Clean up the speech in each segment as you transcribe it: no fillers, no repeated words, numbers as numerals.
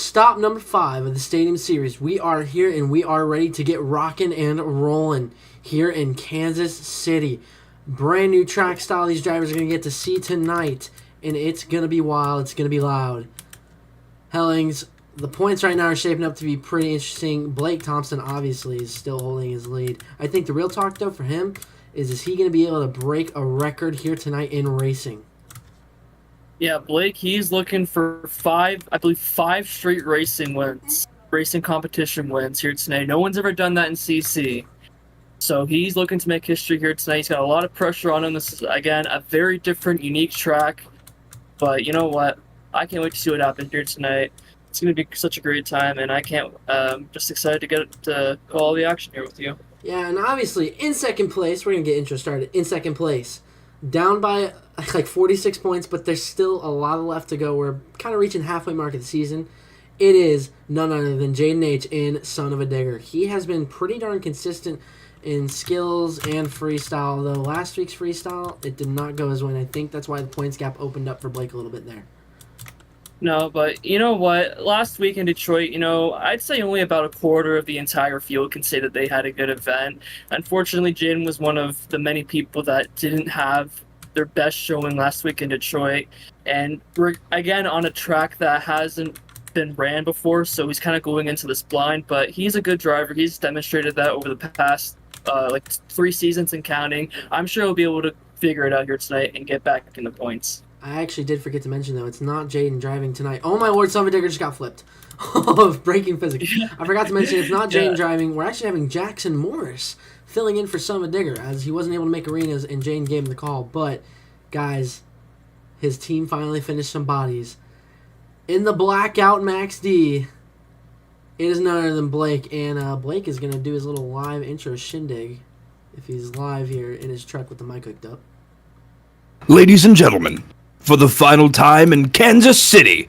stop number 5 of the Stadium Series. We are here and we are ready to get rocking and rolling here in Kansas City. Brand new track style these drivers are going to get to see tonight, and it's going to be wild. It's going to be loud. Hellings, the points right now are shaping up to be pretty interesting. Blake Thompson obviously is still holding his lead. I think the real talk, though, for him is he going to be able to break a record here tonight in racing? Yeah, Blake, he's looking for five straight racing wins, racing competition wins here tonight. No one's ever done that in CC. So he's looking to make history here tonight. He's got a lot of pressure on him. This is, again, a very different, unique track. But you know what? I can't wait to see what happens here tonight. It's going to be such a great time, and I can't, just excited to get to all the action here with you. Yeah, and obviously in second place, we're going to get intro started. In second place, down by like 46 points, but there's still a lot left to go. We're kind of reaching halfway mark of the season. It is none other than Jaden H in Son of a Digger. He has been pretty darn consistent in skills and freestyle, though last week's freestyle, it did not go his way, and I think that's why the points gap opened up for Blake a little bit there. No, but you know what? Last week in Detroit, I'd say only about a quarter of the entire field can say that they had a good event. Unfortunately, Jaden was one of the many people that didn't have their best showing last week in Detroit. And we're, again, on a track that hasn't been ran before, so he's kind of going into this blind, but he's a good driver. He's demonstrated that over the past, 3 seasons and counting. I'm sure he'll be able to figure it out here tonight and get back in the points. I actually did forget to mention, though, it's not Jaden driving tonight. Oh, my Lord, Son of a Digger just got flipped. Of breaking physics. I forgot to mention it's not Jaden driving. We're actually having Jackson Morris filling in for Son of a Digger, as he wasn't able to make arenas, and Jaden gave him the call. But, guys, his team finally finished some bodies. In the blackout Max D, it is none other than Blake, and Blake is going to do his little live intro shindig if he's live here in his truck with the mic hooked up. Ladies and gentlemen, for the final time in Kansas City,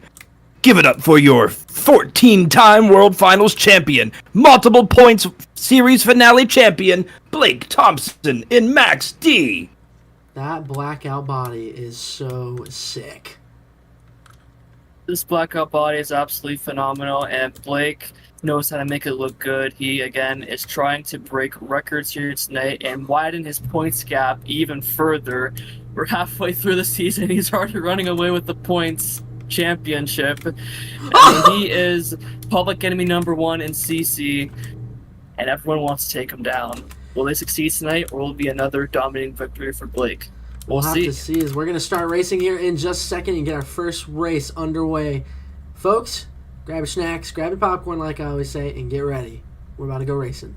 give it up for your 14-time World Finals champion, multiple points series finale champion, Blake Thompson in Max D. That blackout body is so sick. This blackout body is absolutely phenomenal, and Blake knows how to make it look good. He, again, is trying to break records here tonight and widen his points gap even further. We're halfway through the season. He's already running away with the points championship. He is public enemy #1 in CC, and everyone wants to take him down. Will they succeed tonight, or will it be another dominating victory for Blake? We'll have to see as we're going to start racing here in just a second and get our first race underway. Folks, grab your snacks, grab your popcorn like I always say, and get ready. We're about to go racing.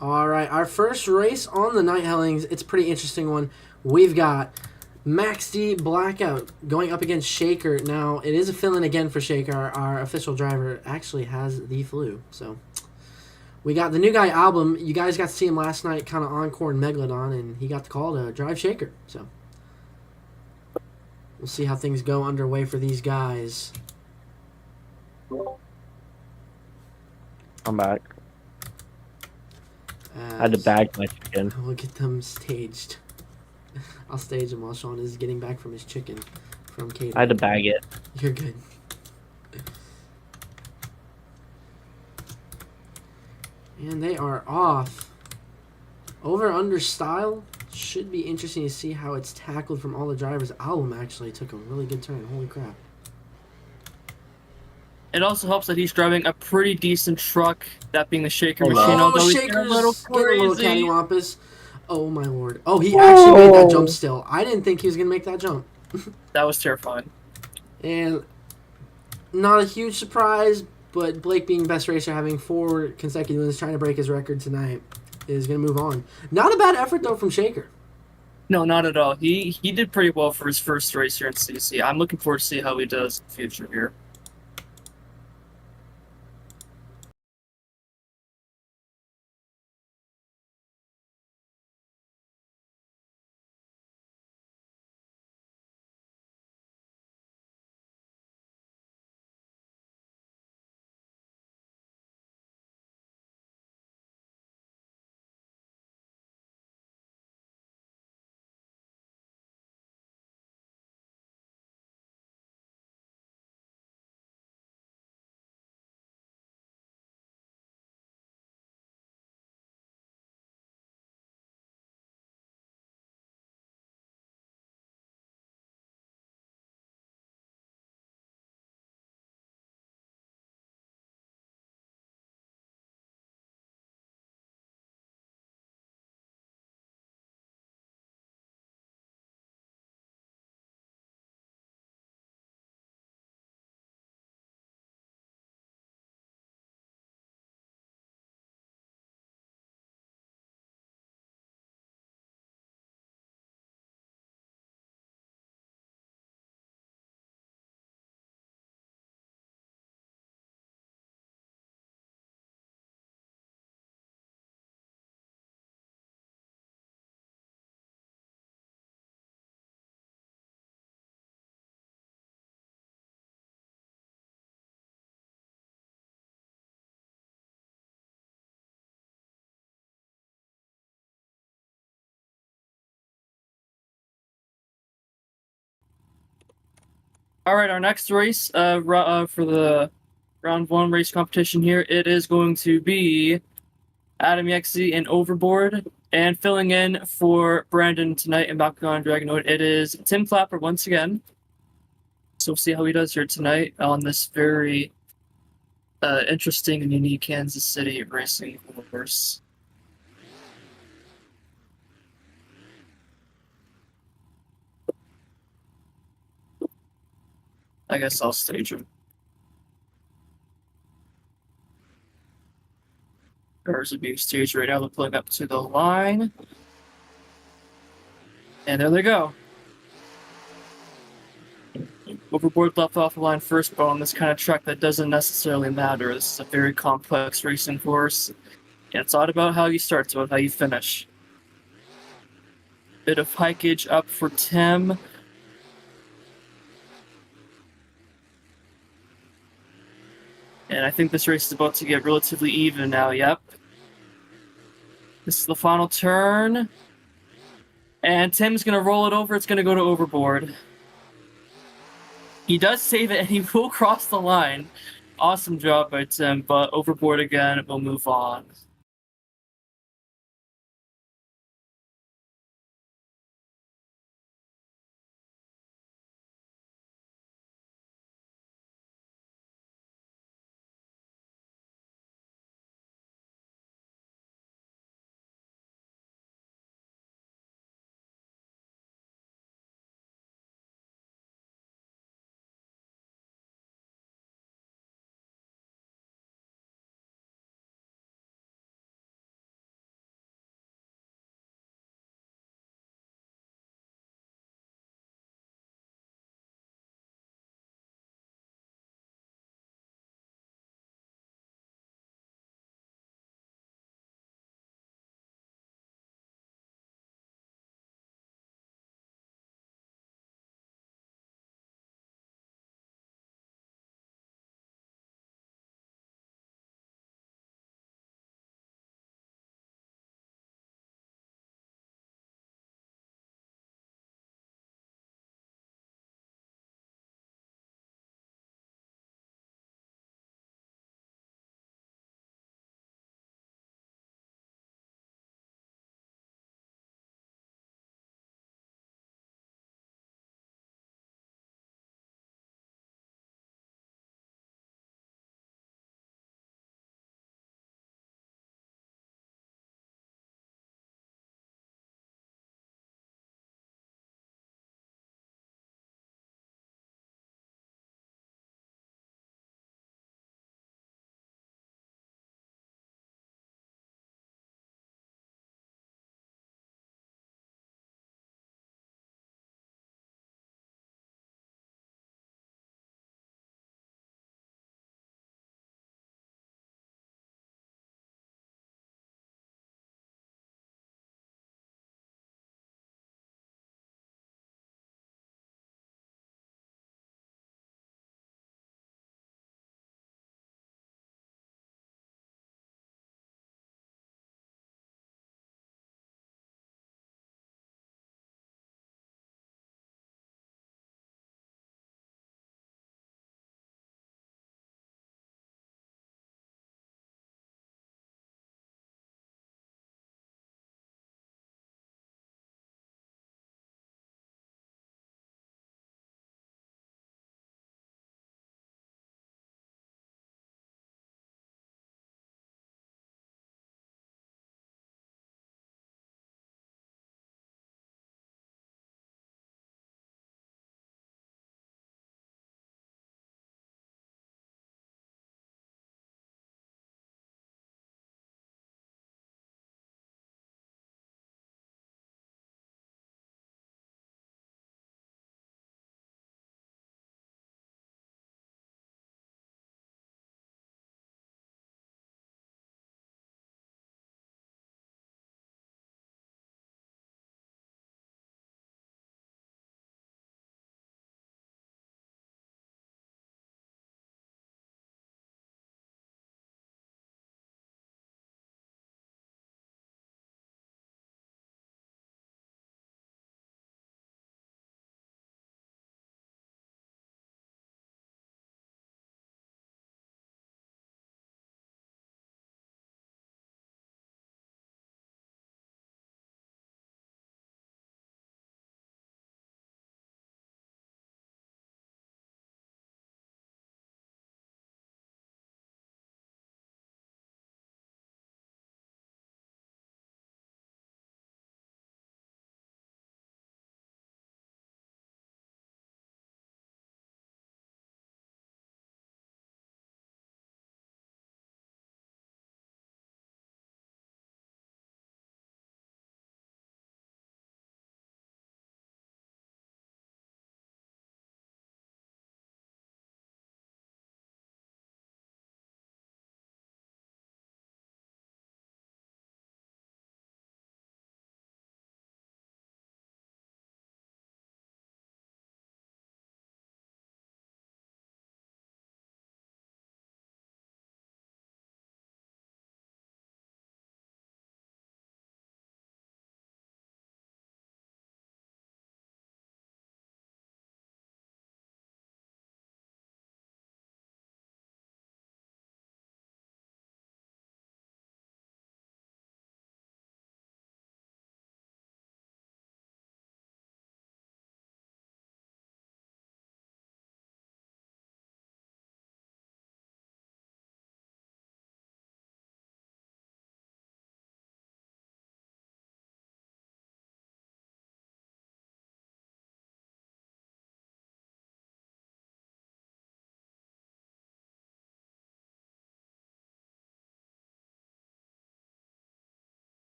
All right, our first race on the Night Hellings. It's a pretty interesting one. We've got Max D Blackout going up against Shaker. Now, it is a fill-in again for Shaker. Our official driver actually has the flu. So, we got the new guy Album. You guys got to see him last night, kind of encore in Megalodon, and he got the call to drive Shaker. So, we'll see how things go underway for these guys. I'm back. As I had to bag my chicken. We'll get them staged. I'll stage him while Sean is getting back from his chicken from Katie. I had to bag it. You're good. And they are off. Over under style. Should be interesting to see how it's tackled from all the drivers. Album actually took a really good turn. Holy crap. It also helps that he's driving a pretty decent truck, that being the Shaker Oh, machine. Oh, although he's Shaker's getting a little getting a little crazy. cattywampus. Oh, my lord. Oh, he actually made that jump still. I didn't think he was going to make that jump. That was terrifying. And not a huge surprise, but Blake being best racer, having 4 consecutive wins, trying to break his record tonight, is going to move on. Not a bad effort, though, from Shaker. No, not at all. He did pretty well for his first race here in CC. I'm looking forward to see how he does in the future here. All right, our next race for the round 1 race competition here, it is going to be Adam Yexi and Overboard. And filling in for Brandon tonight in Bakugan Dragonoid, it is Tim Clapper once again. So we'll see how he does here tonight on this very interesting and unique Kansas City racing course. I guess I'll stage him. Cars are being staged right now. They're pulling up to the line. And there they go. Overboard left off the line first, but on this kind of track that doesn't necessarily matter. This is a very complex racing course. And it's not about how you start, it's about how you finish. Bit of hikeage up for Tim. And I think this race is about to get relatively even now, yep. This is the final turn. And Tim's going to roll it over. It's going to go to Overboard. He does save it, and he will cross the line. Awesome job by Tim, but Overboard again will move on.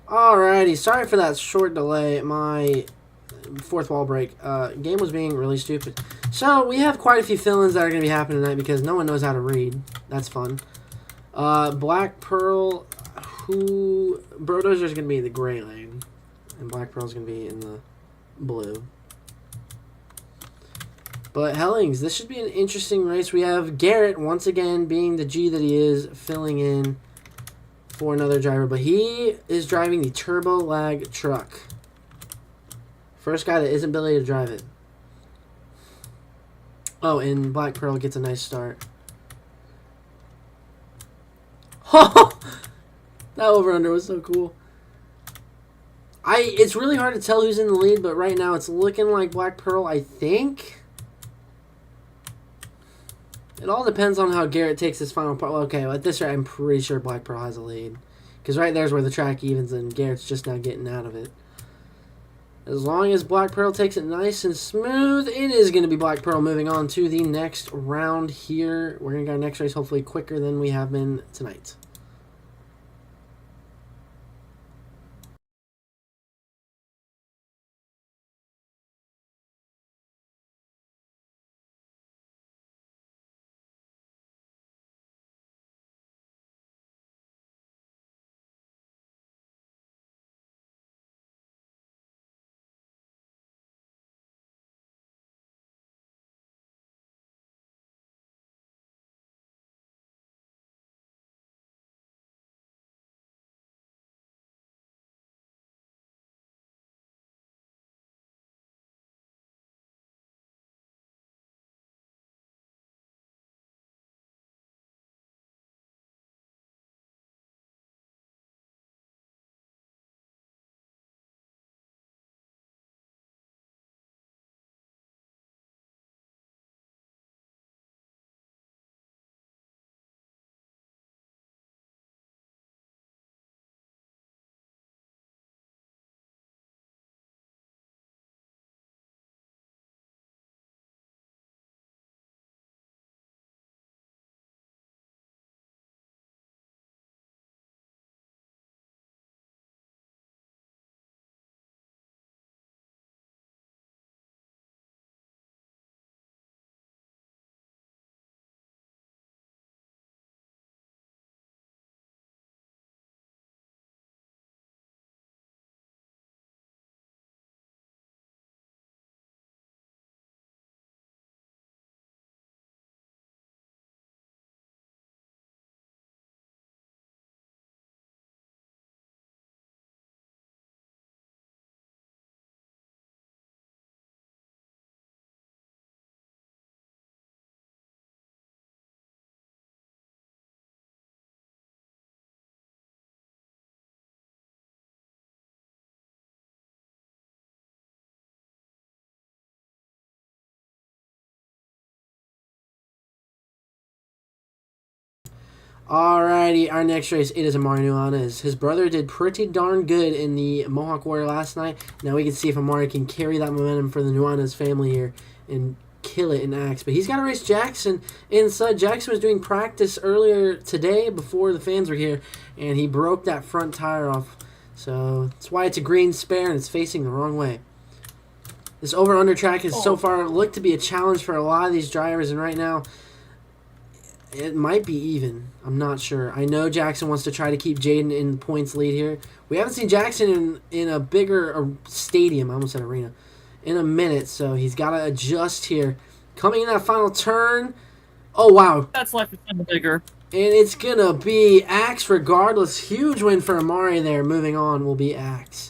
Alrighty, sorry for that short delay. My fourth wall break. Game was being really stupid. So we have quite a few fill-ins that are going to be happening tonight because no one knows how to read. That's fun. Black Pearl, Brodozer is going to be in the gray lane, and Black Pearl is going to be in the blue. But Hellings, this should be an interesting race. We have Garrett once again being the G that he is, filling in for another driver, but he is driving the turbo lag truck. First guy that isn't Billy to drive it. Oh, and Black Pearl gets a nice start. That over-under was so cool. It's really hard to tell who's in the lead, but right now it's looking like Black Pearl, I think. It all depends on how Garrett takes his final part. Well, okay, at this rate, I'm pretty sure Black Pearl has a lead. Because right there's where the track evens and Garrett's just now getting out of it. As long as Black Pearl takes it nice and smooth, it is going to be Black Pearl moving on to the next round here. We're going to get our next race hopefully quicker than we have been tonight. Alrighty, our next race, it is Amari Nuanez. His brother did pretty darn good in the Mohawk Warrior last night. Now we can see if Amari can carry that momentum for the Nuanez family here and kill it in Axe. But he's got to race Jackson inside. Jackson was doing practice earlier today before the fans were here, and he broke that front tire off. So that's why it's a green spare and it's facing the wrong way. This over-under track has so far looked to be a challenge for a lot of these drivers, and right now it might be even. I'm not sure. I know Jackson wants to try to keep Jaden in the points lead here. We haven't seen Jackson in a bigger stadium, I almost said arena, in a minute, so he's got to adjust here. Coming in that final turn. Oh, wow. That's life is bigger. And it's going to be Axe regardless. Huge win for Amari there. Moving on will be Axe.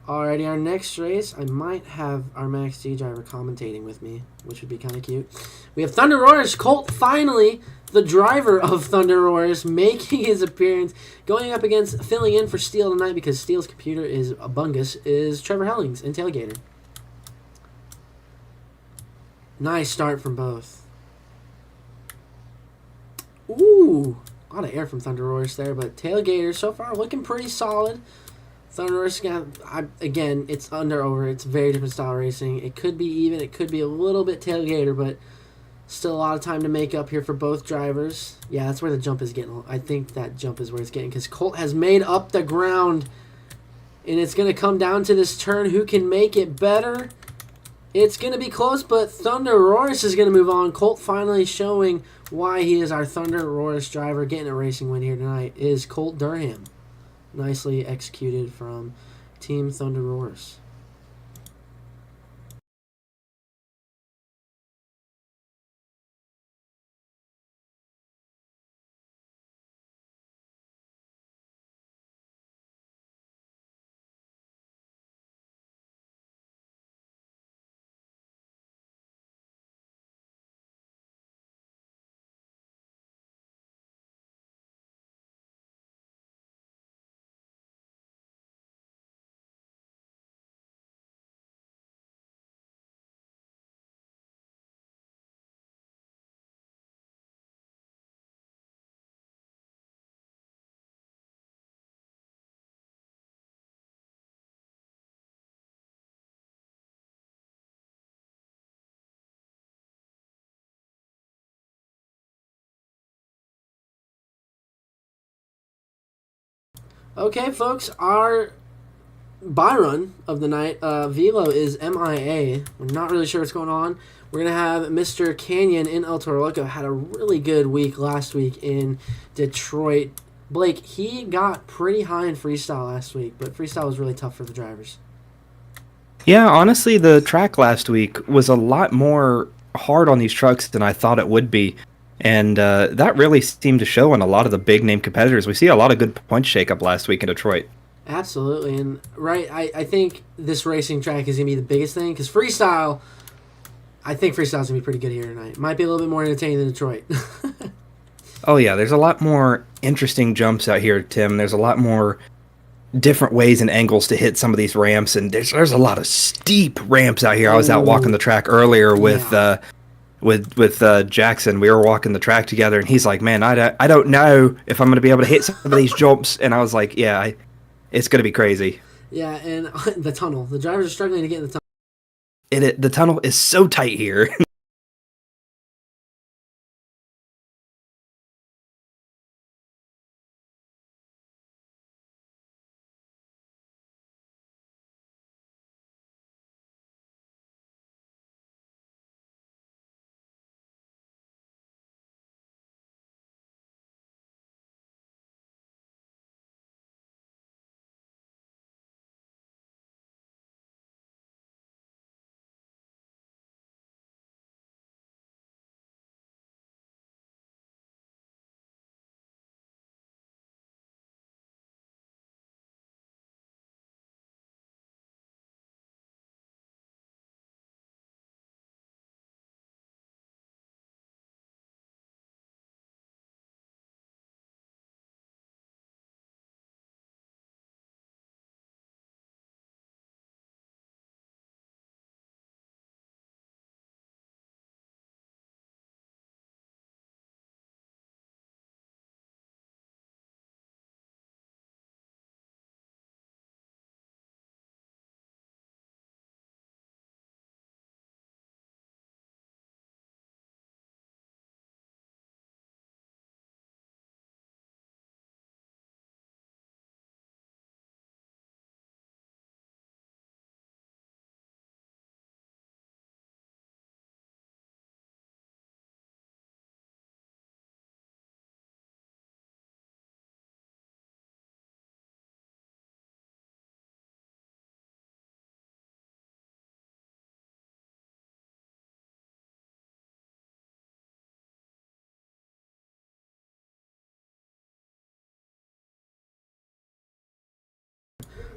Alrighty, our next race, I might have our Max D driver commentating with me, which would be kind of cute. We have Thunder Roars. Colt, finally, the driver of Thunder Roars, making his appearance, going up against, filling in for Steel tonight because Steel's computer is a bungus, is Trevor Hellings and Tailgater. Nice start from both. Ooh, a lot of air from Thunder Roars there, but Tailgater so far looking pretty solid. Thunder Roars, again, it's under-over. It's very different style racing. It could be even. It could be a little bit Tailgater, but still a lot of time to make up here for both drivers. Yeah, that's where the jump is getting. I think that jump is where it's getting because Colt has made up the ground, and it's going to come down to this turn. Who can make it better? It's going to be close, but Thunder Roars is going to move on. Colt finally showing why he is our Thunder Roars driver. Getting a racing win here tonight is Colt Durham. Nicely executed from Team Thunder Roars. Okay, folks, our buy run of the night, Velo is MIA. We're not really sure what's going on. We're going to have Mr. Canyon in El Toro Loco. Had a really good week last week in Detroit. Blake, he got pretty high in freestyle last week, but freestyle was really tough for the drivers. Yeah, honestly, the track last week was a lot more hard on these trucks than I thought it would be. And that really seemed to show on a lot of the big name competitors. We see a lot of good point shakeup last week in Detroit. Absolutely, and I think this racing track is going to be the biggest thing, because freestyle, I think freestyle's going to be pretty good here tonight. Might be a little bit more entertaining than Detroit. Oh yeah, there's a lot more interesting jumps out here, Tim. There's a lot more different ways and angles to hit some of these ramps, and there's a lot of steep ramps out here. I was out walking the track earlier with Jackson. We were walking the track together, and he's like, "Man, I don't know if I'm going to be able to hit some of these jumps." And I was like, "Yeah, it's going to be crazy." Yeah, and the tunnel. The drivers are struggling to get in the tunnel. The tunnel is so tight here.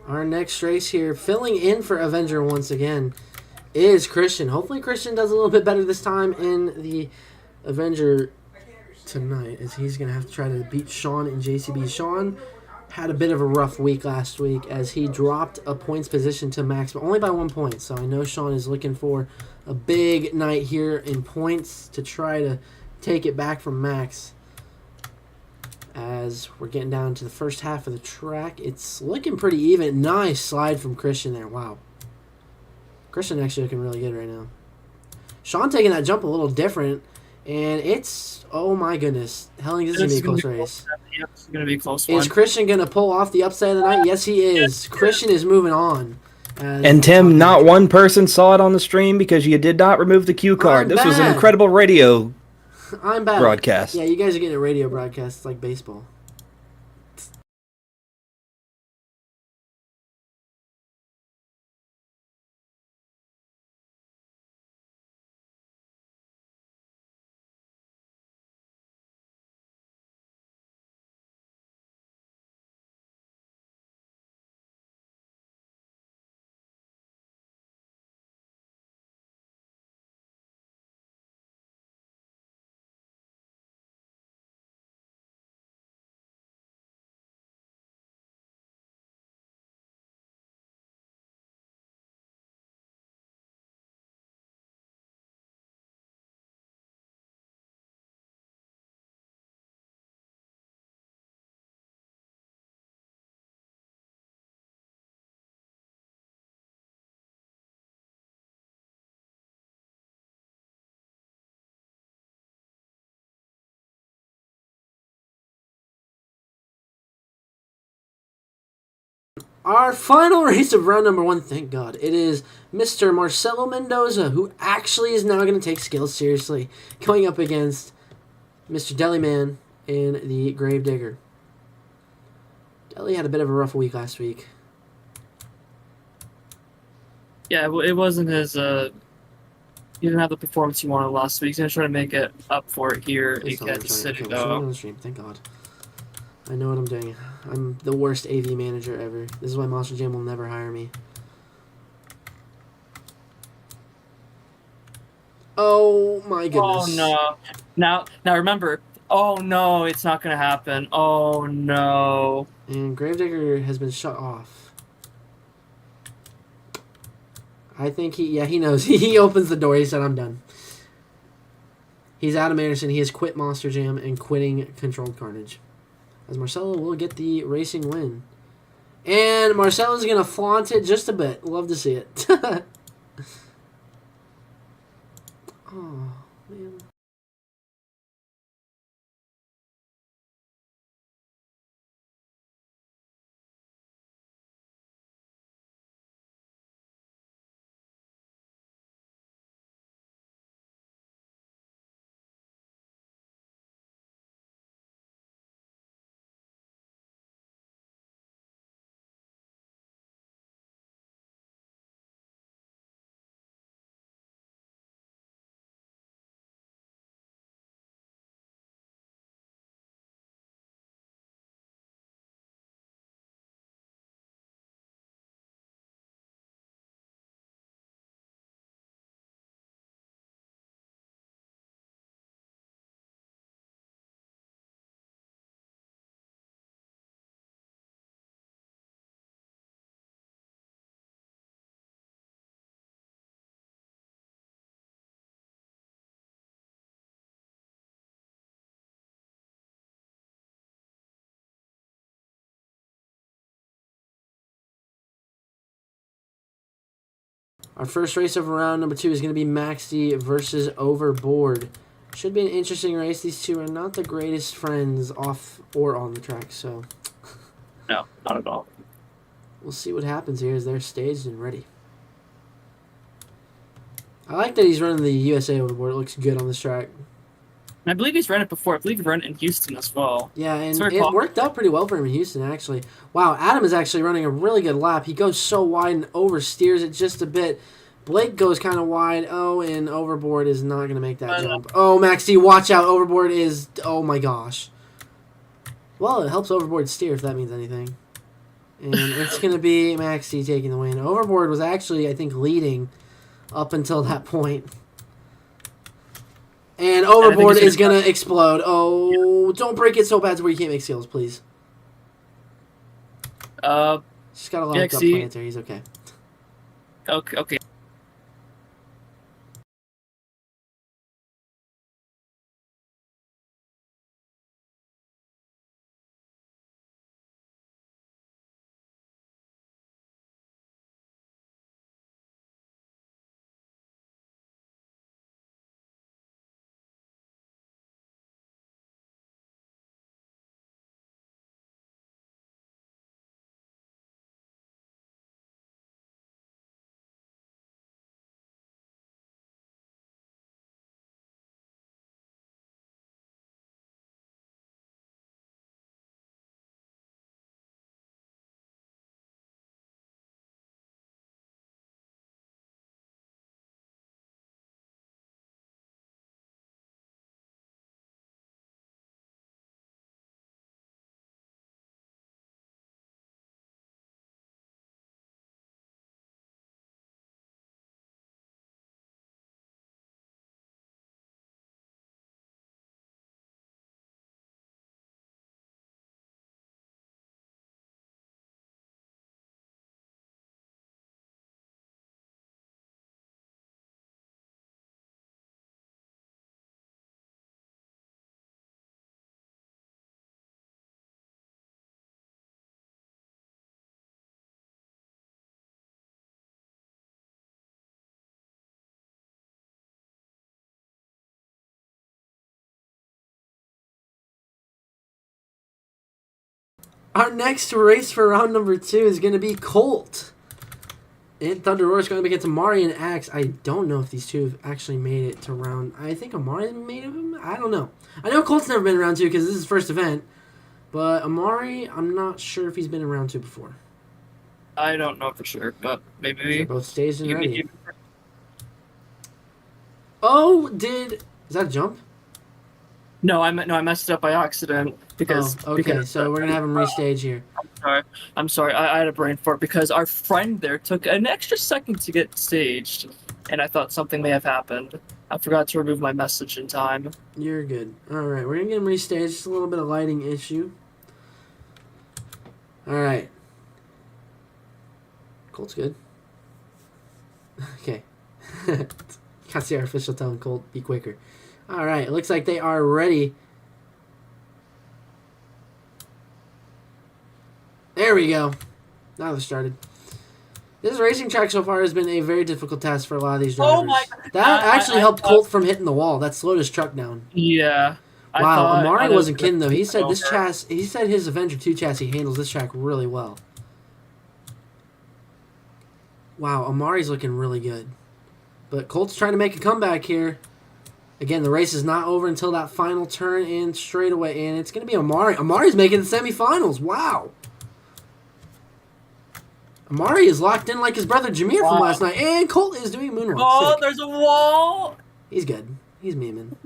Our next race here, filling in for Avenger once again, is Christian. Hopefully Christian does a little bit better this time in the Avenger tonight, as he's going to have to try to beat Sean in JCB. Sean had a bit of a rough week last week as he dropped a points position to Max, but only by 1 point. So I know Sean is looking for a big night here in points to try to take it back from Max. As we're getting down to the first half of the track, it's looking pretty even. Nice slide from Christian there. Wow. Christian actually looking really good right now. Sean taking that jump a little different, and it's, oh my goodness. Helling, this is going to be a close race. Yep, it's going to be a close Is one. Christian going to pull off the upside of the night? Yes, he is. Christian is moving on. And Tim, not one person saw it on the stream because you did not remove the cue card. This was an bad. incredible radio I'm bad. broadcast. Yeah, you guys are getting a radio broadcast. It's like baseball. Our final race of round number 1, thank God, it is Mr. Marcelo Mendoza, who actually is now going to take skills seriously, going up against Mr. Deliman in the Gravedigger. Deli had a bit of a rough week last week. Yeah, it wasn't his. He didn't have the performance he wanted last week. He's going to try to make it up for it here Please in don't let me Kansas try to- City, okay, we're showing on though. the stream, thank God. I know what I'm doing. I'm the worst AV manager ever. This is why Monster Jam will never hire me. Oh my Oh, goodness. no. Now remember. Oh, no, it's not going to happen. Oh, no. And Gravedigger has been shut off. I think he knows. He opens the door. He said, I'm done. He's Adam Anderson. He has quit Monster Jam and quitting Controlled Carnage. As Marcelo will get the racing win. And Marcelo's going to flaunt it just a bit. Love to see it. Oh, man. Our first race of round number 2 is going to be Maxi versus Overboard. Should be an interesting race. These two are not the greatest friends off or on the track, so No, not at all. we'll see what happens here as they're staged and ready. I like that he's running the USA Overboard. It looks good on this track. And I believe he's run it before. I believe he ran it in Houston as well. Yeah, and It's very it popular. worked out pretty well for him in Houston, actually. Wow, Adam is actually running a really good lap. He goes so wide and oversteers it just a bit. Blake goes kind of wide. Oh, and Overboard is not going to make that jump. Oh, Maxi, watch out. Overboard is... Oh, my gosh. Well, it helps Overboard steer, if that means anything. And it's going to be Maxi taking the win. Overboard was actually, I think, leading up until that point. And Overboard is going to explode. Oh, don't break it so bad to where you can't make seals, please. Just got a little hiccup planter. He's okay. Okay. Our next race for round number 2 is going to be Colt. And Thunder Roar is going to be against Amari and Axe. I don't know if these two have actually made it to round... I think Amari made him. I don't know. I know Colt's never been in round 2 because this is his first event. But Amari, I'm not sure if he's been in round 2 before. I don't know for sure, but maybe... They're both staged and ready. Oh, Is that a jump? No, I messed it up by accident because. Oh, okay. So we're gonna have him restage here. I'm sorry. I had a brain fart because our friend there took an extra second to get staged, and I thought something may have happened. I forgot to remove my message in time. You're good. All right, we're gonna get him restaged. Just a little bit of lighting issue. All right. Colt's good. Okay. Can't see our official telling Colt be quicker. All right, it looks like they are ready. There we go. Now they're started. This racing track so far has been a very difficult task for a lot of these drivers. Oh my God. That actually helped Colt from hitting the wall. That slowed his truck down. Yeah. Wow, Amari wasn't kidding though. He said this chassis. He said his Avenger 2 chassis handles this track really well. Wow, Amari's looking really good. But Colt's trying to make a comeback here. Again, the race is not over until that final turn and straightaway, and it's going to be Amari. Amari's making the semifinals. Wow. Amari is locked in like his brother Jameer from last night, and Colt is doing moonwalk. Oh, Sick. there's a wall. He's good. He's memeing.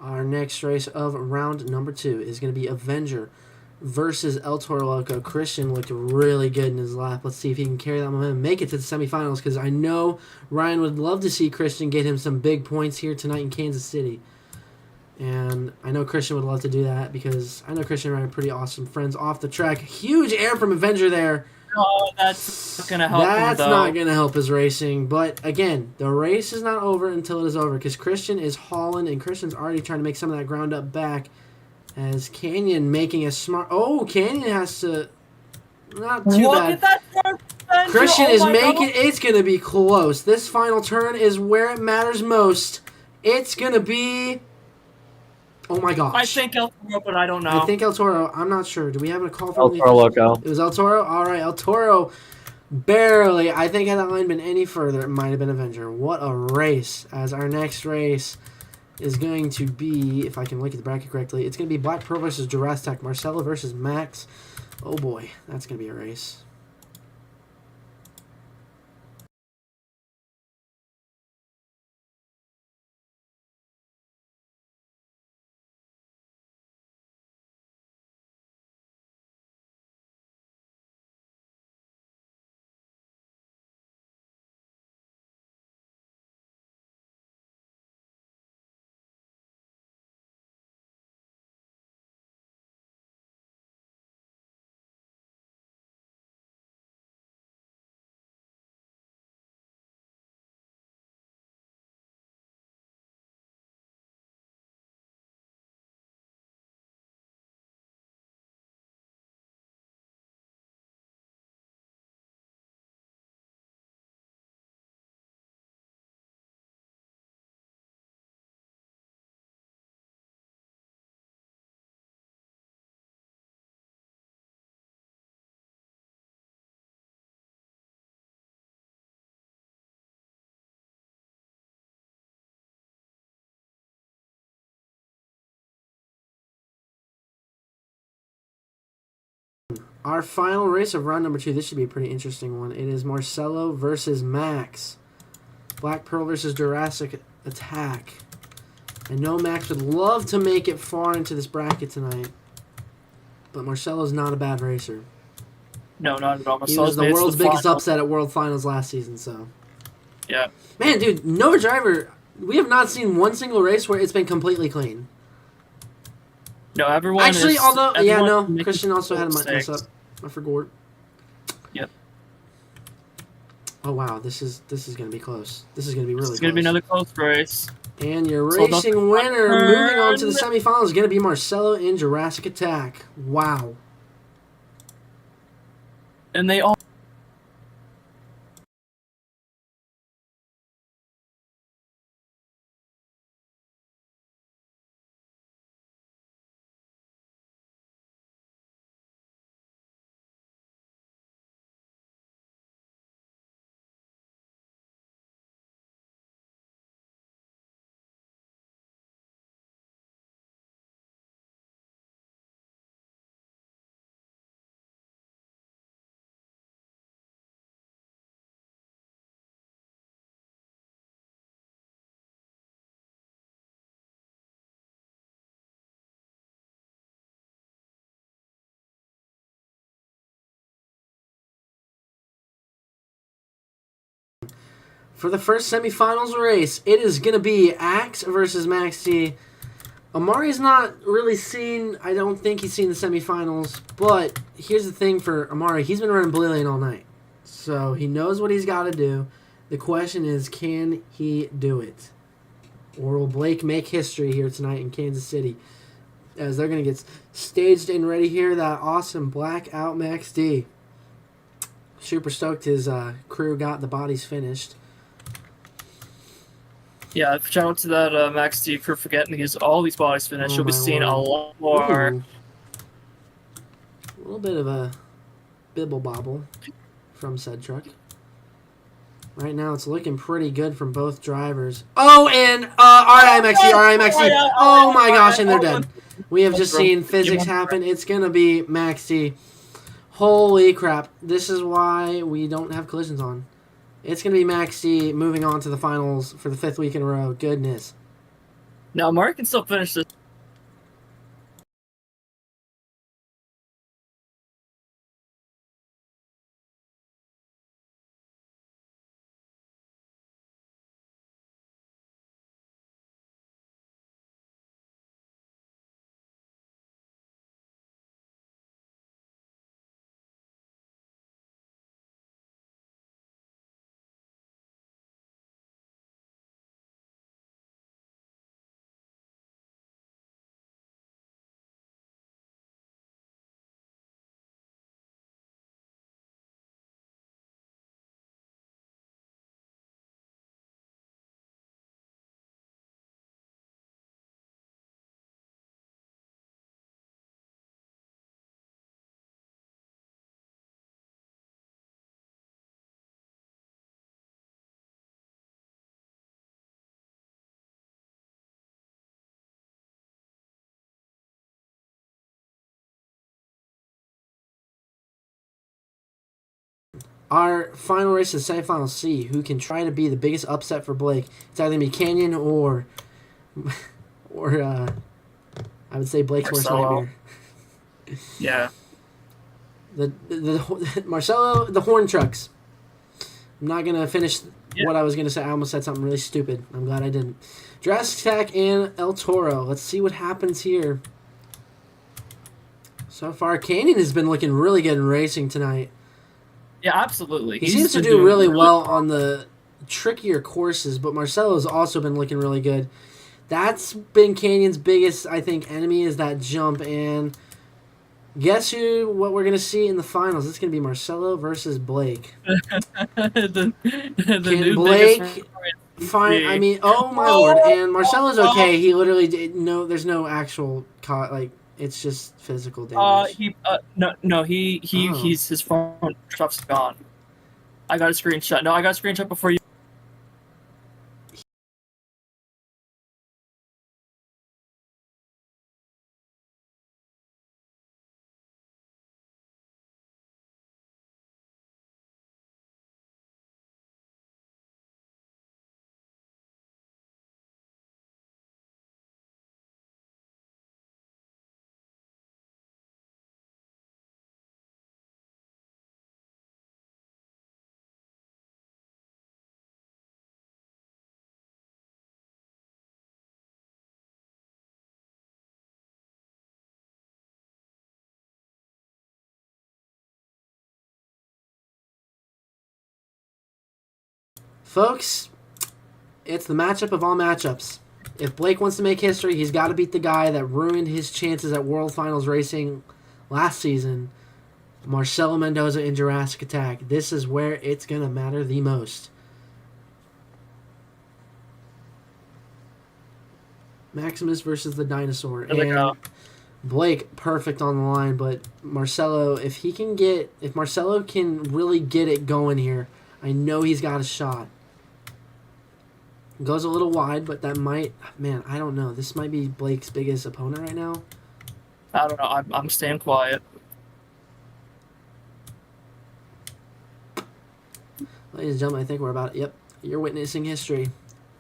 Our next race of round number 2 is going to be Avenger versus El Toro Loco. Christian looked really good in his lap. Let's see if he can carry that momentum, make it to the semifinals, because I know Ryan would love to see Christian get him some big points here tonight in Kansas City. And I know Christian would love to do that because I know Christian and Ryan are pretty awesome friends off the track. Huge air from Avenger there. Oh, that's not going to help him, That's though. not going to help his racing. But, again, the race is not over until it is over because Christian is hauling, and Christian's already trying to make some of that ground up back as Canyon making a smart... Oh, Canyon has to... Not too Look bad. at that turn, Avenger. Christian Oh is my making... God. It's going to be close. This final turn is where it matters most. It's going to be... Oh, my gosh. I think El Toro, but I don't know. I think El Toro. I'm not sure. Do we have a call from El the... Toro Loco. It was El Toro? All right, El Toro barely. I think had that line been any further, it might have been Avenger. What a race. As our next race is going to be, if I can look at the bracket correctly, it's going to be Black Pearl versus Jurassic, Marcelo versus Max. Oh boy, that's going to be a race. Our final race of round number 2. This should be a pretty interesting one. It is Marcelo versus Max. Black Pearl versus Jurassic Attack. I know Max would love to make it far into this bracket tonight, but Marcelo's not a bad racer. No, not at all. He was the Marcelo's world's made it to biggest final. upset at World Finals last season, so. Yeah. Man, dude, no driver. We have not seen one single race where it's been completely clean. No, everyone Actually, is, although, yeah, everyone no, making Christian also had a mess mistakes. up. I forgot. Yep. Oh wow, this is gonna be close. This is gonna be really It's going to be close. another close race. And your So the racing winner, moving on to the turn. semifinals, is gonna be Marcelo in Jurassic Attack. Wow. And they all... For the first semifinals race, it is gonna be Axe versus Max T. Amari's not really seen. I don't think he's seen the semifinals. But here's the thing for Amari: he's been running Blue Lane all night, so he knows what he's got to do. The question is, can he do it, or will Blake make history here tonight in Kansas City? As they're gonna get staged and ready here, that awesome blackout Max D. Super stoked his crew got the bodies finished. Yeah, shout out to that Max D crew for getting all these bodies finished. Oh You'll be my seeing a word. lot more. Ooh. A little bit of a bibble bobble from said truck. Right now, it's looking pretty good from both drivers. Oh, and RIMXD. Oh my gosh, and they're dead. We have just seen physics happen. It's going to be Max D. Holy crap. This is why we don't have collisions on. It's going to be Max D moving on to the finals for the 5th week in a row. Goodness. Now, Mark can still finish this. Our final race is semifinal C. Who can try to be the biggest upset for Blake? It's either gonna be Canyon or I would say Blake's worst Marcelo. nightmare. Yeah. The Marcelo, the horn trucks. I'm not gonna finish what I was gonna say. I almost said something really stupid. I'm glad I didn't. Jurassic Tech and El Toro. Let's see what happens here. So far, Canyon has been looking really good in racing tonight. Yeah, absolutely. He He's seems to been do doing really well on the trickier courses, but Marcelo's also been looking really good. That's been Canyon's biggest, I think, enemy is that jump. And guess what we're going to see in the finals? It's going to be Marcelo versus Blake. the Can new Blake biggest find? I mean, oh my lord! And Marcelo's okay. He literally there's no actual it's just physical damage. He's his front stuff's gone. I got a screenshot. No, I got a screenshot before you. Folks, it's the matchup of all matchups. If Blake wants to make history, he's got to beat the guy that ruined his chances at World Finals racing last season, Marcelo Mendoza in Jurassic Attack. This is where it's going to matter the most. Maximus versus the dinosaur. And Blake, perfect on the line, but Marcelo, if Marcelo can really get it going here, I know he's got a shot. Goes a little wide, but that might... Man, I don't know. This might be Blake's biggest opponent right now. I don't know. I'm staying quiet. Ladies and gentlemen, I think we're about... Yep, you're witnessing history.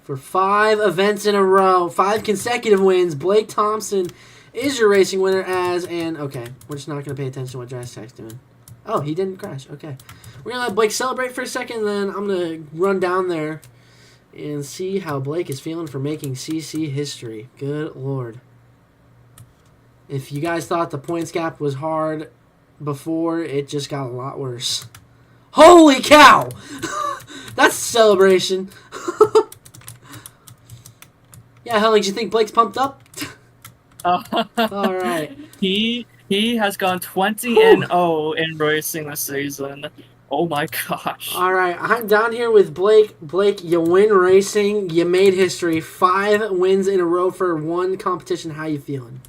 For 5 events in a row, 5 consecutive wins, Blake Thompson is your racing winner okay, we're just not going to pay attention to what Jurassic Tech's doing. Oh, he didn't crash. Okay. We're going to let Blake celebrate for a second, then I'm going to run down there and see how Blake is feeling for making CC history. Good Lord. If you guys thought the points gap was hard before, it just got a lot worse. Holy cow! That's a celebration. Yeah, hell, did you think Blake's pumped up? All right. He has gone 20-0 in racing this season. Oh my gosh. All right, I'm down here with Blake. Blake, you win racing. You made history. 5 wins in a row for one competition. How you feeling?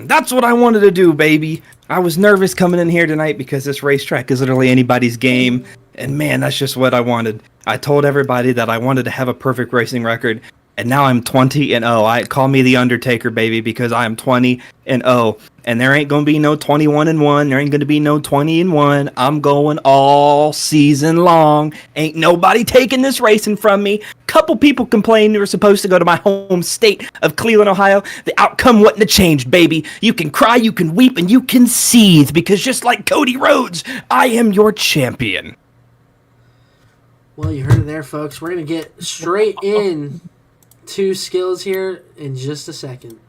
That's what I wanted to do, baby. I was nervous coming in here tonight because this racetrack is literally anybody's game. And man, that's just what I wanted. I told everybody that I wanted to have a perfect racing record. and now I'm 20-0. I call me the Undertaker, baby, because I am 20-0, and there ain't gonna be no 21-1. There ain't gonna be no 20-1. I'm going all season long. Ain't nobody taking this racing from me. Couple people complained they were supposed to go to my home state of Cleveland, Ohio. The outcome wasn't to change, baby. You can cry, you can weep, and you can seethe, because just like Cody Rhodes, I am your champion. Well, you heard it there, folks. We're going to get straight in to skills here in just a second.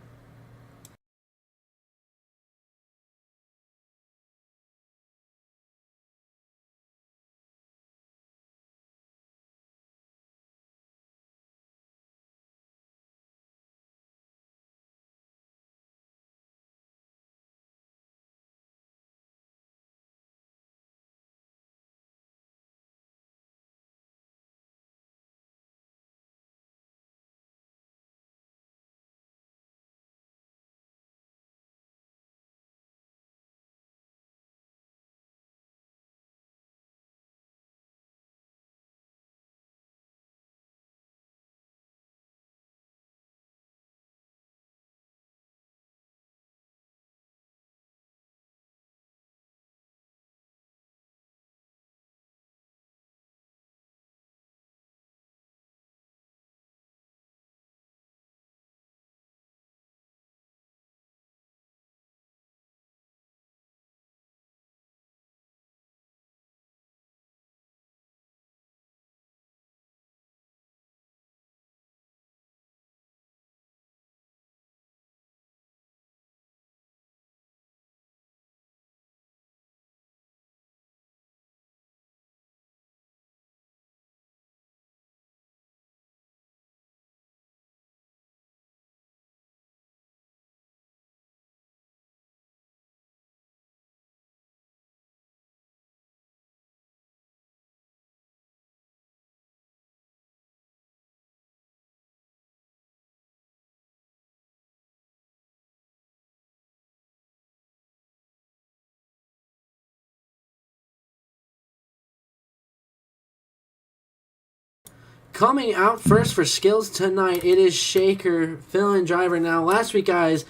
Coming out first for skills tonight, it is Shaker, fill-in driver. Now, last week, guys,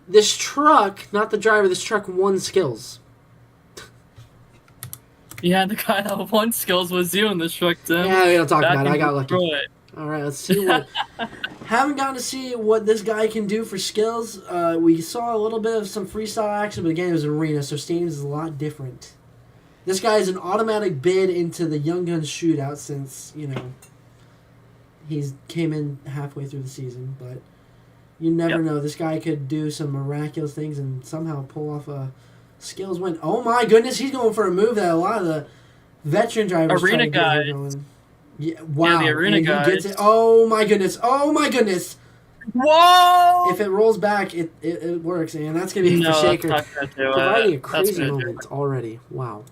this truck, not the driver, this truck won skills. Yeah, the guy that won skills was you in this truck, Tim. Yeah, we don't talk Back about it. in I got lucky. Detroit. All right, let's see what... Haven't gotten to see what this guy can do for skills. We saw a little bit of some freestyle action, but again, it was an arena, so stadiums is a lot different. This guy is an automatic bid into the Young Guns shootout since, he's came in halfway through the season, but you never know. This guy could do some miraculous things and somehow pull off a skills win. Oh my goodness, he's going for a move that a lot of the veteran drivers Arena try to guys. get going. Yeah, wow. Yeah, the arena and guys. He gets it. Oh my goodness. Oh my goodness. Whoa! If it rolls back, it works, and that's going to be No, for Shaker. that's not gonna do Providing it. a crazy That's gonna do moment already. Wow.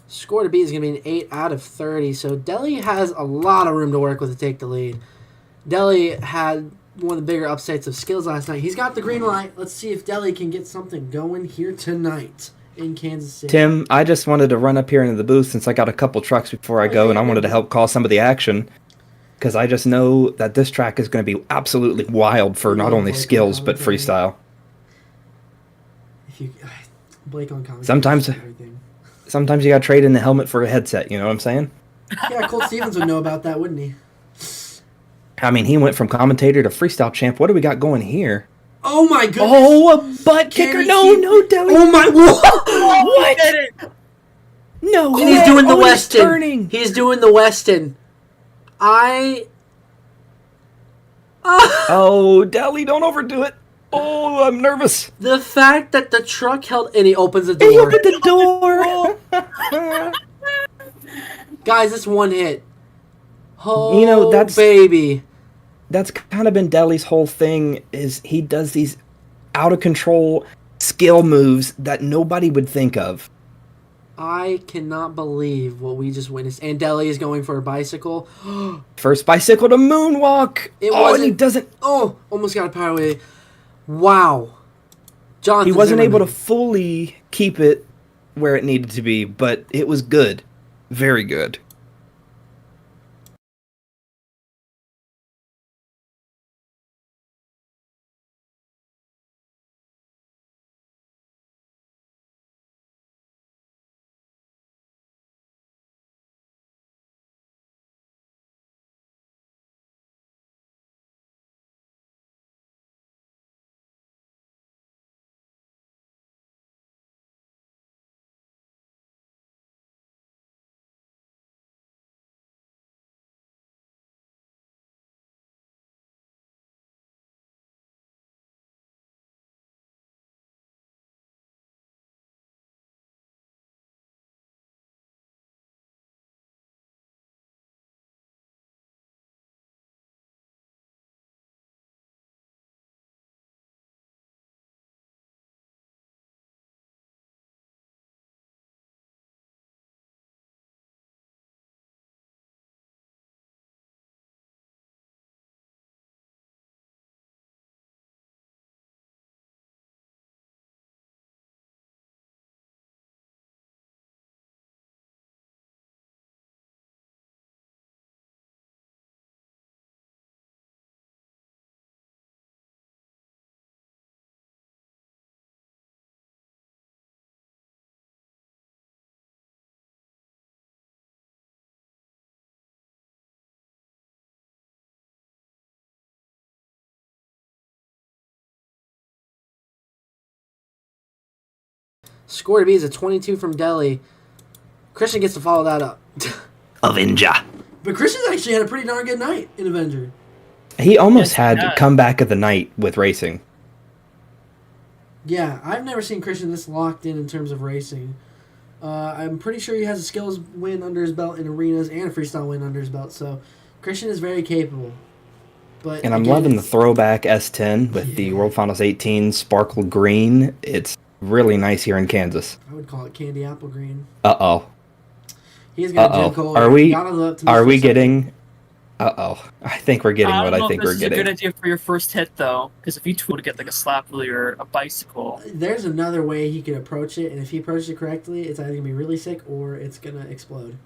Score to beat is going to be an 8 out of 30, so Delhi has a lot of room to work with to take the lead. Delhi had one of the bigger upsets of skills last night. He's got the green light. Let's see if Delhi can get something going here tonight in Kansas City. Tim, I just wanted to run up here into the booth since I got a couple trucks before I go, and I wanted to help call some of the action. Because I just know that this track is going to be absolutely wild for not only skills, but freestyle. If you Blake on commentary. Sometimes you got to trade in the helmet for a headset, you know what I'm saying? Yeah, Colt Stevens would know about that, wouldn't he? I mean, he went from commentator to freestyle champ. What do we got going here? Oh my goodness! Oh, a butt Can kicker! he No, keep- no, Deli. Oh my! What? He did it. No, And he's doing the he's Weston. turning. He's doing the Weston. I. Oh, Deli, don't overdo it. Oh, I'm nervous. The fact that the truck held and he opens the He door. opened the door. Guys, it's one hit. Oh, You know, that's- baby. That's kind of been Deli's whole thing. Is he does these out of control skill moves that nobody would think of. I cannot believe what we just witnessed. And Deli is going for a bicycle. First bicycle to moonwalk. It And he wasn't- doesn't. Oh, almost got a power away. Wow. Jonathan He wasn't able to Zimmerman. fully keep it where it needed to be, but it was good. Very good. Score to be is a 22 from Deli. Christian gets to follow that up. Avenger. But Christian's actually had a pretty darn good night in Avenger. He almost Yes, he had has. comeback of the night with racing. Yeah, I've never seen Christian this locked in terms of racing. I'm pretty sure he has a skills win under his belt in arenas and a freestyle win under his belt. So Christian is very capable. But And I'm again, loving the it's- throwback S10 with the Yeah. World Finals 18 sparkle green. It's really nice here in Kansas. I would call it candy apple green. Uh-oh. He's got Uh-oh. Jim Cole. Are we- Gotta live up to Are Mr. we Second. getting... Uh-oh. I think we're getting I what don't know I think if we're this is a good getting. idea for your first hit, though, because if you would to get like a slap wheel or a bicycle, There's another way he could approach it, and if he approaches it correctly, it's either gonna be really sick or it's gonna explode.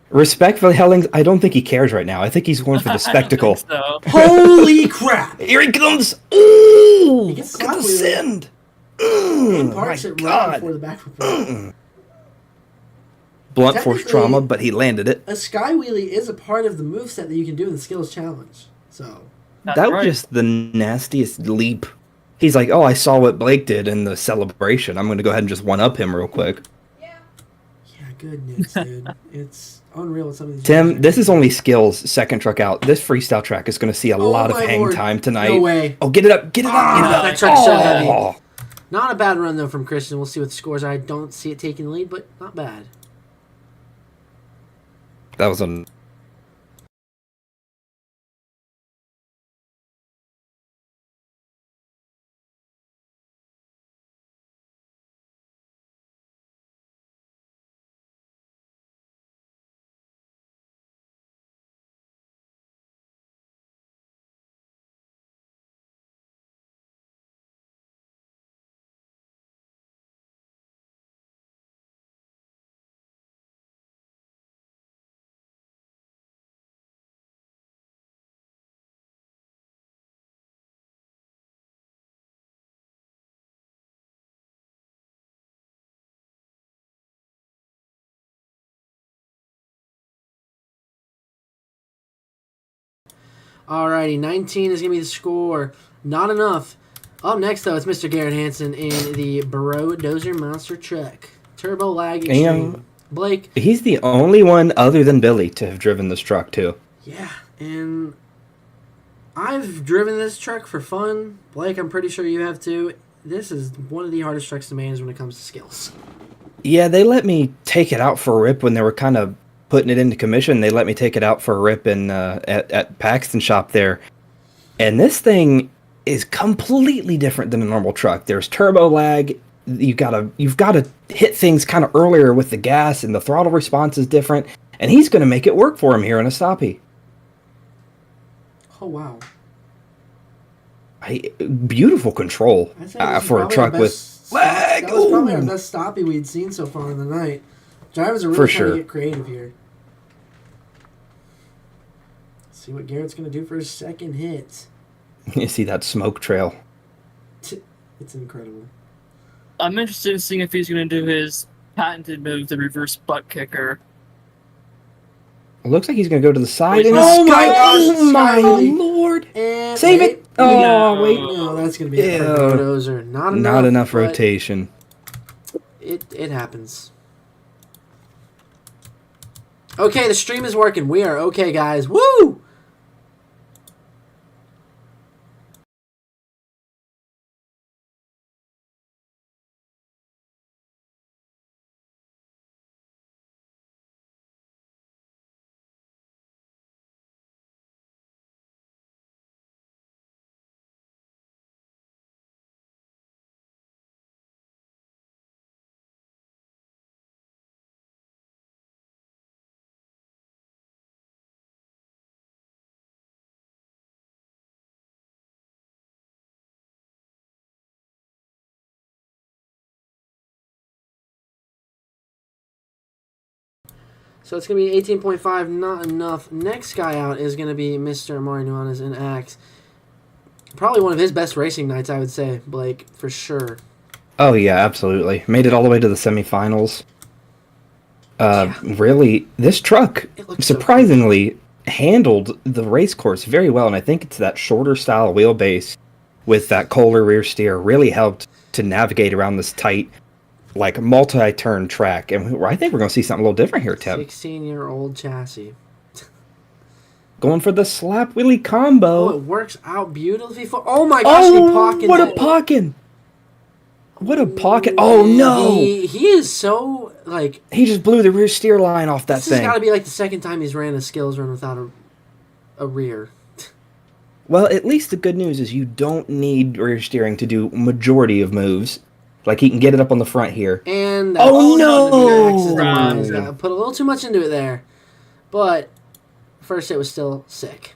Respectfully, Hellings, I don't think he cares right now. I think he's going for the spectacle. I don't think so. Holy crap! Here he comes! Ooh! He gets Look at the slap-wheeled. send! And Mm, parks my it right God. before the back flip. Blunt force Technically- trauma, but he landed it. A sky wheelie is a part of the moveset that you can do in the skills challenge. So That's That was right. just the nastiest leap. He's like, oh, I saw what Blake did in the celebration. I'm going to go ahead and just one-up him real quick. yeah, goodness, dude, it's unreal with some of these. Tim, this is only skills, second truck out. This freestyle track is going to see a Oh lot of my hang Lord. time tonight. No way. Oh, get it up, get it up, get it Ah, up. that truck's so heavy. Oh. Not a bad run though from Christian. We'll see what the scores are. I don't see it taking the lead, but not bad. That was a Alrighty, 19 is going to be the score. Not enough. Up next, though, it's Mr. Garrett Hansen in the Burrow Dozer Monster Truck. Turbo lag extreme. Blake. He's the only one other than Billy to have driven this truck, too. Yeah, and I've driven this truck for fun. Blake, I'm pretty sure you have too. This is one of the hardest trucks to manage when it comes to skills. Yeah, they let me take it out for a rip when they were kind of putting it into commission. They let me take it out for a rip at Paxton shop there. And this thing is completely different than a normal truck. There's turbo lag. You've got to hit things kind of earlier with the gas, and the throttle response is different. And he's going to make it work for him here in a stoppie. Oh, wow. Beautiful control for a truck with lag. That was probably our best stoppie we'd seen so far in the night. Drivers are really trying to get creative here. Let's see what Garrett's going to do for his second hit. You see that smoke trail. It's incredible. I'm interested in seeing if he's going to do his patented move, the reverse butt kicker. It looks like he's going to go to the side. Oh my gosh! Oh my lord! And Save it! Oh, wait. No, that's going to be a perfect dozer. Not enough rotation. It happens. Okay, the stream is working. We are okay, guys. Woo! So it's going to be 18.5, not enough. Next guy out is going to be Mr. Amari Nuanez in Axe. Probably one of his best racing nights, I would say, Blake, for sure. Oh, yeah, absolutely. Made it all the way to the semifinals. Really, this truck surprisingly handled the race course very well, and I think it's that shorter style wheelbase with that Kohler rear steer really helped to navigate around this tight, like multi-turn track, and I think we're going to see something a little different here, Tim. 16-year-old chassis. Going for the slap wheelie combo. Oh, it works out beautifully. Oh my gosh, he pocketed what a pocket! What a pocket! Oh no! He is so like he just blew the rear steer line off that thing. This has got to be like the second time he's ran a skills run without a rear. Well, at least the good news is you don't need rear steering to do majority of moves. Like, he can get it up on the front here. And oh no! Put a little too much into it there. But first it was still sick.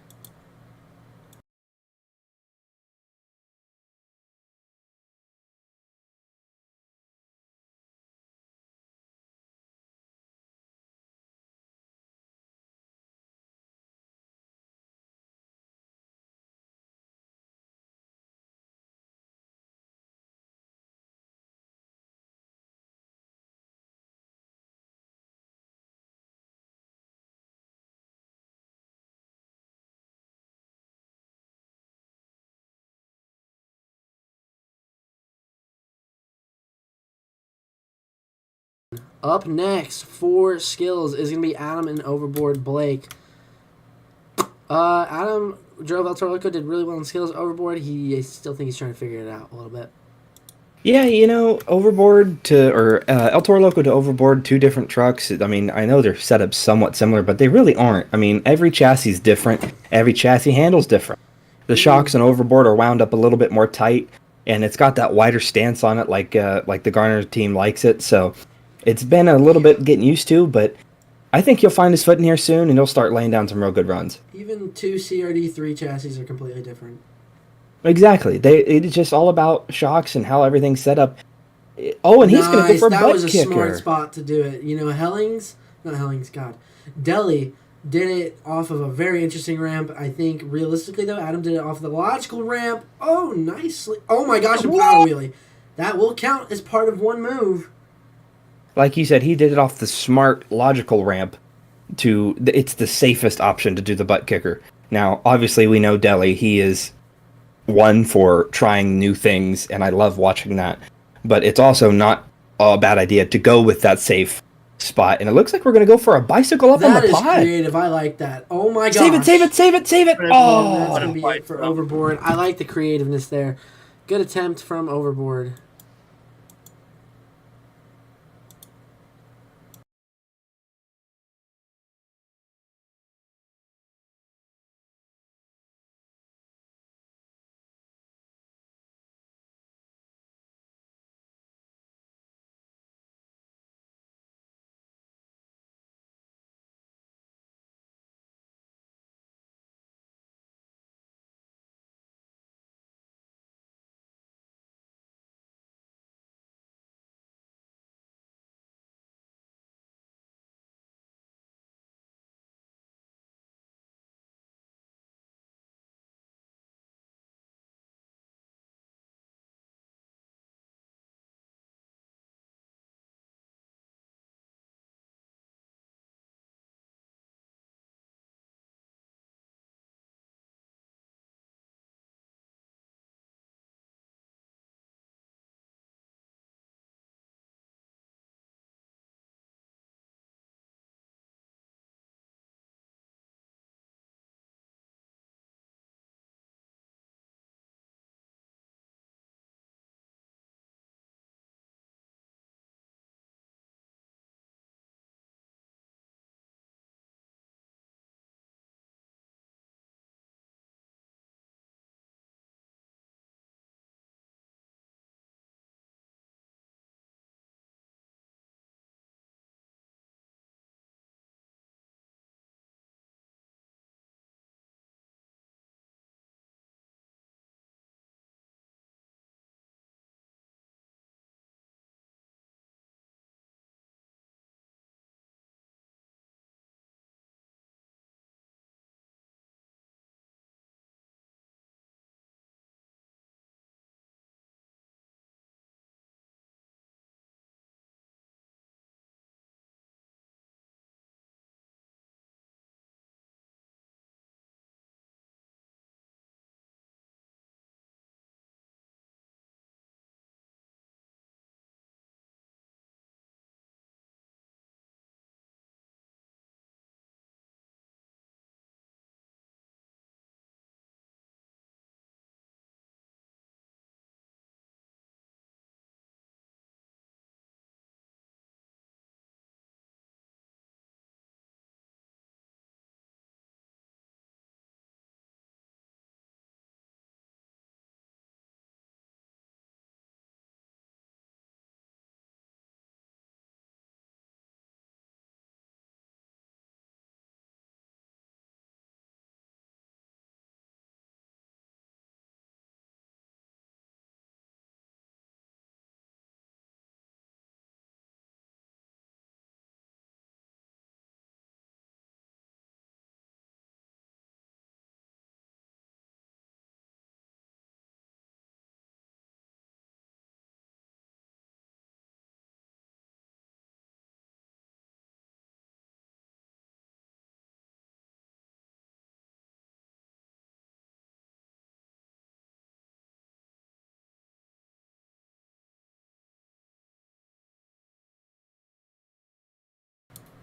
Up next for skills is going to be Adam and Overboard Blake. Adam drove El Toro Loco, did really well in skills. Overboard, I still think he's trying to figure it out a little bit. Yeah, Overboard or El Toro Loco to Overboard, two different trucks. I mean, I know their setup's somewhat similar, but they really aren't. I mean, every chassis is different. Every chassis handle's different. The shocks on Overboard are wound up a little bit more tight, and it's got that wider stance on it like the Garner team likes it, so it's been a little bit getting used to, but I think he'll find his foot in here soon, and he'll start laying down some real good runs. Even two CRD3 chassis are completely different. Exactly. It's just all about shocks and how everything's set up. Oh, and he's going to go for a butt kicker. That was a smart spot to do it. Deli did it off of a very interesting ramp. I think, realistically, though, Adam did it off of the logical ramp. Oh, nicely. Oh, my gosh, a power wheelie. That will count as part of one move. Like you said, he did it off the smart, logical ramp. It's the safest option to do the butt kicker. Now, obviously, we know Deli. He is one for trying new things, and I love watching that. But it's also not a bad idea to go with that safe spot. And it looks like we're going to go for a bicycle up on That the is pod. creative. I like that. Oh my gosh. Save it, save it, save it, save it. That's Oh, going to be it for Overboard. I like the creativeness there. Good attempt from Overboard.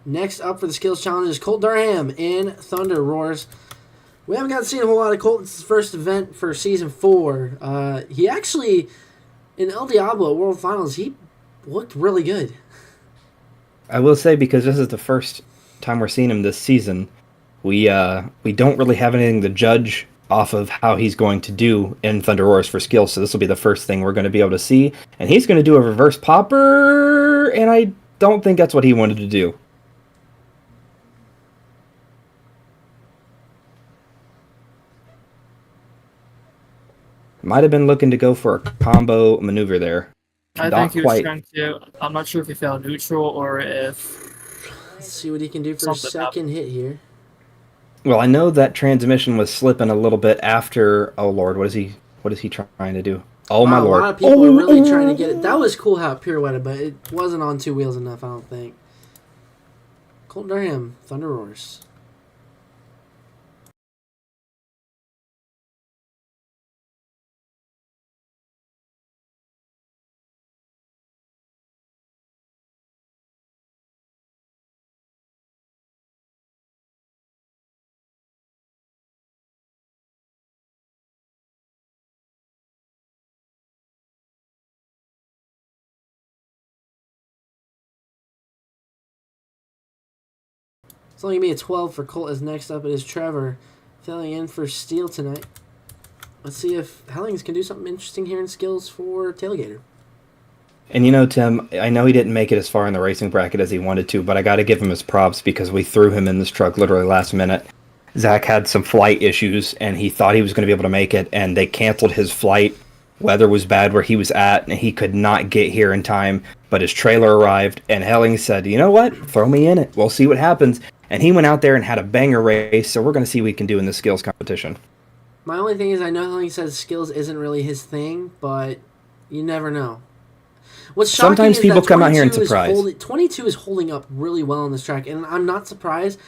Next up for the skills challenge is Colt Durham in Thunder Roars. We haven't got to see a whole lot of Colt. It's his first event for Season 4. He actually, in El Diablo World Finals, he looked really good. I will say, because this is the first time we're seeing him this season, we don't really have anything to judge off of how he's going to do in Thunder Roars for skills, so this will be the first thing we're going to be able to see. And he's going to do a reverse popper, and I don't think that's what he wanted to do. Might have been looking to go for a combo maneuver there. I Not think he was quite. trying to. I'm not sure if he failed neutral or if. Let's see what he can do for a Something second hit here. Well, I know that transmission was slipping a little bit after. Oh Lord, what is he trying to do? Oh my Wow, Lord! A lot of people are really trying to get it. That was cool how it pirouetted, but it wasn't on two wheels enough, I don't think. Colt Durham, Thunder Roars. It's only going to be a 12 for Colt, as next up it is Trevor filling in for Steele tonight. Let's see if Hellings can do something interesting here in skills for Tailgater. And Tim, I know he didn't make it as far in the racing bracket as he wanted to, but I got to give him his props because we threw him in this truck literally last minute. Zach had some flight issues, and he thought he was going to be able to make it, and they canceled his flight. Weather was bad where he was at, and he could not get here in time, but his trailer arrived, and Hellings said, you know what, throw me in it. We'll see what happens. And he went out there and had a banger race, so we're going to see what he can do in the skills competition. My only thing is I know Hellings says skills isn't really his thing, but you never know. What's shocking Sometimes is people that come out here and 22 is surprise. 22 is holding up really well on this track, and I'm not surprised.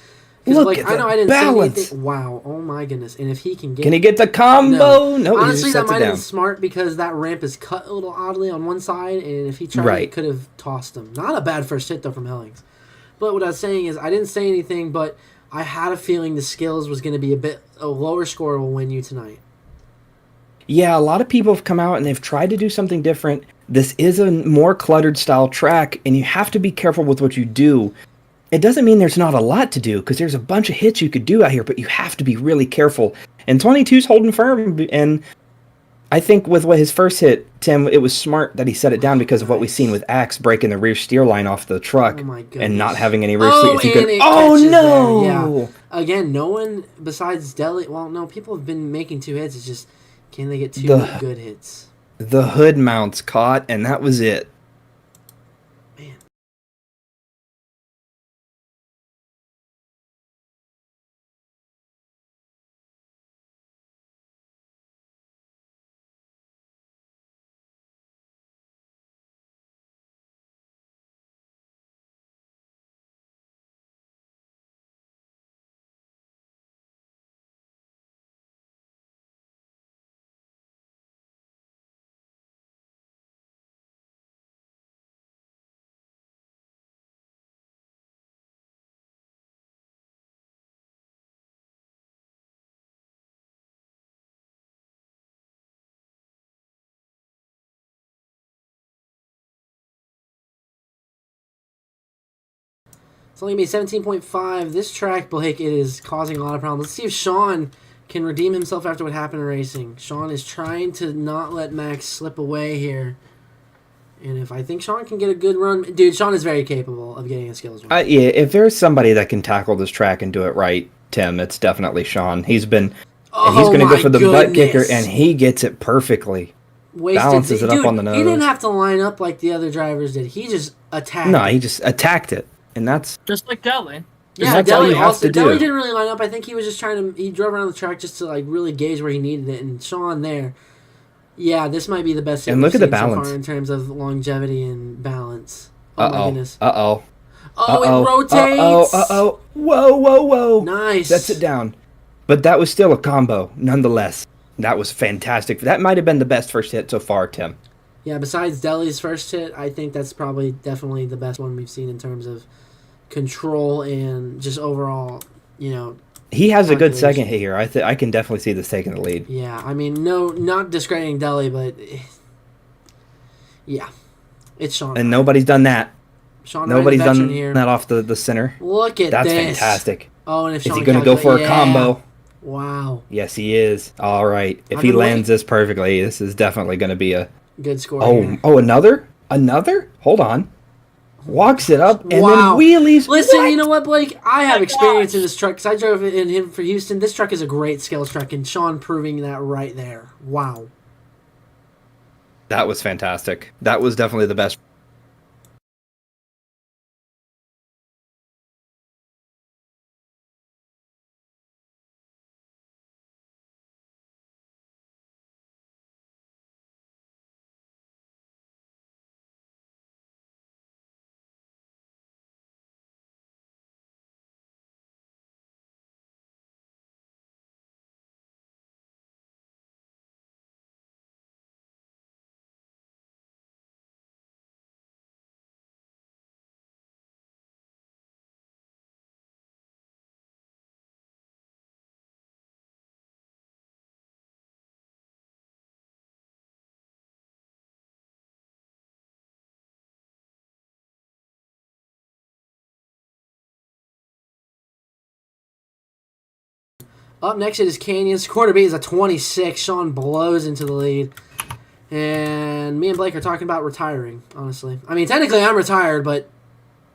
Look at I know the I didn't balance. say anything. Wow, oh my goodness. And if he can get... Can he get the combo? No, he honestly, just that sets might it have down. been smart because that ramp is cut a little oddly on one side, and if he tried, Right. it could have tossed him. Not a bad first hit, though, from Hellings. But what I was saying is I didn't say anything, but I had a feeling the skills was going to be a lower score will win you tonight. Yeah, a lot of people have come out and they've tried to do something different. This is a more cluttered style track, and you have to be careful with what you do. It doesn't mean there's not a lot to do, because there's a bunch of hits you could do out here, but you have to be really careful. And 22's holding firm, and I think with what his first hit, Tim, it was smart that he set it down because of what we've seen with Axe breaking the rear steer line off the truck Oh my goodness. and not having any rear Oh, steer. and it Oh catches no! there, yeah. Again, no one besides Deli... Well, no, people have been making 2 hits. It's just, can they get 2 good hits? The hood mounts caught, and that was it. Man. It's only going to be 17.5. This track, Blake, it is causing a lot of problems. Let's see if Sean can redeem himself after what happened in racing. Sean is trying to not let Max slip away here. And if I think Sean can get a good run... Dude, Sean is very capable of getting a skills run. Yeah, if there's somebody that can tackle this track and do it right, Tim, it's definitely Sean. He's going to go for the butt kicker, and he gets it perfectly. Balances it up on the nose. He didn't have to line up like the other drivers did. He just attacked. No, he just attacked it, and that's Just like Deli. Yeah, that's all Deli you have also. to do. Deli didn't really line up. I think he was just trying to. He drove around the track just to like really gauge where he needed it. And Sean there, yeah, this might be the best. And look at the so balance far in terms of longevity and balance. Oh my goodness. Uh-oh. Oh, it rotates. Uh-oh. Whoa. Nice. Sets it down. But that was still a combo, nonetheless. That was fantastic. That might have been the best first hit so far, Tim. Yeah, besides Deli's first hit, I think that's probably definitely the best one we've seen in terms of control and just overall, He has a good calculation. second hit here. I can definitely see this taking the lead. Yeah, I mean, no, not discrediting Deli, but yeah, it's Sean. And nobody's done that. Sean Nobody's Ryan, the done veteran here. that off the center. Look at That's this. fantastic. Oh, and if Is Sean he going to go for a yeah. combo? Wow, Yes, he is. All right. If I've he been lands this perfectly, this is definitely going to be a... good score. here. Another? Hold on. Walks it up and Wow. then wheelies. Listen, What? you know what, Blake? I have my experience in gosh. this truck because I drove it in him for Houston. This truck is a great skills truck, and Sean proving that right there. Wow. That was fantastic. That was definitely the best Up next it is Canyon's. Quarter B is a 26. Sean blows into the lead. And me and Blake are talking about retiring, honestly. I mean, technically I'm retired, but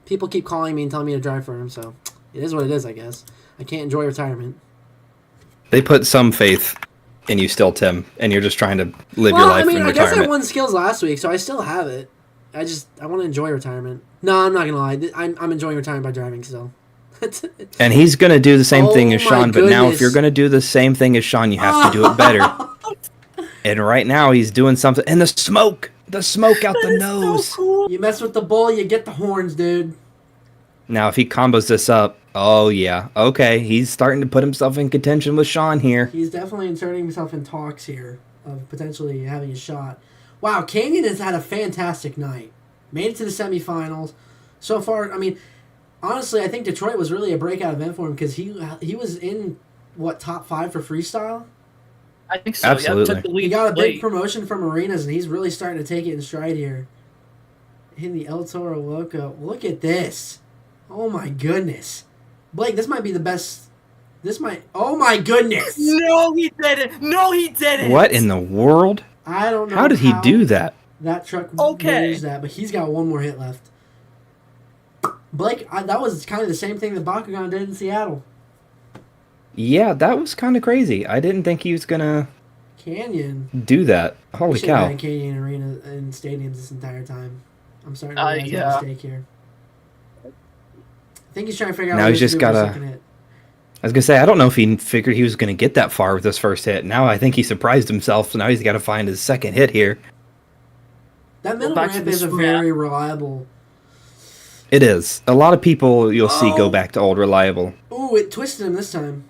people keep calling me and telling me to drive for him, so it is what it is, I guess. I can't enjoy retirement. They put some faith in you still, Tim, and you're just trying to live your life in I guess I retirement. won skills last week, so I still have it. I want to enjoy retirement. No, I'm not going to lie. I'm enjoying retirement by driving still. And he's going to do the same thing as Oh my Sean, but now if goodness. you're going to do the same thing as Sean, you have to do it better. And right now he's doing something. And the smoke out the nose. So cool. You mess with the bull, you get the horns, dude. Now, if he combos this up, oh yeah, okay, he's starting to put himself in contention with Sean here. He's definitely inserting himself in talks here of potentially having a shot. Wow, Canyon has had a fantastic night. Made it to the semifinals. So far, I mean, honestly, I think Detroit was really a breakout event for him because he was in, top 5 for freestyle? I think so. Absolutely. Yeah, took the lead He got a big late. promotion from arenas, and he's really starting to take it in stride here. In the El Toro Loco. Look at this. Oh my goodness. Blake, this might be the best. Oh my goodness. No, he didn't. No, he didn't. What in the world? I don't know. How did he do that? That truck Okay. managed that, but he's got one more hit left. Blake, that was kind of the same thing that Bakugan did in Seattle. Yeah, that was kind of crazy. I didn't think he was gonna Canyon. do that. Holy We should have cow. had Canyon Arena and stadiums this entire time. I'm starting to realize yeah. my mistake here. I think he's trying to figure out Now what he's he just has to do with the gotta- second hit. I was gonna say, I don't know if he figured he was gonna get that far with this first hit. Now I think he surprised himself, so now he's got to find his second hit here. That middle back to ramp the is a scrap. very reliable. It is. A lot of people you'll see go Oh. back to old reliable. Ooh, it twisted him this time.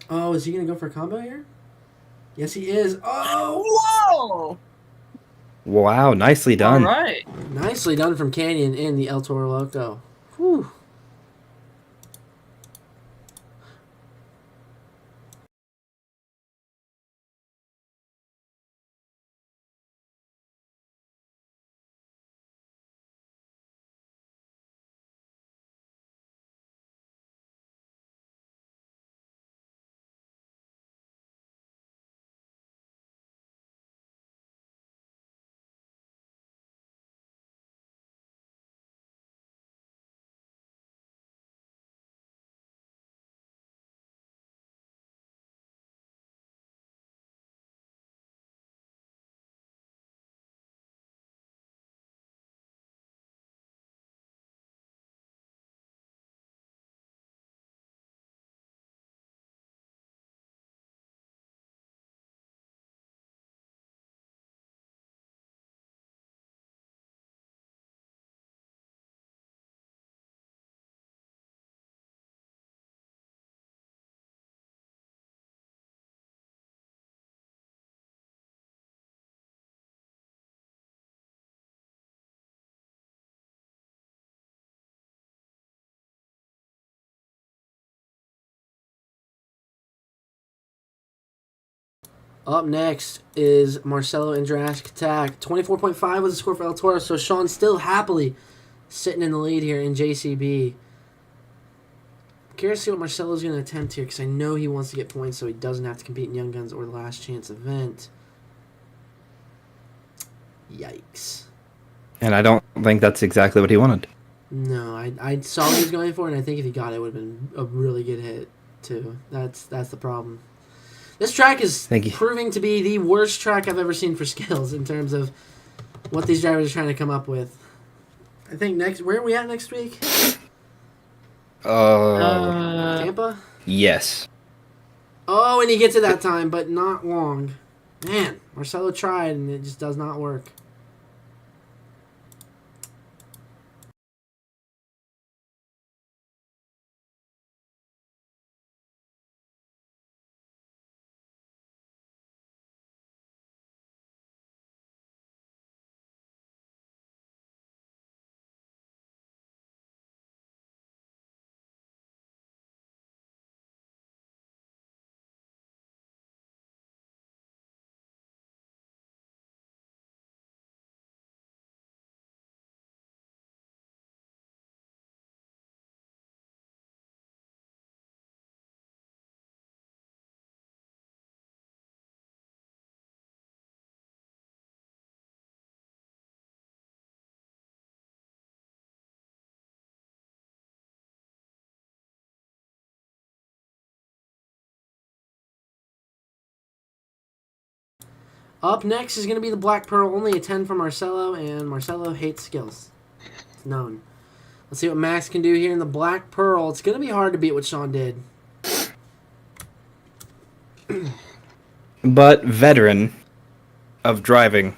Oh, is he going to go for a combo here? Yes, he is. Oh! Whoa! Wow, nicely done. All right. Nicely done from Canyon in the El Toro Loco. Whew. Up next is Marcelo and Jurassic Attack. 24.5 was the score for El Toro, so Sean still happily sitting in the lead here in JCB. Curious to see what Marcelo's going to attempt here because I know he wants to get points so he doesn't have to compete in Young Guns or the Last Chance event. Yikes. And I don't think that's exactly what he wanted. No, I saw what he was going for, and I think if he got it, it would have been a really good hit, too. That's the problem. This track is Thank you. proving to be the worst track I've ever seen for skills in terms of what these drivers are trying to come up with. I think where are we at next week? Tampa? Yes. Oh, and he gets it that time, but not long. Man, Marcelo tried, and it just does not work. Up next is going to be the Black Pearl. Only a 10 for Marcelo, and Marcelo hates skills. It's known. Let's see what Max can do here in the Black Pearl. It's going to be hard to beat what Sean did. But veteran of driving,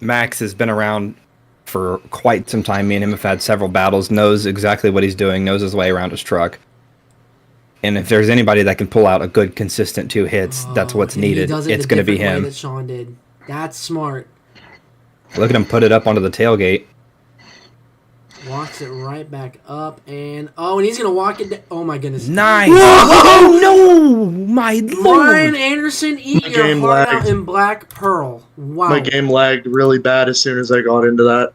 Max has been around for quite some time. Me and him have had several battles, knows exactly what he's doing, knows his way around his truck. And if there's anybody that can pull out a good, consistent 2 hits, that's what's needed. It's going to be him. That Sean did. That's smart. Look at him put it up onto the tailgate. Walks it right back up, and he's going to walk it down. Oh, my goodness. Nice. Oh, no. My lord. Ryan Anderson, eat your heart out in Black Pearl. Wow. My game lagged really bad as soon as I got into that.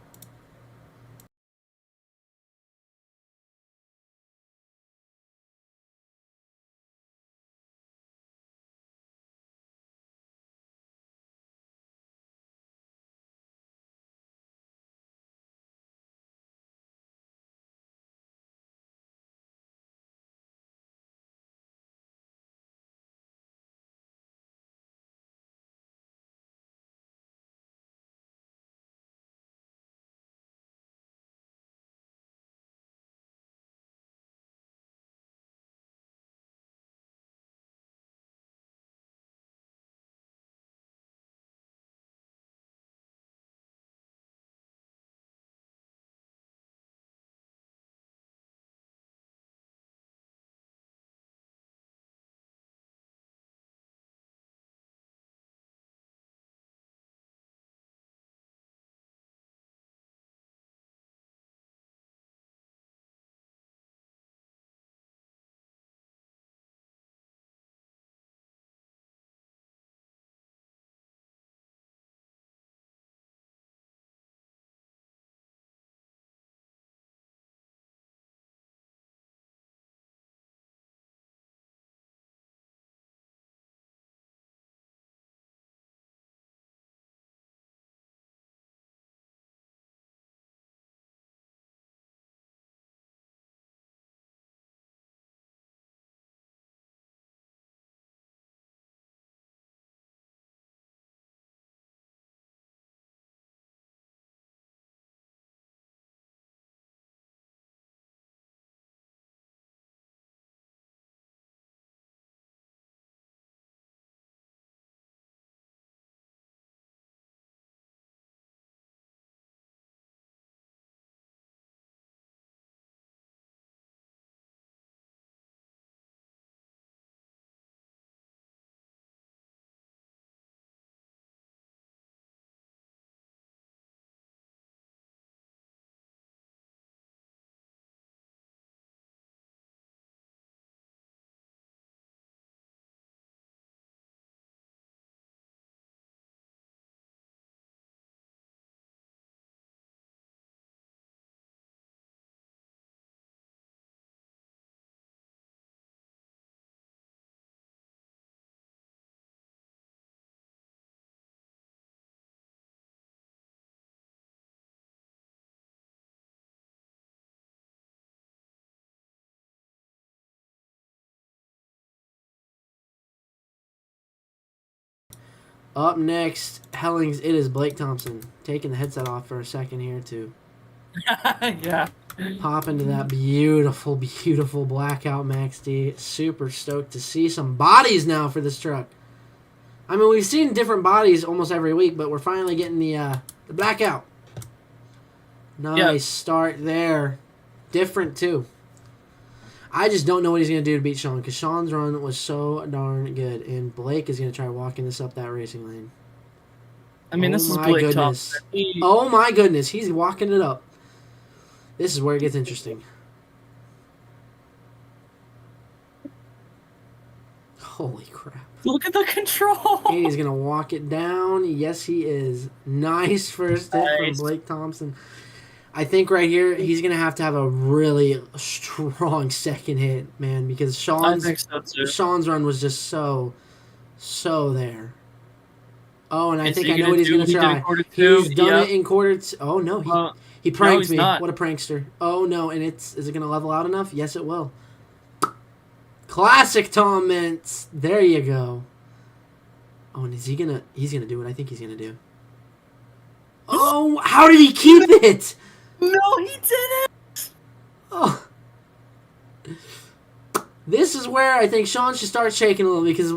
Up next, Hellings, it is Blake Thompson. Taking the headset off for a second here to Yeah. pop into that beautiful, beautiful blackout Max D. Super stoked to see some bodies now for this truck. I mean, we've seen different bodies almost every week, but we're finally getting the blackout. Nice start there. Different, too. I just don't know what he's going to do to beat Sean, because Sean's run was so darn good, and Blake is going to try walking this up that racing lane. I mean, this is my Blake goodness. Thompson. Oh, my goodness. He's walking it up. This is where it gets interesting. Holy crap. Look at the control. He's going to walk it down. Yes, he is. Nice first hit from Nice. Blake Thompson. I think right here he's going to have a really strong second hit, man, because I think so too. Sean's run was just so there. Oh, and I Is think he I know what he's going to do? He did try. in quarter two. He's done Yep. it in quarter two. Oh, no. He pranked he's me. not. What a prankster. Oh, no. And is it going to level out enough? Yes, it will. Classic Tom Mintz. There you go. Oh, and is he gonna? He's gonna do what I think he's gonna do. Oh, how did he keep it? No, he didn't. Oh. This is where I think Sean should start shaking a little because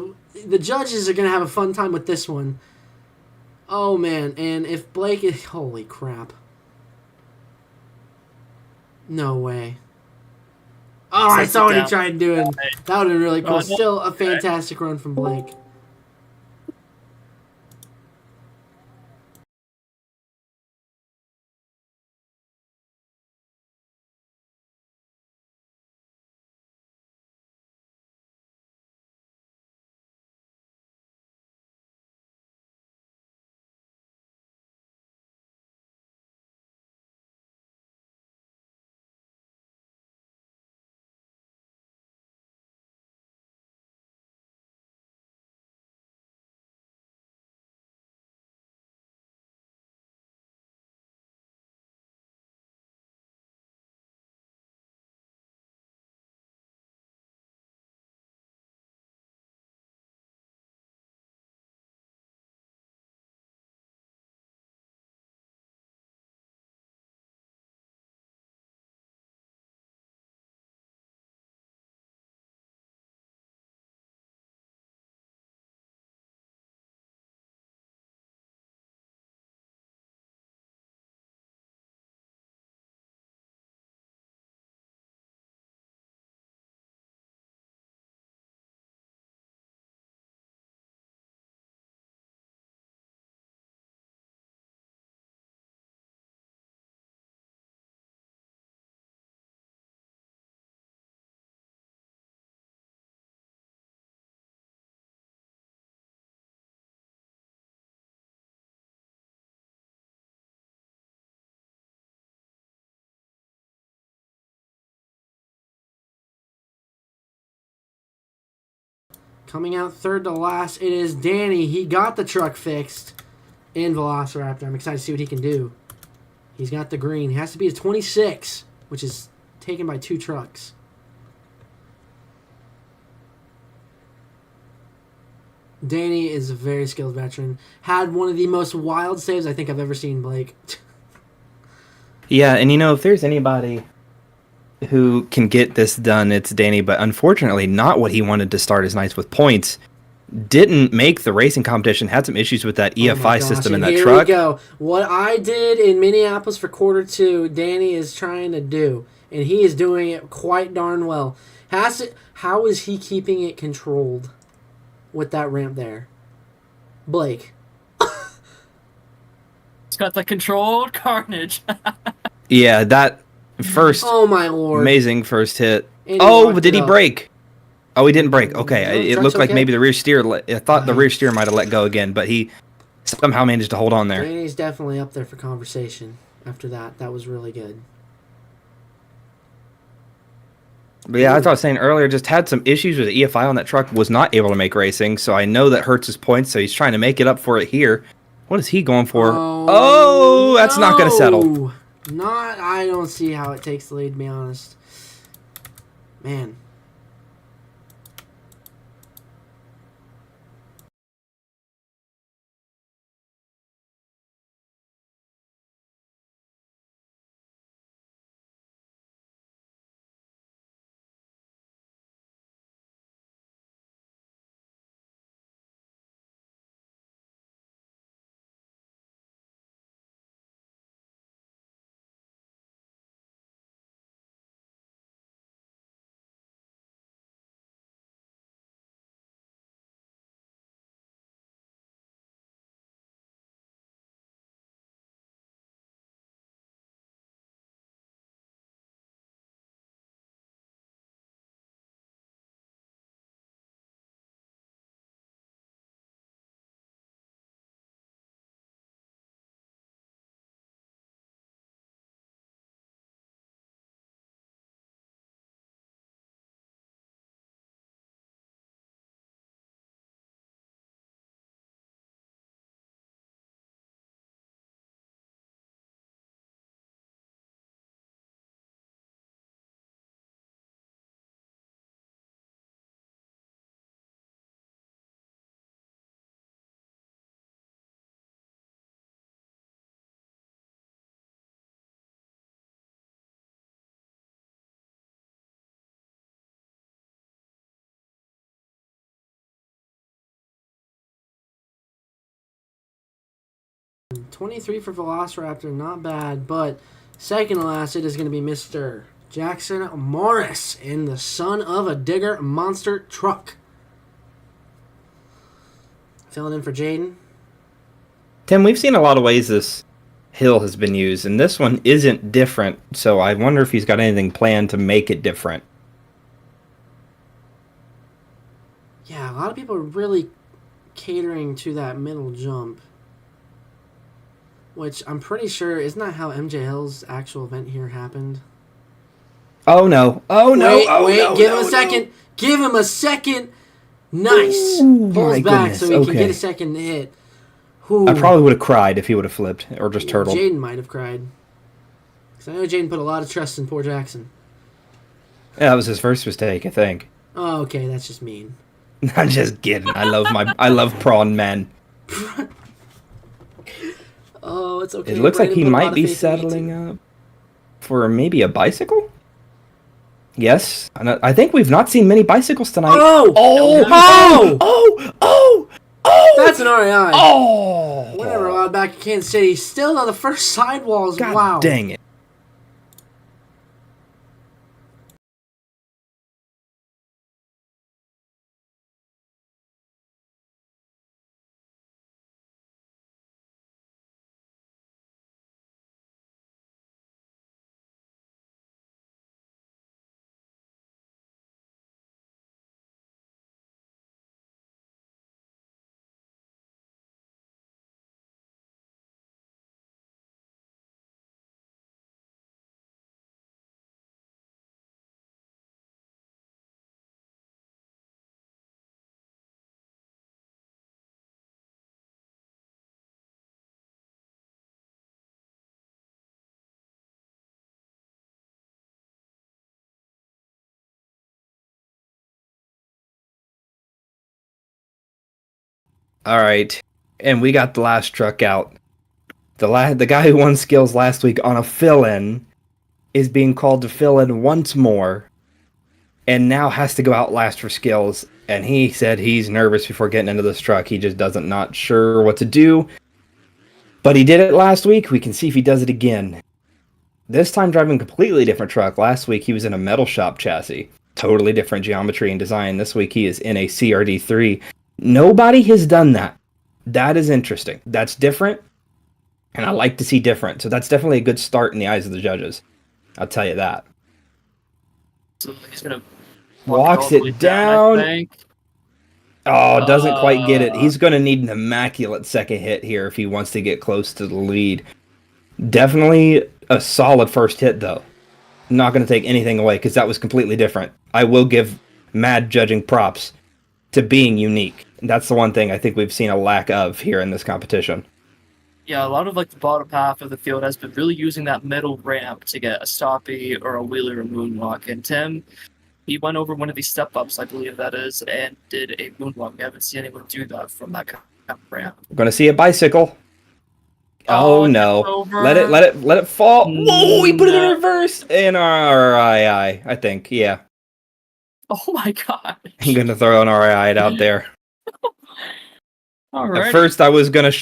the judges are gonna have a fun time with this one. Oh man, and if Blake is holy crap. No way. Oh, I saw what he tried doing. That would have been really cool. Still a fantastic run from Blake. Coming out third to last, it is Danny. He got the truck fixed in Velociraptor. I'm excited to see what he can do. He's got the green. He has to be a 26, which is taken by 2 trucks. Danny is a very skilled veteran. Had one of the most wild saves I think I've ever seen, Blake. Yeah, and if there's anybody who can get this done, it's Danny, but unfortunately not what he wanted to start his nights with points. Didn't make the racing competition, had some issues with that EFI system in that here truck. Here we go. What I did in Minneapolis for quarter 2, Danny is trying to do, and he is doing it quite darn well. How is he keeping it controlled with that ramp there? Blake. It's got the controlled Carnage. Yeah, that first oh my lord. Amazing first hit. And Oh, did he break? Oh, he didn't break. Okay, No, it looked like okay. maybe the rear steer. I thought the rear steer might have let go again, but he somehow managed to hold on there. Danny's definitely up there for conversation after that. That was really good. But yeah, as I was saying earlier, just had some issues with the EFI on that truck. Was not able to make racing, so I know that hurts his points. So he's trying to make it up for it here. What is he going for? Oh, that's not going to settle. I don't see how it takes the lead, to be honest. Man. 23 for Velociraptor, not bad. But second to last, it is going to be Mr. Jackson Morris in the Son of a Digger monster truck. Filling in for Jaden. Tim, we've seen a lot of ways this hill has been used, and this one isn't different, so I wonder if he's got anything planned to make it different. Yeah, a lot of people are really catering to that middle jump. Which I'm pretty sure, isn't that how MJ Hill's actual event here happened? Oh no. Oh no. Wait, oh wait, no. give no, him a second. No. Give him a second. Nice. Ooh, Pulls my back goodness, so he can okay. get a second hit. Ooh. I probably would have cried if he would have flipped or just turtled. Jaden might have cried. Because I know Jaden put a lot of trust in poor Jackson. Yeah, that was his first mistake, I think. Oh, okay, that's just mean. I'm just kidding. I love prawn men. Oh, it's okay. It looks like Brandon he put a lot might of be faith in me, settling too. up for maybe a bicycle. Yes, and I think we've not seen many bicycles tonight. Oh! Oh! Oh! That's an RAI. Oh! Whenever allowed back in Kansas City. Still on the first sidewalls. God Wow. dang it. All right, and we got the last truck out. The guy who won skills last week on a fill-in is being called to fill in once more, and now has to go out last for skills. And he said he's nervous before getting into this truck. He just doesn't not sure what to do. But he did it last week. We can see if he does it again. This time driving a completely different truck. Last week he was in a metal shop chassis. Totally different geometry and design. This week he is in a CRD3. Nobody has done that. That is interesting. That's different. And I like to see different. So that's definitely a good start in the eyes of the judges. I'll tell you that. So he's gonna Walks all the way it down. I think. Oh, doesn't quite get it. He's going to need an immaculate second hit here if he wants to get close to the lead. Definitely a solid first hit, though. Not going to take anything away because that was completely different. I will give Mad judging props to being unique. That's the one thing I think we've seen a lack of here in this competition. Yeah, a lot of like the bottom half of the field has been really using that middle ramp to get a stoppie or a wheelie or moonwalk. And Tim, he went over one of these step ups, I believe that is, and did a moonwalk. We haven't seen anyone do that from that kind of ramp. We're going to see a bicycle. Oh no! Over. Let it fall. Whoa! He put it in reverse. And I think, yeah. Oh my god! I'm gonna throw an RI out there. Alright. At first, I was gonna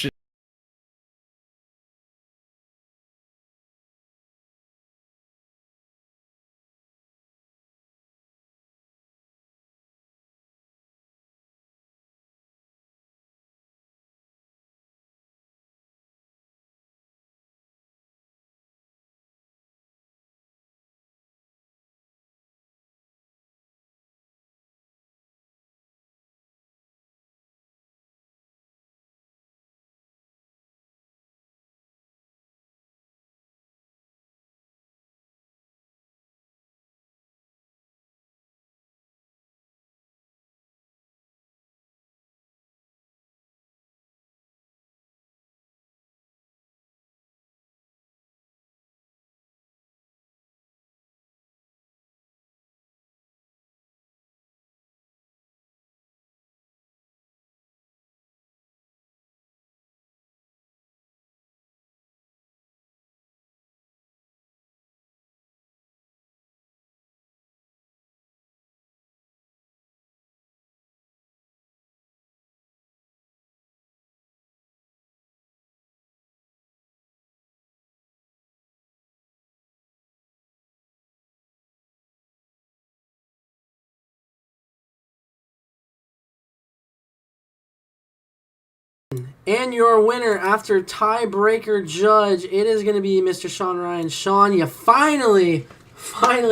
And your winner after tiebreaker judge, it is going to be Mr. Sean Ryan. Sean, you finally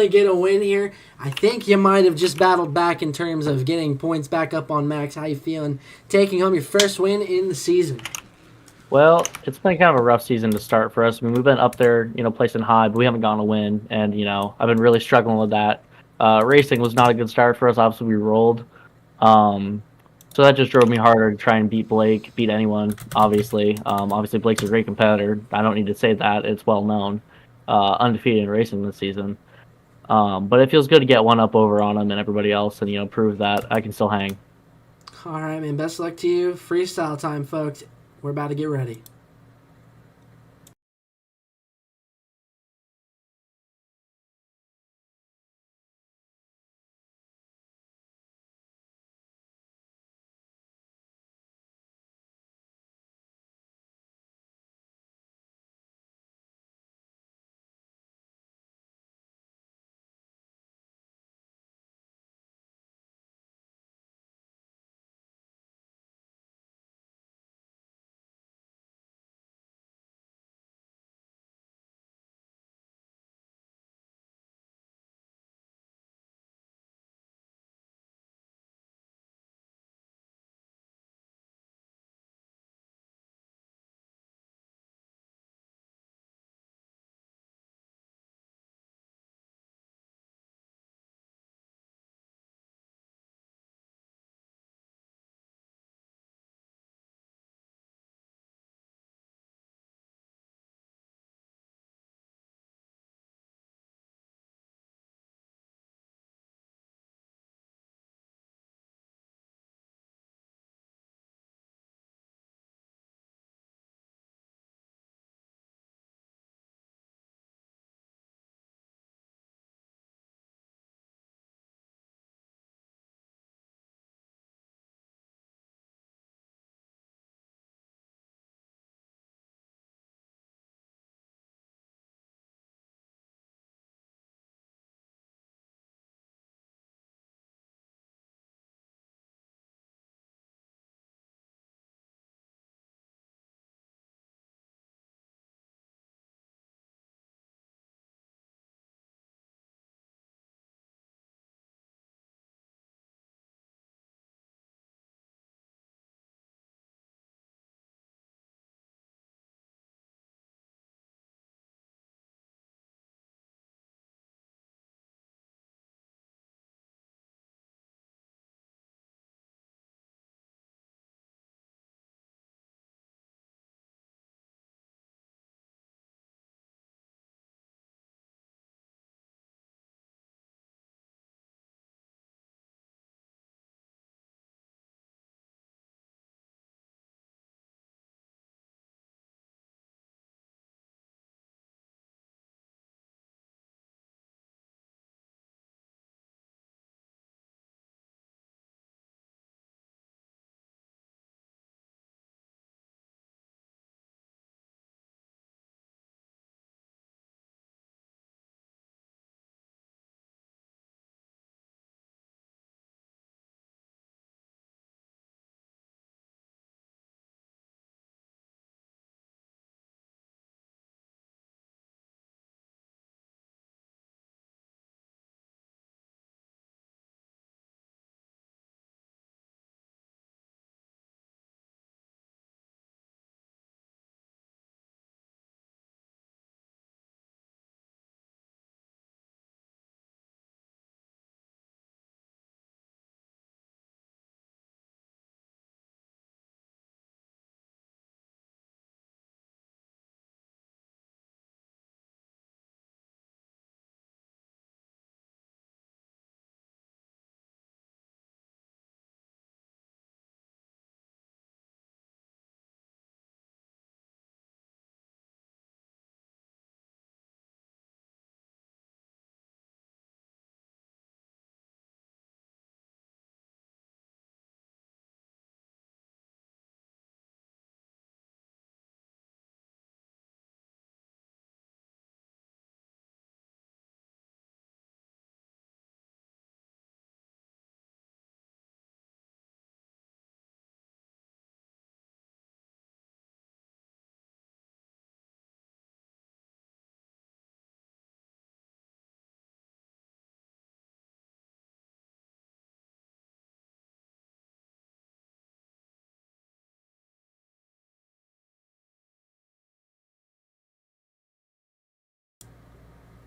get a win here. I think you might have just battled back in terms of getting points back up on max. How you feeling taking home your first win in the season? Well, it's been kind of a rough season to start for us. I mean, we've been up there, placing high, but we haven't gotten a win, and I've been really struggling with that. Racing was not a good start for us. Obviously, we rolled, um, so that just drove me harder to try and beat Blake, beat anyone. Obviously, Blake's a great competitor. I don't need to say that; it's well known. Undefeated in racing this season, but it feels good to get one up over on him and everybody else, and prove that I can still hang. All right, man. Best luck to you. Freestyle time, folks. We're about to get ready.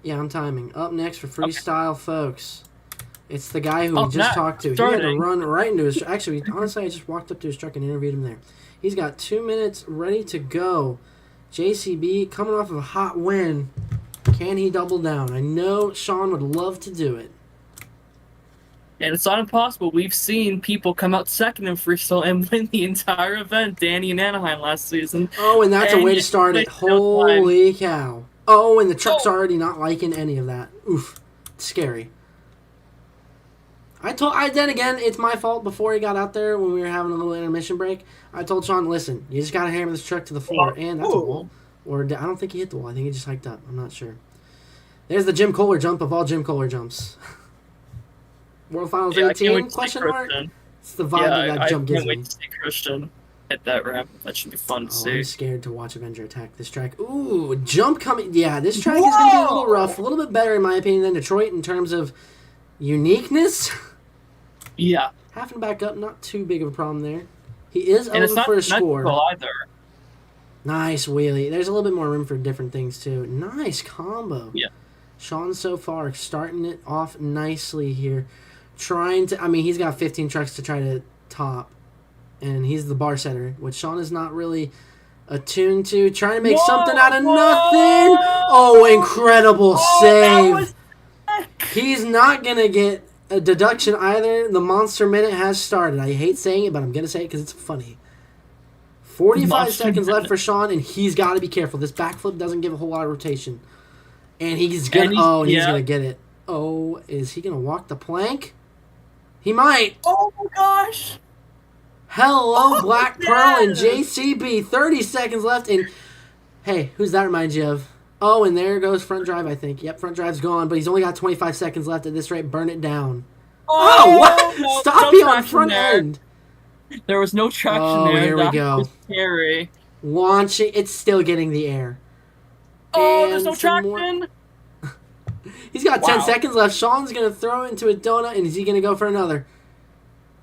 Yeah, I'm timing. Up next for freestyle, folks. It's the guy who we just Matt, talked to. He had to run right into his... Actually, honestly, I just walked up to his truck and interviewed him there. He's got 2 minutes ready to go. JCB coming off of a hot win. Can he double down? I know Sean would love to do it. And it's not impossible. We've seen people come out second in freestyle and win the entire event. Danny and Anaheim last season. Oh, and that's a way to start it. Holy cow. Oh, and the truck's Oh. already not liking any of that. Oof. Scary. Then again, it's my fault before he got out there when we were having a little intermission break. I told Sean, listen, you just got to hammer this truck to the floor. And that's a wall. Or I don't think he hit the wall. I think he just hiked up. I'm not sure. There's the Jim Kohler jump of all Jim Kohler jumps. World Finals 18? Question mark? It's the vibe that jump gives I can't me. wait to see Christian hit that ramp. That should be fun to see. I'm scared to watch Avenger attack this track. Ooh, jump coming. Yeah, this track is going to be a little rough. A little bit better, in my opinion, than Detroit in terms of uniqueness. Yeah. Having to back up, not too big of a problem there. He is And it's over not for a score. symmetrical either. Nice wheelie. There's a little bit more room for different things, too. Nice combo. Yeah. Sean so far starting it off nicely here. Trying to... I mean, he's got 15 trucks to try to top. And he's the bar setter, which Sean is not really attuned to. Trying to make something out of nothing. Oh, incredible save. He's not going to get a deduction either. The Monster Minute has started. I hate saying it, but I'm going to say it because it's funny. 45 seconds left for Sean, and he's got to be careful. This backflip doesn't give a whole lot of rotation. And he's going to... he's going to get it. Oh, is he going to walk the plank? He might. Oh my gosh. Hello, Black Pearl and JCB. 30 seconds left. And hey, who's that remind you of? Oh, and there goes front drive, I think. Yep, front drive's gone, but he's only got 25 seconds left. At this rate, burn it down. Oh, what? No, Stop no you on front there. end. There was no traction Oh, there. here we That go. was scary. Launching. It's still getting the air. Oh, there's And no some more- traction. He's got 10 Wow. seconds left. Sean's going to throw it into a donut, and is he going to go for another?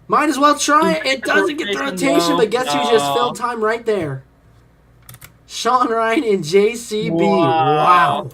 Might as well try it. It doesn't get the rotation, but guess who just filled time right there? Sean Ryan and JCB. Wow.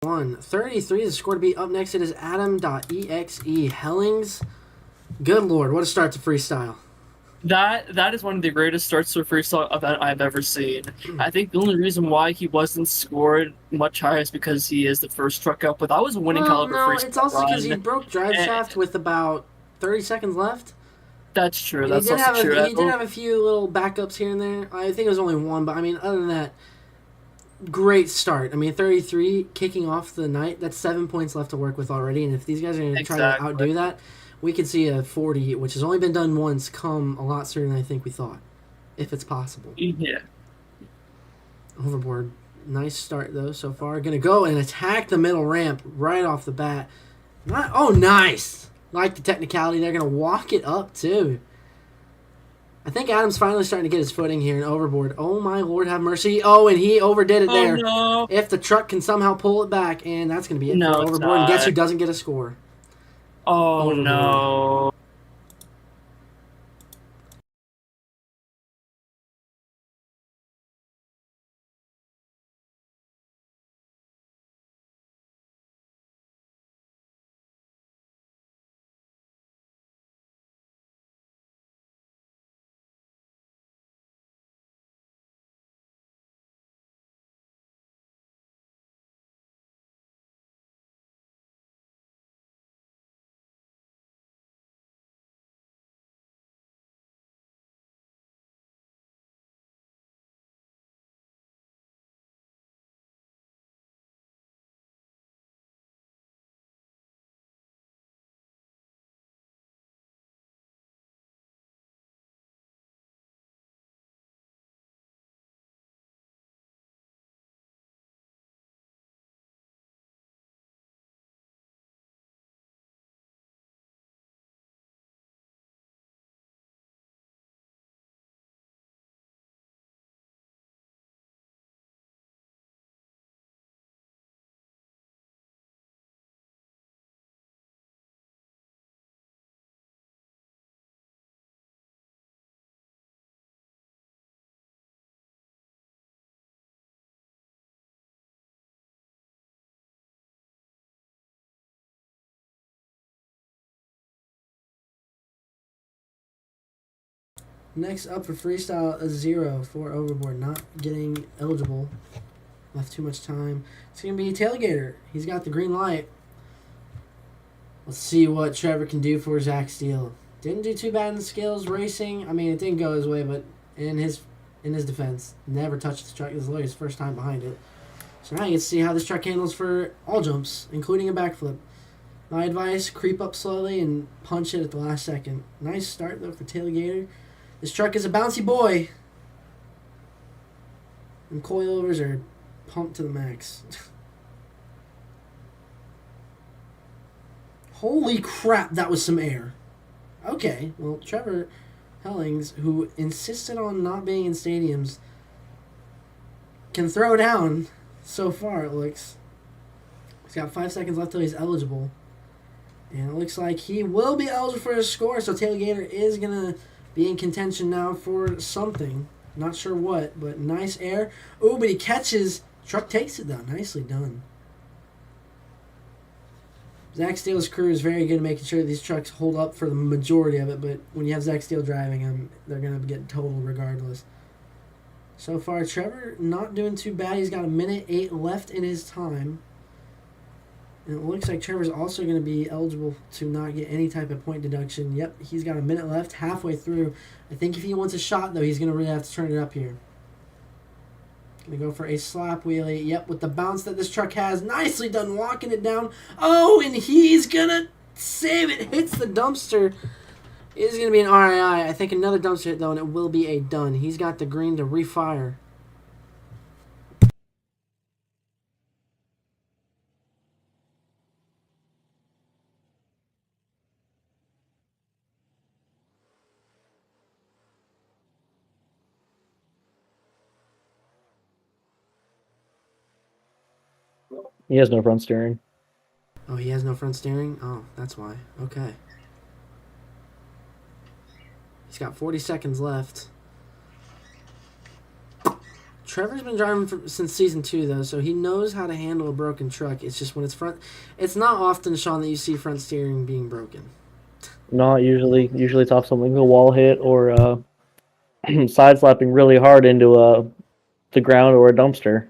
One 33 is the score to beat. Up next, it is Adam.exe. Hellings. Good lord, what a start to freestyle. That is one of the greatest starts to a freestyle event I've ever seen. I think the only reason why he wasn't scored much higher is because he is the first truck up. But that was a winning caliber no, freestyle it's also because he run. broke drive shaft with about 30 seconds left. That's true. And That's he did also true. he did have a few little backups here and there. I think it was only one, but I mean, other than that, great start. I mean, 33 kicking off the night. That's 7 points left to work with already. And if these guys are going to try to outdo that, we could see a 40, which has only been done once, come a lot sooner than I think we thought, if it's possible. Yeah. Overboard. Nice start, though, so far. Going to go and attack the middle ramp right off the bat. Oh, nice. Like the technicality. They're going to walk it up, too. I think Adam's finally starting to get his footing here and overboard. Oh my Lord, have mercy! Oh, and he overdid it there. No. If the truck can somehow pull it back, and that's going to be it No, for it's overboard. And guess not. who doesn't get a score? Oh Overboard. no. Next up for freestyle, a 0 for overboard, not getting eligible. Left too much time. It's going to be Tailgater. He's got the green light. Let's see what Trevor can do for Zach Steele. Didn't do too bad in the skills racing. I mean, it didn't go his way, but in his defense, never touched the truck. It was literally his first time behind it. So now you get to see how this truck handles for all jumps, including a backflip. My advice, creep up slowly and punch it at the last second. Nice start, though, for Tailgater. This truck is a bouncy boy. And coilovers are pumped to the max. Holy crap, that was some air. Okay, well, Trevor Hellings, who insisted on not being in stadiums, can throw down so far, it looks. He's got 5 seconds left till he's eligible. And it looks like he will be eligible for a score, so Tailgater is going to be in contention now for something. Not sure what, but nice air. Oh, but he catches. Truck takes it, though. Nicely done. Zach Steele's crew is very good at making sure that these trucks hold up for the majority of it, but when you have Zach Steele driving them, they're going to get totaled regardless. So far, Trevor not doing too bad. He's got 1:08 left in his time. And it looks like Trevor's also going to be eligible to not get any type of point deduction. Yep, he's got 1 minute left, halfway through. I think if he wants a shot, though, he's going to really have to turn it up here. Going to go for a slap wheelie. Yep, with the bounce that this truck has. Nicely done walking it down. Oh, and he's going to save it. Hits the dumpster. It is going to be an RII. I think another dumpster hit, though, and it will be a done. He's got the green to refire. He has no front steering. Oh, he has no front steering? Oh, that's why. Okay. He's got 40 seconds left. Trevor's been driving since Season 2, though, so he knows how to handle a broken truck. It's just when it's front... It's not often, Sean, that you see front steering being broken. Not usually. Usually it's off something, a wall hit or side slapping really hard into the ground or a dumpster.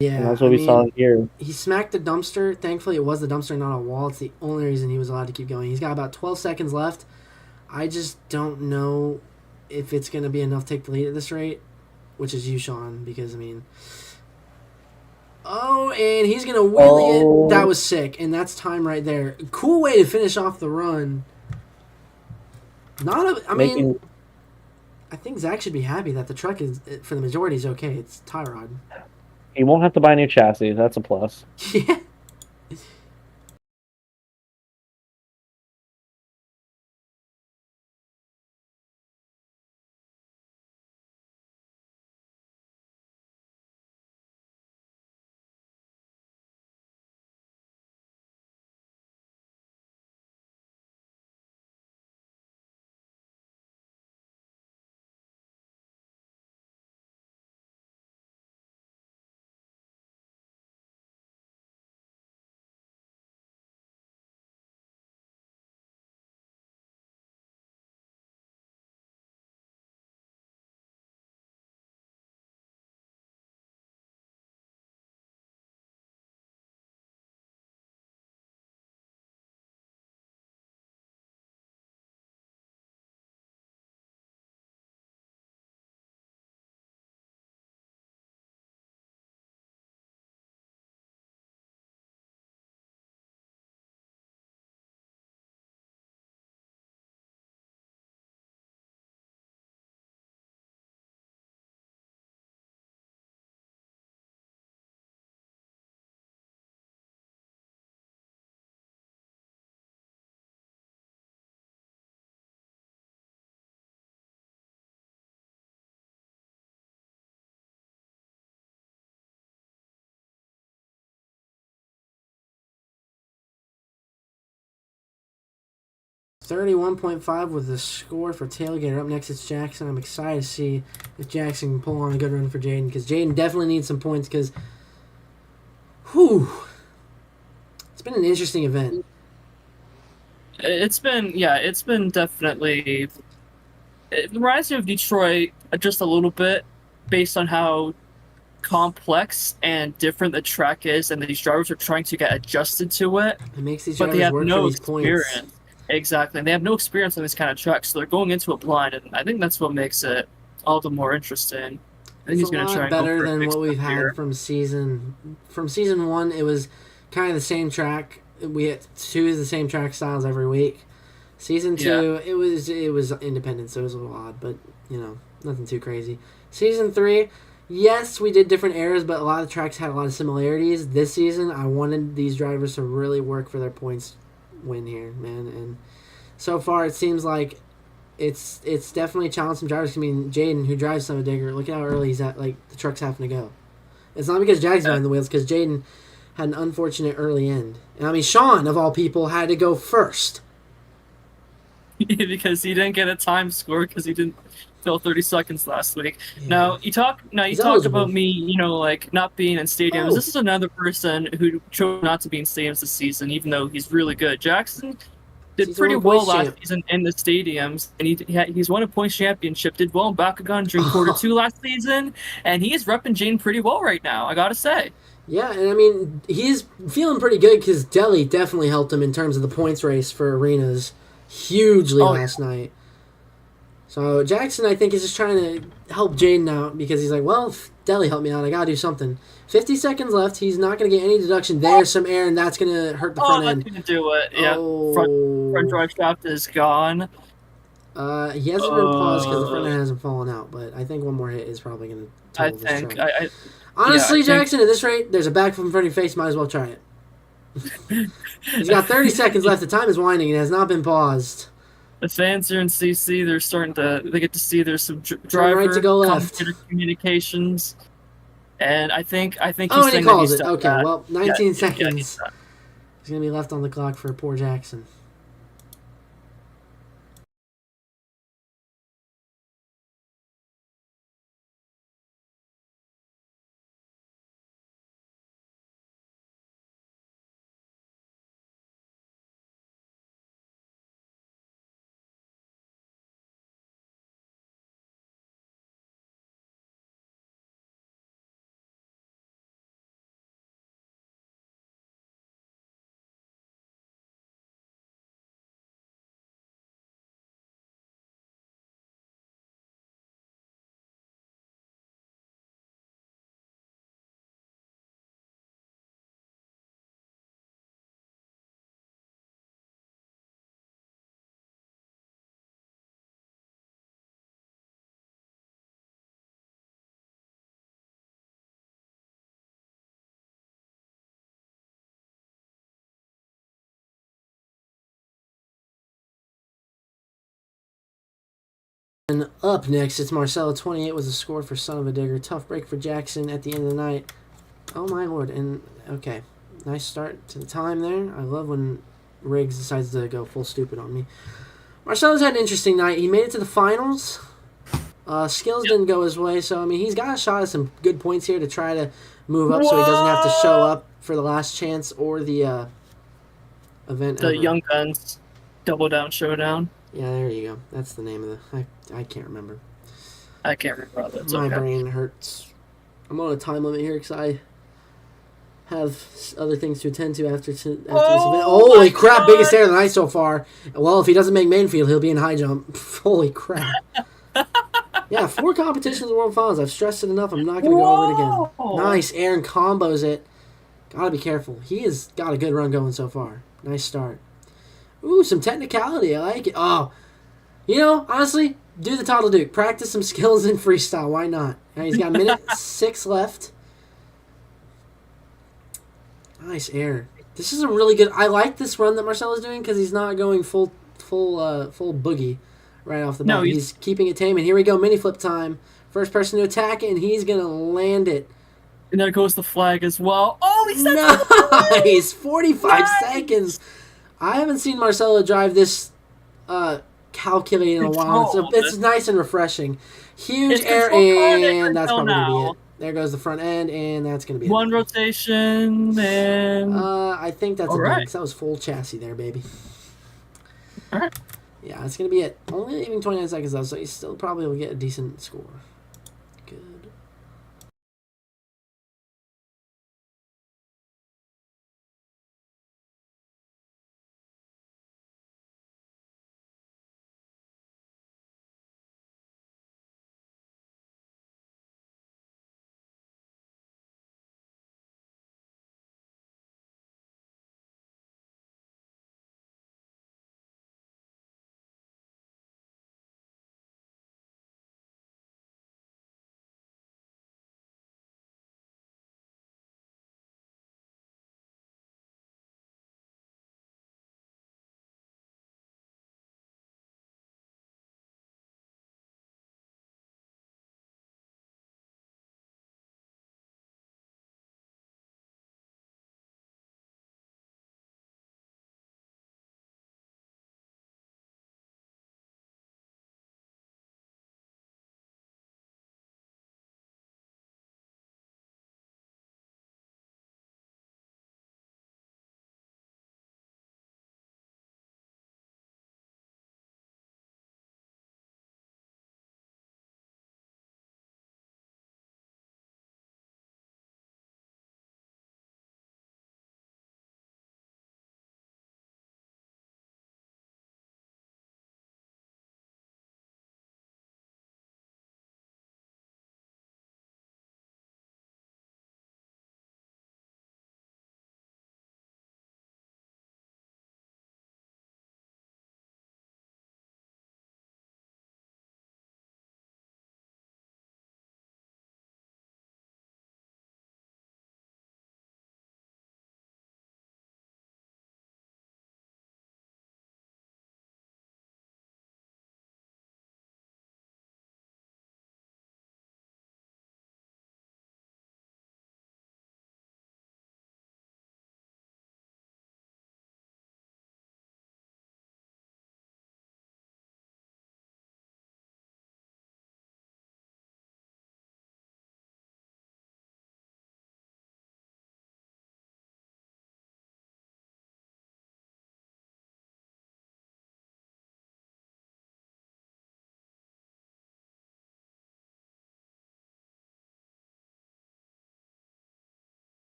Yeah, And that's what we saw here. He smacked the dumpster. Thankfully, it was the dumpster, not a wall. It's the only reason he was allowed to keep going. He's got about 12 seconds left. I just don't know if it's going to be enough to take the lead at this rate, which is you, Sean, because, I mean... Oh, and he's going to wheelie it. That was sick, and that's time right there. Cool way to finish off the run. I think Zach should be happy that the truck is, for the majority, is okay. It's tie rod. He won't have to buy a new chassis. That's a plus. Yeah. 31.5 with the score for Tailgater. Up next, it's Jackson. I'm excited to see if Jackson can pull on a good run for Jaden, because Jaden definitely needs some points, because, it's been an interesting event. It's been definitely. It reminds me of Detroit just a little bit, based on how complex and different the track is, and these drivers are trying to get adjusted to it. It makes these But they drivers have work no for these points. experience. Exactly. And they have no experience on this kind of track, so they're going into it blind, and I think that's what makes it all the more interesting. I think It's he's going a to try lot and go better for a than big what we've step had here. from season 1. It was kind of the same track. We had 2 of the same track styles every week. Season 2, it was independent, so it was a little odd, but nothing too crazy. Season 3, yes, we did different eras, but a lot of the tracks had a lot of similarities. This season, I wanted these drivers to really work for their points win here, man, and so far it seems like it's definitely challenged some drivers. I mean, Jaden, who drives Summer Digger, look at how early he's at. Like, the truck's having to go. It's not because Jag's behind the wheels, because Jaden had an unfortunate early end. And I mean, Sean, of all people, had to go first. Because he didn't get a time score because he didn't fill 30 seconds last week. Yeah. Now you talk eligible. about me, like not being in stadiums. Oh. This is another person who chose not to be in stadiums this season, even though he's really good. Jackson did Season pretty 1 well points last champ. season in the stadiums, and he's won a points championship. Did well in Bakugan during quarter 2 last season, and he is repping Jane pretty well right now. I gotta say. Yeah, and I mean, he's feeling pretty good because Delhi definitely helped him in terms of the points race for arenas hugely last night. So Jackson, I think, is just trying to help Jaden out because he's like, well, if Delhi helped me out, I gotta do something. 50 seconds left. He's not gonna get any deduction. There's some air, and that's gonna hurt the front end. That's gonna do it. Yeah, Oh. front drive shaft is gone. He hasn't been paused because the front end hasn't fallen out, but I think one more hit is probably gonna I total this think. truck. I Honestly, think- Jackson, at this rate, there's a backflip in front of your face. Might as well try it. He's got 30 seconds left. The time is winding. It has not been paused. The fans here in CC, they get to see there's some Turn driver right to go left. communications, and I think he's Oh, and he saying that calls he's it. done Okay, that. well, 19 Yeah, seconds. he's done. He's going to be left on the clock for poor Jackson. And up next, it's Marcelo. 28 was the score for Son of a Digger. Tough break for Jackson at the end of the night. Oh, my lord. And, okay. Nice start to the time there. I love when Riggs decides to go full stupid on me. Marcelo's had an interesting night. He made it to the finals. Skills didn't go his way, so, I mean, he's got a shot at some good points here to try to move up so he doesn't have to show up for the last chance or the event The ever. Young Guns Double Down Showdown. Yeah, there you go. That's the name of the... I can't remember. I can't remember that. It's My okay. brain hurts. I'm on a time limit here because I have other things to attend to after this event. Holy crap, biggest air of the night so far. Well, if he doesn't make main field, he'll be in high jump. Holy crap. Yeah, 4 competitions in World Finals. I've stressed it enough. I'm not going to go over it again. Whoa! Nice. Aaron combos it. Gotta be careful. He has got a good run going so far. Nice start. Ooh, some technicality. I like it. Oh, honestly, do the Toddle Duke. Practice some skills in freestyle. Why not? Now he's got a minute 6 left. Nice air. This is a really good... I like this run that Marcelo's doing because he's not going full boogie right off the bat. No, he's keeping it tame. And here we go, mini flip time. First person to attack it, and he's going to land it. And there goes the flag as well. Oh, he said Nice! 45 seconds. I haven't seen Marcelo drive this calculated in a while. It's nice and refreshing. Huge It's air, control Carnage and that's until probably going to now. be it. There goes the front end, and that's going to be One it. rotation, and I think that's all a right. done. That was full chassis there, baby. All right. Yeah, that's going to be it. Only leaving 29 seconds though, so you still probably will get a decent score. Good.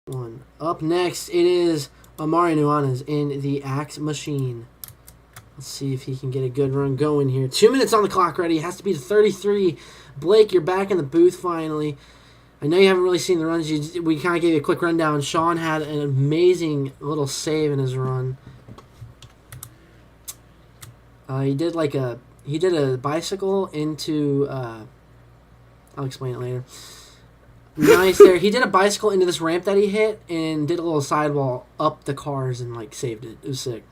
One. Up next, it is Amari Nuanez in the Axe Machine. Let's see if he can get a good run going here. 2 minutes on the clock ready. It has to be to 33. Blake, you're back in the booth finally. I know you haven't really seen the runs. We kind of gave you a quick rundown. Sean had an amazing little save in his run. He did a bicycle into. I'll explain it later. Nice there. He did a bicycle into this ramp that he hit and did a little sidewall up the cars and saved it. It was sick.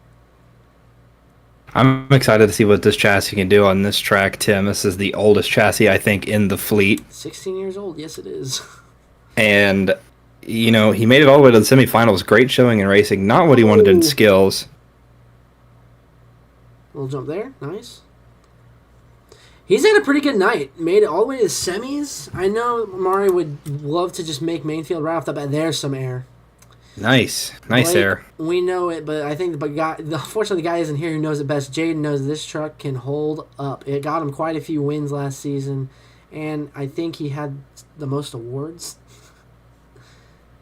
I'm excited to see what this chassis can do on this track, Tim. This is the oldest chassis, I think, in the fleet. 16 years old. Yes, it is. And, he made it all the way to the semifinals. Great showing in racing. Not what he wanted in skills. Little jump there. Nice. He's had a pretty good night. Made it all the way to the semis. I know Mari would love to just make Mainfield right off the bat. There's some air. Nice air. We know it, but I think unfortunately the guy isn't here who knows it best. Jaden knows this truck can hold up. It got him quite a few wins last season, and I think he had the most awards.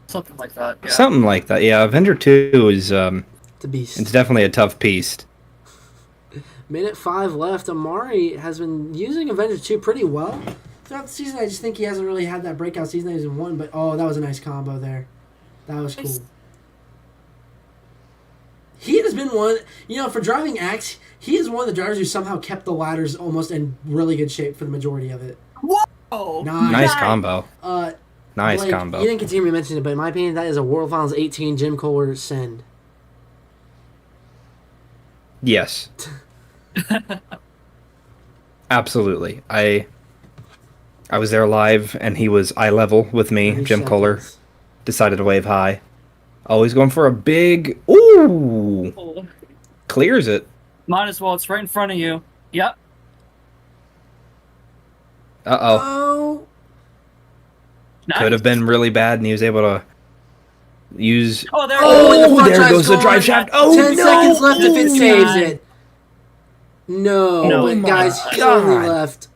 Something like that. Yeah. Something like that. Yeah, Avenger 2 is The beast. It's definitely a tough piece. Minute 5 left. Amari has been using Avenger 2 pretty well throughout the season. I just think he hasn't really had that breakout season that he's in one, but that was a nice combo there. That was cool. He has been one, for driving Axe, he is one of the drivers who somehow kept the ladders almost in really good shape for the majority of it. Who Oh, Nice combo. Nice Blake, combo. You didn't continue to mention it, but in my opinion, that is a World Finals 18 Jim Kohler send. Yes. Absolutely. I was there live, and he was eye level with me. 30 Jim Kohler seconds. decided to wave high. Oh, he's going for a big... Ooh! Oh. Clears it. Might as well. It's right in front of you. Yep. Uh-oh. Oh, Nice. Could have been really bad, and he was able to use... Oh, there. Oh, and the front there drive's goes the gone. drive shaft. Oh, 10 no! seconds left if it Oh, saves God. it. No, No, but my guys, he only God. left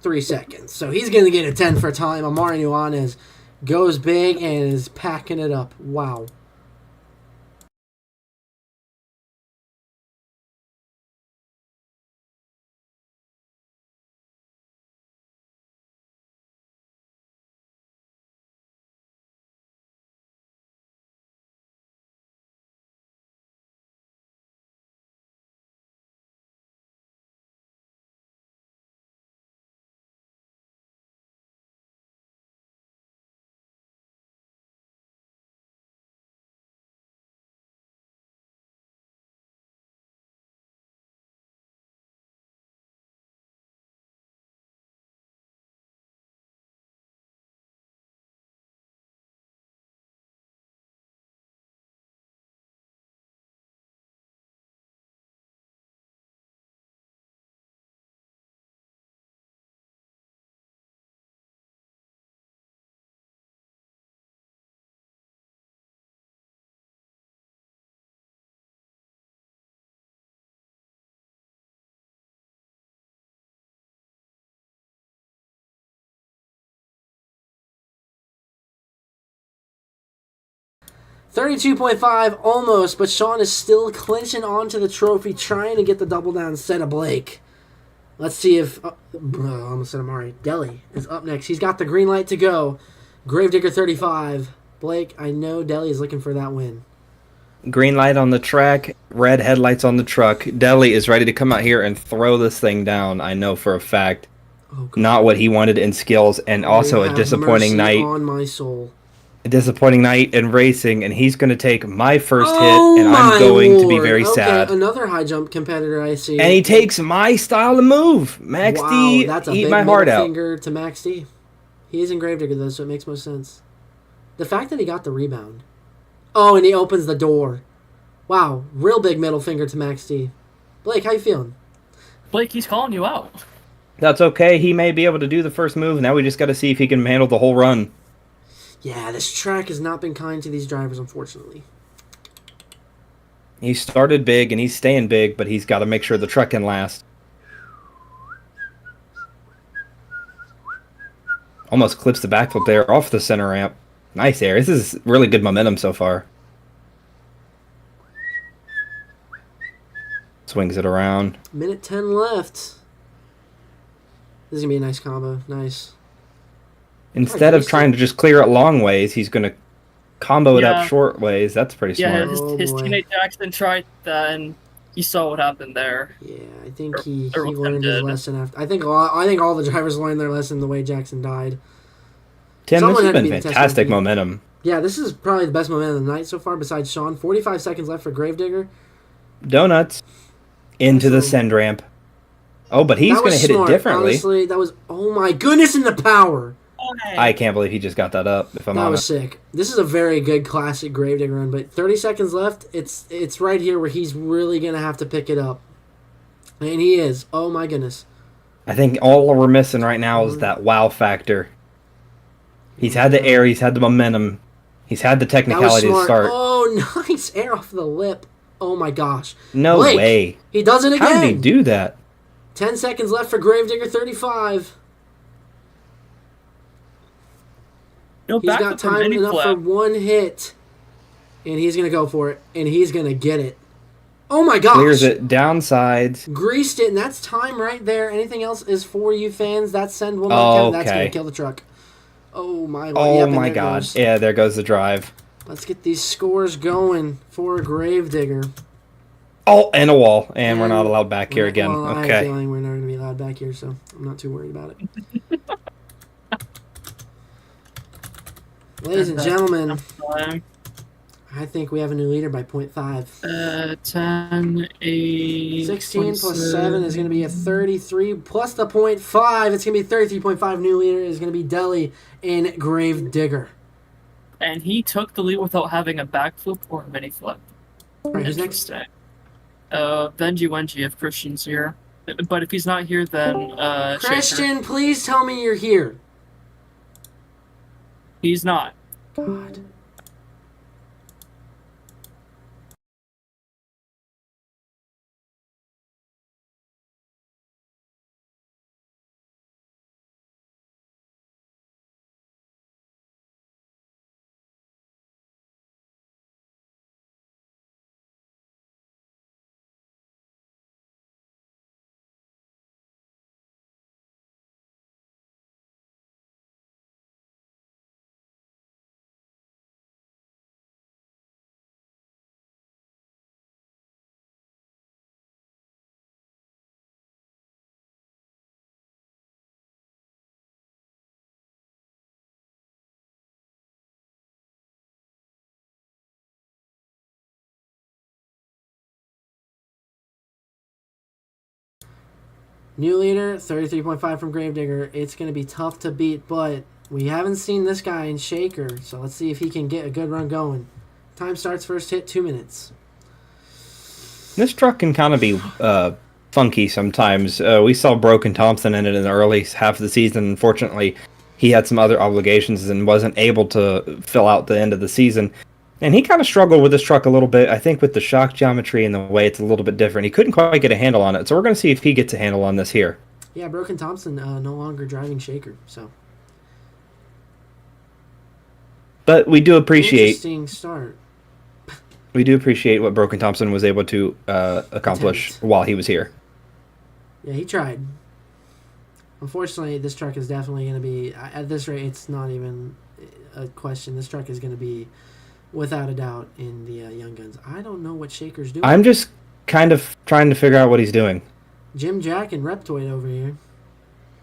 3 seconds. So he's going to get a 10 for time. Amari Nuanez goes big and is packing it up. Wow. $32.5 almost, but Sean is still clinching onto the trophy, trying to get the double down instead of Blake. Let's see if almost said Amari. Deli is up next. He's got the green light to go. Gravedigger 35. Blake, I know Deli is looking for that win. Green light on the track, red headlights on the truck. Deli is ready to come out here and throw this thing down, I know for a fact. Oh, God. Not what he wanted in skills, and also a Have disappointing mercy night. on my soul. A disappointing night in racing, and he's going to take my first Oh, hit, and my I'm going to be Lord. very Okay, sad. another high jump competitor I see. And he takes my style of move. Max wow, D, that's a eat big my middle heart out. finger to Max D. He is in Gravedigger though, so it makes most sense. The fact that he got the rebound. Oh, and he opens the door. Wow, real big middle finger to Max D. Blake, how you feeling? Blake, he's calling you out. That's okay. He may be able to do the first move. Now we just got to see if he can handle the whole run. Yeah, this track has not been kind to these drivers, unfortunately. He started big, and he's staying big, but he's got to make sure the truck can last. Almost clips the backflip there off the center ramp. Nice air. This is really good momentum so far. Swings it around. Minute 10 left. This is going to be a nice combo. Nice. Instead of trying to just clear it long ways, he's going to combo it Yeah. up short ways. That's pretty Yeah, smart. his Oh, boy. teammate Jackson tried that, and he saw what happened there. Yeah, I think he Or learned his did. lesson after. I think all the drivers learned their lesson the way Jackson died. Tim, Someone this has had to been be the test fantastic MVP. momentum. Yeah, this is probably the best momentum of the night so far besides Sean. 45 seconds left for Gravedigger. Donuts into the send ramp. Oh, but he's That going to was hit smart. it differently. Honestly, that was, oh my goodness, in the power. I can't believe he just got that up, if I'm That was honest. sick. This is a very good classic Gravedigger run, but 30 seconds left. It's right here where he's really going to have to pick it up. And he is. Oh my goodness. I think all we're missing right now is that wow factor. He's had the air, he's had the momentum, he's had the That was technicality to smart. start. Oh, nice air off the lip. Oh my gosh. No Blake, way. He does it again. How did he do that? 10 seconds left for Gravedigger 35. No, He's back got up for time mini enough for flap. one hit. And he's going to go for it. And he's going to get it. Oh my gosh. Clears it downsides. Greased it, and that's time right there. Anything else is for you fans. That send will not count. That's Okay. going to kill the truck. Oh my Lord. Oh Yep, and my there it god. goes. Yeah, there goes the drive. Let's get these scores going for Gravedigger. Oh, and a wall. And we're not allowed back here Well, again. I have a Okay. feeling we're not going to be allowed back here, so I'm not too worried about it. Ladies and gentlemen, Time. I think we have a new leader by 0.5. 10, 8, 16 plus 7 is going to be a 33, plus the 0.5, it's going to be 33.5. New leader is going to be Deli in Grave Digger. And he took the lead without having a backflip or a mini flip. Alright, who's next? Interesting. Benji Wenji if Christian's here. But if he's not here, then Christian, Shaker. please tell me you're here. He's not. God. New leader, 33.5 from Gravedigger. It's going to be tough to beat, but we haven't seen this guy in Shaker, so let's see if he can get a good run going. Time starts first hit, 2 minutes. This truck can kind of be funky sometimes. We saw Broken Thompson in it in the early half of the season. Unfortunately, he had some other obligations and wasn't able to fill out the end of the season. And he kind of struggled with this truck a little bit, I think, with the shock geometry and the way it's a little bit different. He couldn't quite get a handle on it, so we're going to see if he gets a handle on this here. Yeah, Broken Thompson no longer driving Shaker, so. But we do appreciate Interesting start. what Broken Thompson was able to accomplish while he was here. Yeah, he tried. Unfortunately, this truck is definitely going to be, at this rate, it's not even a question. This truck is going to be, without a doubt, in the Young Guns. I don't know what Shaker's doing. I'm just kind of trying to figure out what he's doing. Jim Jack and Reptoid over here.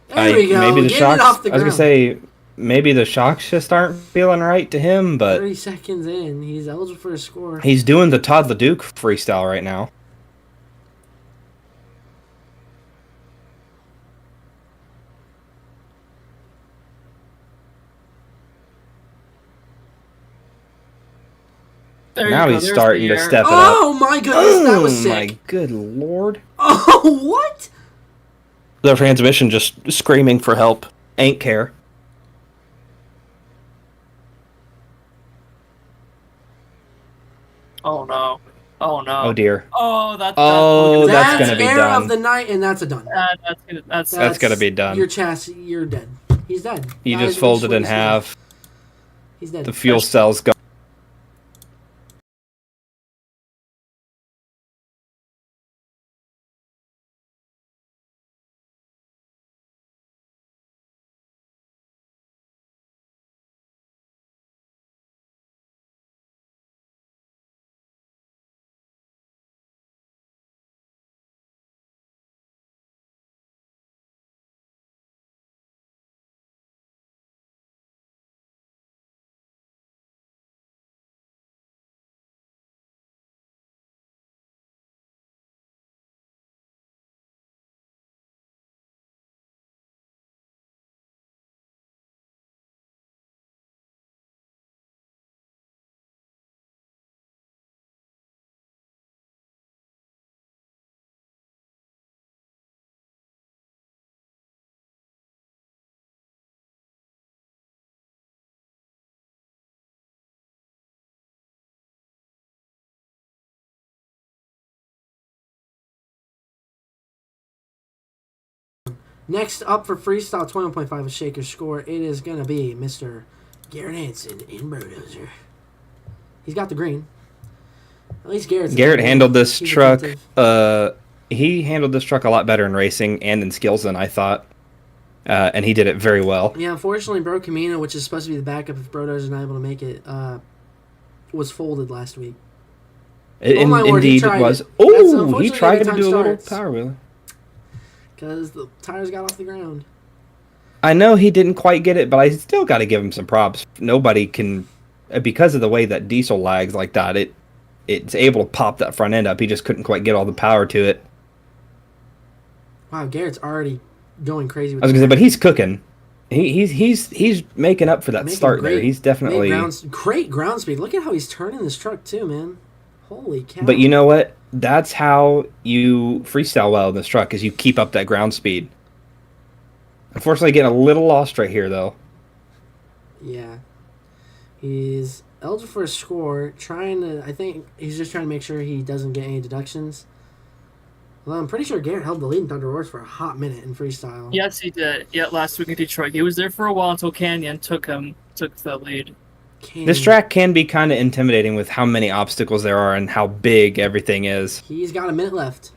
There we go. Maybe the Getting shocks, it off the I was ground. going to say, maybe the shocks just aren't feeling right to him, but 30 seconds in. He's eligible for a score. he's doing the Todd LeDuc freestyle right now. There Now you go. he's There's starting the to air. step it up. Oh my goodness, that was Oh my sick. good lord. Oh, what? The transmission just screaming for help. Ain't care. Oh no. Oh no. Oh dear. Oh, that's. Oh, that's that's gonna be air done. of the night, and that's a done. That's gonna be done. Your chassis, you're dead. He's dead. You Guys, just folded in he's dead. half. He's dead. The fuel cell's gone. Next up for freestyle 21.5 is Shaker's score. It is gonna be Mr. Garrett Hansen in Bulldozer. He's got the green. At least Garrett handled this He's truck. attentive. He handled this truck a lot better in racing and in skills than I thought, and he did it very well. Yeah, unfortunately, Bro Camino, which is supposed to be the backup if Brodozer's not able to make it, was folded last week. Oh my word, he Indeed, tried it was. it. That's Oh, he unfortunately tried every to time do a little starts. power wheel. Because the tires got off the ground. I know he didn't quite get it, but I still got to give him some props. Nobody can, because of the way that Diesel lags like that, it's able to pop that front end up. He just couldn't quite get all the power to it. Wow, Garrett's already going crazy with I was gonna say, but he's cooking. He's making up for that start there. He's definitely great ground speed. Look at how he's turning this truck too, man. Holy cow! But you know what? That's how you freestyle well in this truck, is you keep up that ground speed. Unfortunately, getting a little lost right here, though. Yeah, he's eligible for a score. I think he's just trying to make sure he doesn't get any deductions. Well, I'm pretty sure Garrett held the lead in Thunder Roars for a hot minute in freestyle. Yes, he did. Yeah, last week in Detroit. He was there for a while until Canyon took the lead. This track can be kind of intimidating with how many obstacles there are and how big everything is. He's got a minute left.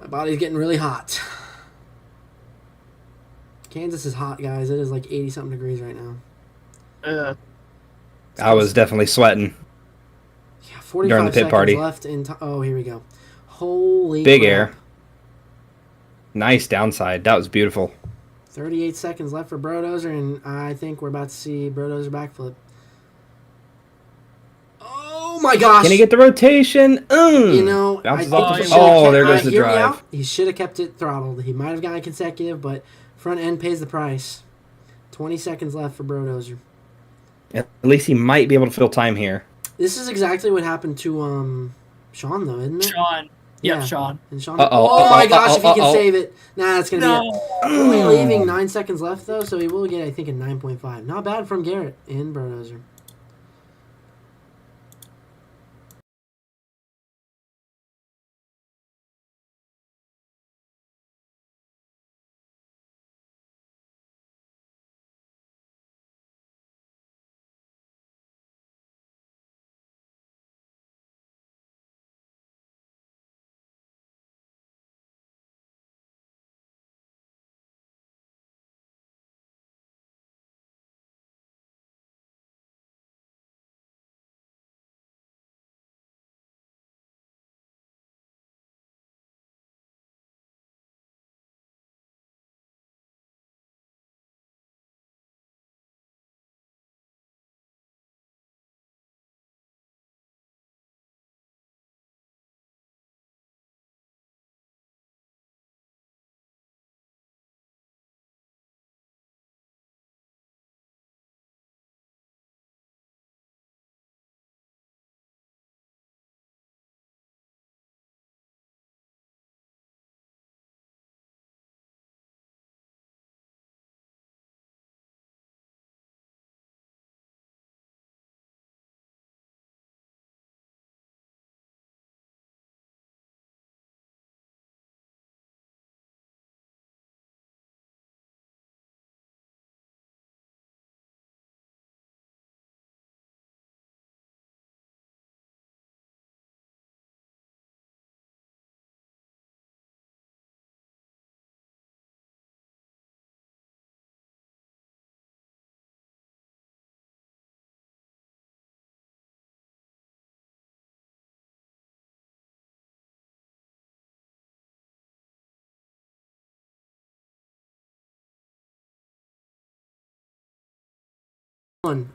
My body's getting really hot. Kansas is hot, guys. It is like 80-something degrees right now. I was definitely sweating. Yeah, 45 during the pit seconds party. left in oh, here we go. Holy Big crap. air. Nice downside. That was beautiful. 38 seconds left for Brodozer, and I think we're about to see Brodozer backflip. Oh my gosh! Can he get the rotation? You know, I Bounces think off he the- should've Oh, kept- there goes the hear me drive. out. He should have kept it throttled. He might have gotten consecutive, but front end pays the price. 20 seconds left for Brodozer. At least he might be able to fill time here. This is exactly what happened to Sean, though, isn't it? Sean. Yep, Yeah. Sean. And Sean. Uh-oh, Oh my uh-oh, gosh! If he can uh-oh. save it, nah, that's gonna be it. No. Only leaving 9 seconds left though, so he will get, I think, a 9.5. Not bad from Garrett in Brodozer.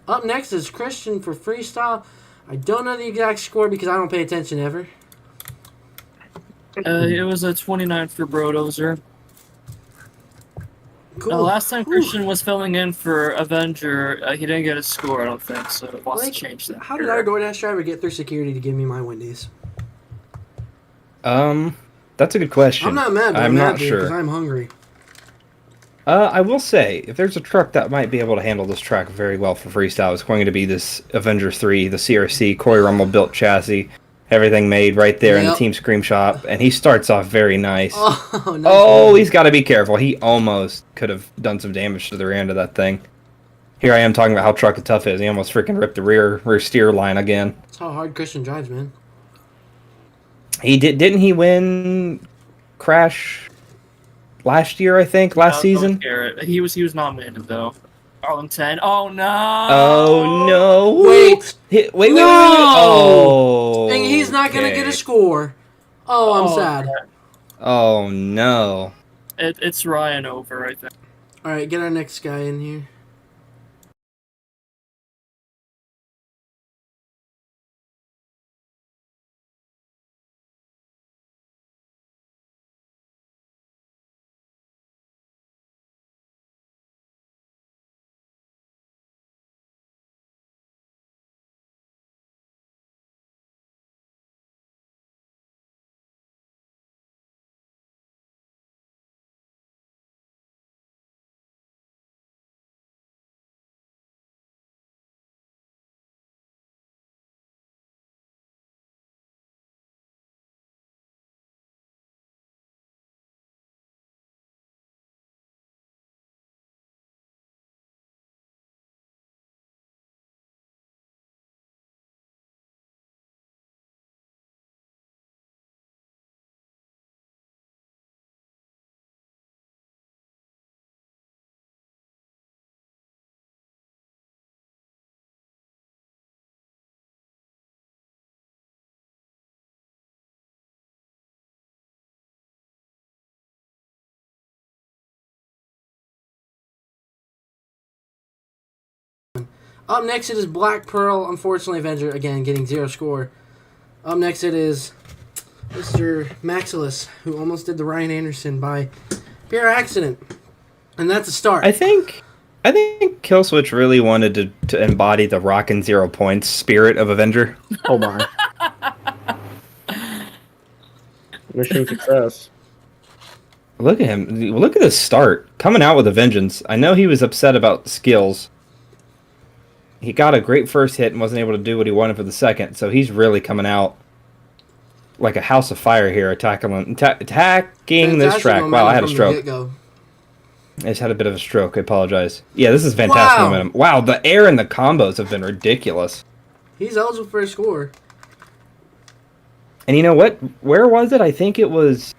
Up next is Christian for freestyle. I don't know the exact score because I don't pay attention ever. It was a 29 for Brodozer. Cool. Last time Christian was filling in for Avenger, he didn't get a score, I don't think, so it wants Like, to change that. How did our DoorDash driver get through security to give me my Wendy's? That's a good question. I'm not mad, but I'm not because sure. I'm hungry. I will say, if there's a truck that might be able to handle this track very well for freestyle, it's going to be this Avenger 3, the CRC, Corey Rummel built chassis. Everything made right there in the Team Scream shop, and he starts off very nice. Oh, nice. Oh, he's got to be careful. He almost could have done some damage to the rear end of that thing. Here I am talking about how truck tough is. He almost freaking ripped the rear steer line again. That's how hard Christian drives, man. He didn't he win Crash last year? I think last season. Garrett. He was nominated though. Arlington. Oh no! Oh no! Wait. Wait! No! Oh, And he's not gonna okay. get a score. Oh, I'm sad. Oh no! It's Ryan over, I think. All right, get our next guy in here. Up next, it is Black Pearl. Unfortunately, Avenger, again, getting 0 score. Up next, it is Mr. Maximus, who almost did the Ryan Anderson by pure accident. And that's a start. I think Killswitch really wanted to embody the rockin' 0 points spirit of Avenger. Oh my. Mission success. Look at him. Look at his start. Coming out with a vengeance. I know he was upset about skills. He got a great first hit and wasn't able to do what he wanted for the second, so he's really coming out like a house of fire here, attacking this track. Wow, I had a stroke. I just had a bit of a stroke. I apologize. Yeah, this is fantastic momentum. Wow, the air and the combos have been ridiculous. He's eligible for a score. And you know what? Where was it? I think it was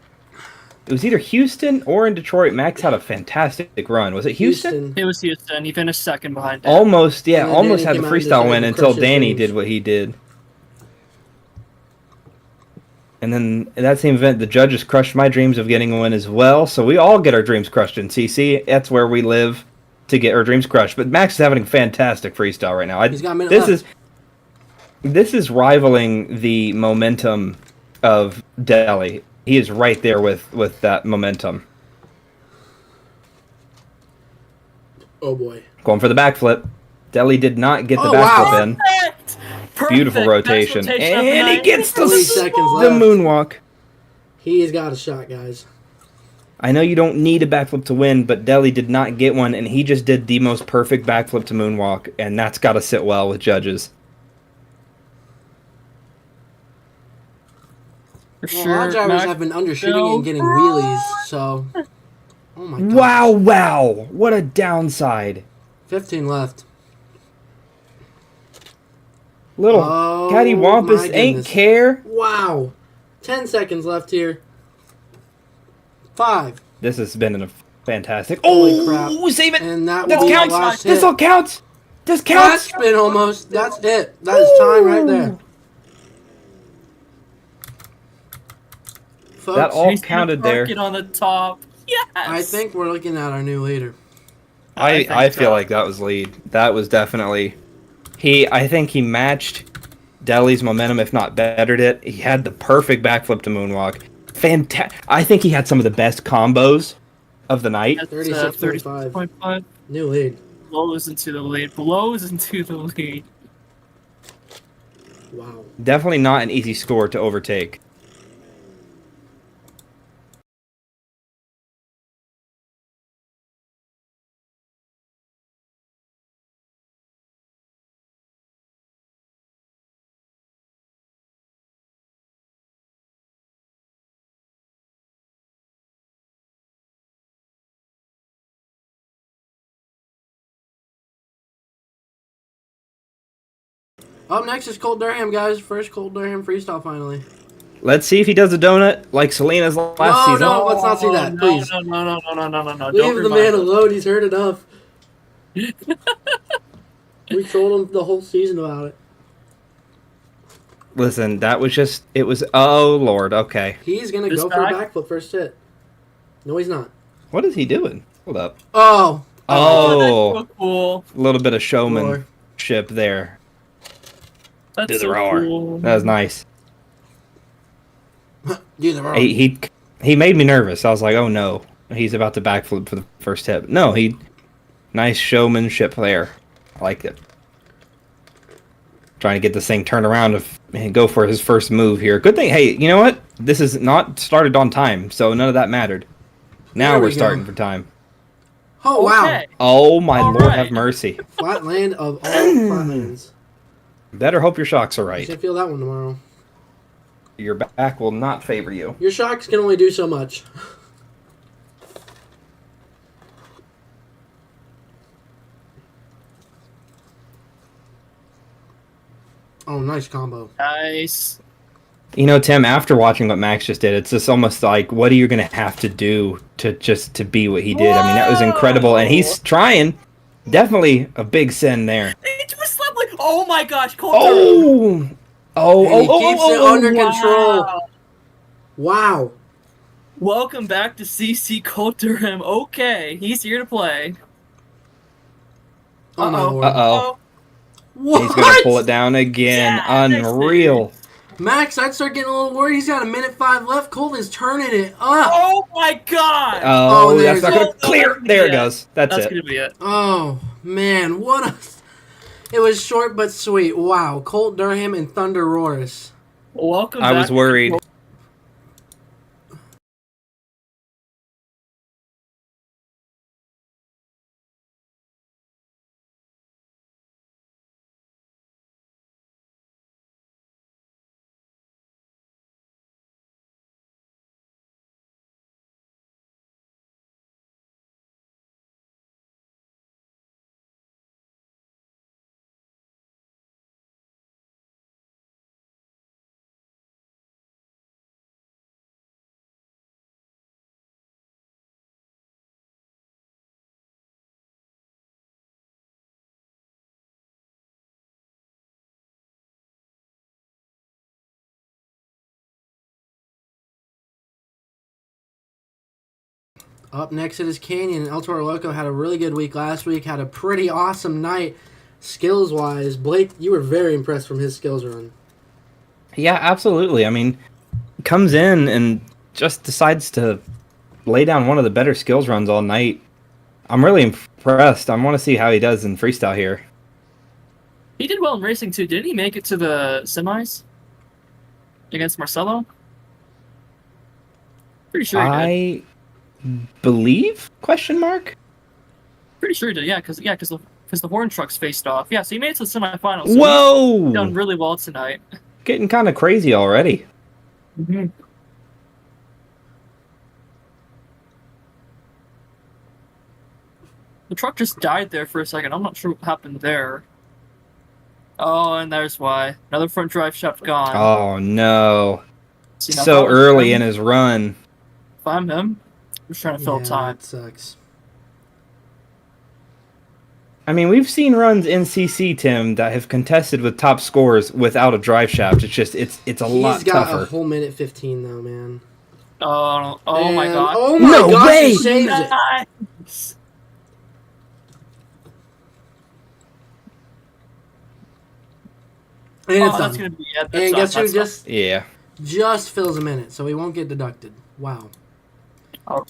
either Houston or in Detroit. Max had a fantastic run. Was it Houston? It was Houston. He finished second behind him. Almost, yeah, And almost Danny had the came out and freestyle decided win to until crush his Danny dreams. did what he did. And then in that same event, the judges crushed my dreams of getting a win as well. So we all get our dreams crushed in CC. That's where we live to get our dreams crushed. But Max is having a fantastic freestyle right now. He's got a minute left. This is rivaling the momentum of Delhi. He is right there with that momentum. Oh boy. Going for the backflip. Delhi did not get the Oh, backflip wow. in. Perfect. Beautiful Best rotation. rotation of the And he night. gets the 3 seconds the left. moonwalk. He's got a shot, guys. I know you don't need a backflip to win, but Delhi did not get one, and he just did the most perfect backflip to moonwalk, and that's got to sit well with judges. For Well, sure. a lot of drivers Max- have been undershooting and getting wheelies, so... Oh my god. Wow. What a downside. 15 left. Little Oh, cattywampus my ain't goodness. care. Wow. 10 seconds left here. 5. This has been a fantastic... Holy crap. Save it! And that This will be the counts! last This hit. all counts! This Last counts! spin almost. That's it. That is time right there. Folks, That all He's gonna counted park there. it on the top. Yes. I think we're looking at our new leader. I think feel so. like that was lead. That was definitely... I think he matched Delhi's momentum, if not bettered it. He had the perfect backflip to moonwalk. I think he had some of the best combos of the night. That's, 36.5. 36.5. New lead. Blows into the lead. Blows into the lead. Wow. Definitely not an easy score to overtake. Up next is Colt Durham, guys. First Colt Durham freestyle finally. Let's see if he does a donut like Selena's last No, season. no, let's not see that, no, please. No. Don't Leave the remind man us. alone. He's heard enough. We trolled him the whole season about it. Listen, that was just... It was... Oh, Lord. Okay. He's going to This go for a guy? backflip first hit. No, he's not. What is he doing? Hold up. Oh. Oh, That's so cool. a little bit of Roar. showmanship there. That's Do the so roar. cool. That was nice. Do the roar. He made me nervous. I was like, oh no, he's about to backflip for the first hit. No, nice showmanship there. I liked it. Trying to get this thing turned around and go for his first move here. Good thing. Hey, you know what? This is not started on time, so none of that mattered. Now There we we're starting go. for time. Oh, wow. Okay. Oh my All Lord, right. have mercy. Flatland of all flatlands. Better hope your shocks are I right. should feel that one tomorrow. Your back will not favor you. Your shocks can only do so much. Oh, nice combo. Nice. You know, Tim, after watching what Max just did, it's just almost like, what are you going to have to do to be what he did? I mean, that was incredible. And he's trying. Definitely a big sin there. He just slept like, oh my gosh, Coulter. Oh! And he keeps it under control. Wow. Wow. Welcome back to CC Coulterham. Okay, he's here to play. Oh, my Lord. Uh-oh. What? He's going to pull it down again. Yeah, next Unreal. Max, I'd start getting a little worried. He's got 1:05 left. Colton's turning it up. Oh my god! Oh, there's- that's not going to clear. There it goes. That's That's it. gonna be it. Oh, man. What a... It was short but sweet. Wow. Colt Durham and Thunder Roars. Welcome I back. was worried. Up next it is Canyon. El Toro Loco had a really good week last week. Had a pretty awesome night skills-wise. Blake, you were very impressed from his skills run. Yeah, absolutely. I mean, comes in and just decides to lay down one of the better skills runs all night. I'm really impressed. I want to see how he does in freestyle here. He did well in racing too. Didn't he make it to the semis against Marcelo? Pretty sure he did. I believe? Question mark? Pretty sure he did. Yeah, because the horn trucks faced off. Yeah, so he made it to the semifinals. So Whoa! he's done really well tonight. Getting kind of crazy already. Mm-hmm. The truck just died there for a second. I'm not sure what happened there. Oh, and there's why. Another front drive shaft gone. Oh no. See, now if I So was early him- in his run. If I'm him, I'm just trying to fill time. That sucks. I mean, we've seen runs in CC, Tim, that have contested with top scores without a drive shaft. It's just, it's a lot He's got tougher. a whole minute 15 though, man. Oh my And- god. Oh my No gosh, way! he saves it. Nice. And it's Oh, that's done. gonna be it. And guess who That's Yeah. just fills a minute, so he won't get deducted. Wow. Oh.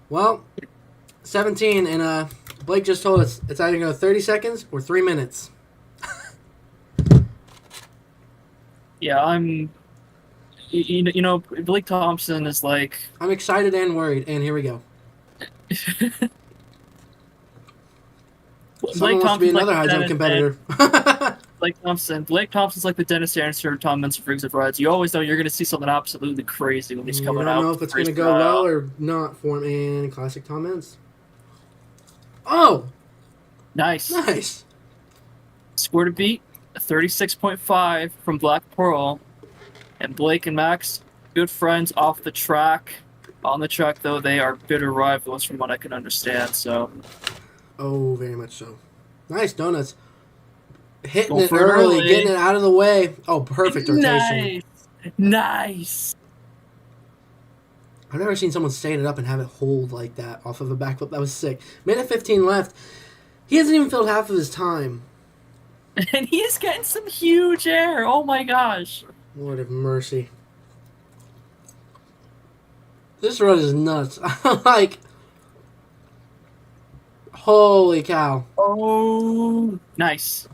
Well, 17 in Blake just told us it's either going to go 30 seconds or 3 minutes. Yeah, Blake Thompson is like. I'm excited and worried, and here we go. Someone wants to be another high jump competitor. Blake Thompson's like the Dennis Aaron or Tom Menson for of rides. You always know you're going to see something absolutely crazy when he's coming out. I don't know if it's going to go well or not for him. And classic Tom Menson. Oh! Nice. Score to beat, 36.5 from Black Pearl. And Blake and Max, good friends off the track. On the track, though, they are bitter rivals from what I can understand, so... Oh, very much so. Nice donuts. Hitting it early, getting it out of the way. Oh, perfect rotation. Nice. I've never seen someone stand it up and have it hold like that off of a backflip. That was sick. Minute 15 left. He hasn't even filled half of his time. And he is getting some huge air. Oh, my gosh. Lord of mercy. This run is nuts. Like... Holy cow. Oh, nice.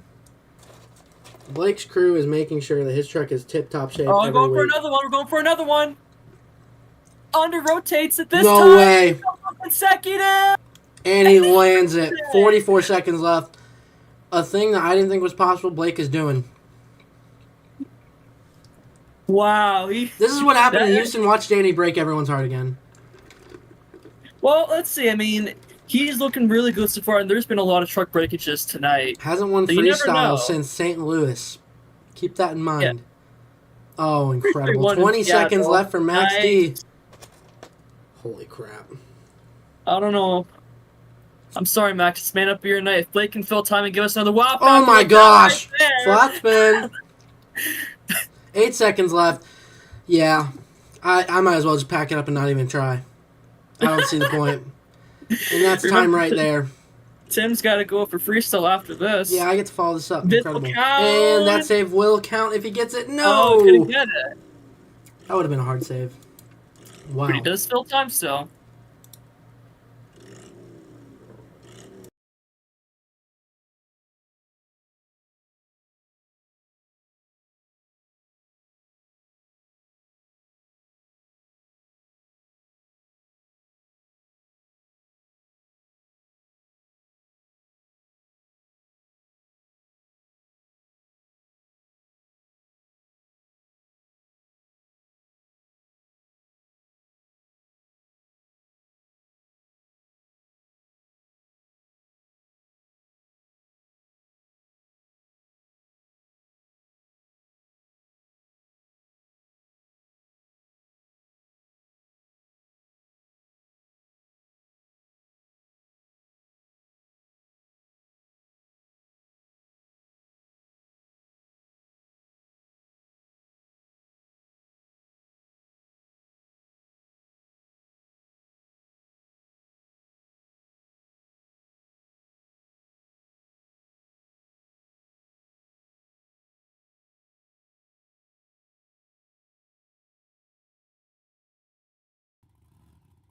Blake's crew is making sure that his truck is tip-top shape. Oh, we're going for another one. We're going for another one. Under rotates at this time. No way. Consecutive. And he lands it. 44 seconds left. A thing that I didn't think was possible, Blake is doing. Wow. This is what happened in Houston. Watch Danny break everyone's heart again. Well, let's see. I mean... He's looking really good so far, and there's been a lot of truck breakages tonight. Hasn't won freestyle since St. Louis. Keep that in mind. Yeah. Oh, incredible. 20 seconds left for Max D. Holy crap. I don't know. I'm sorry, Max. It's man up your night. If Blake can fill time and give us another whop. Oh, my gosh. Flat spin. 8 seconds left. Yeah. I might as well just pack it up and not even try. I don't see the point. And that's time right there. Tim's got to go for freestyle after this. Yeah, I get to follow this up. This Incredible. And that save will count if he gets it. No! Oh, couldn't get it. That would have been a hard save. Wow. But he does fill time still.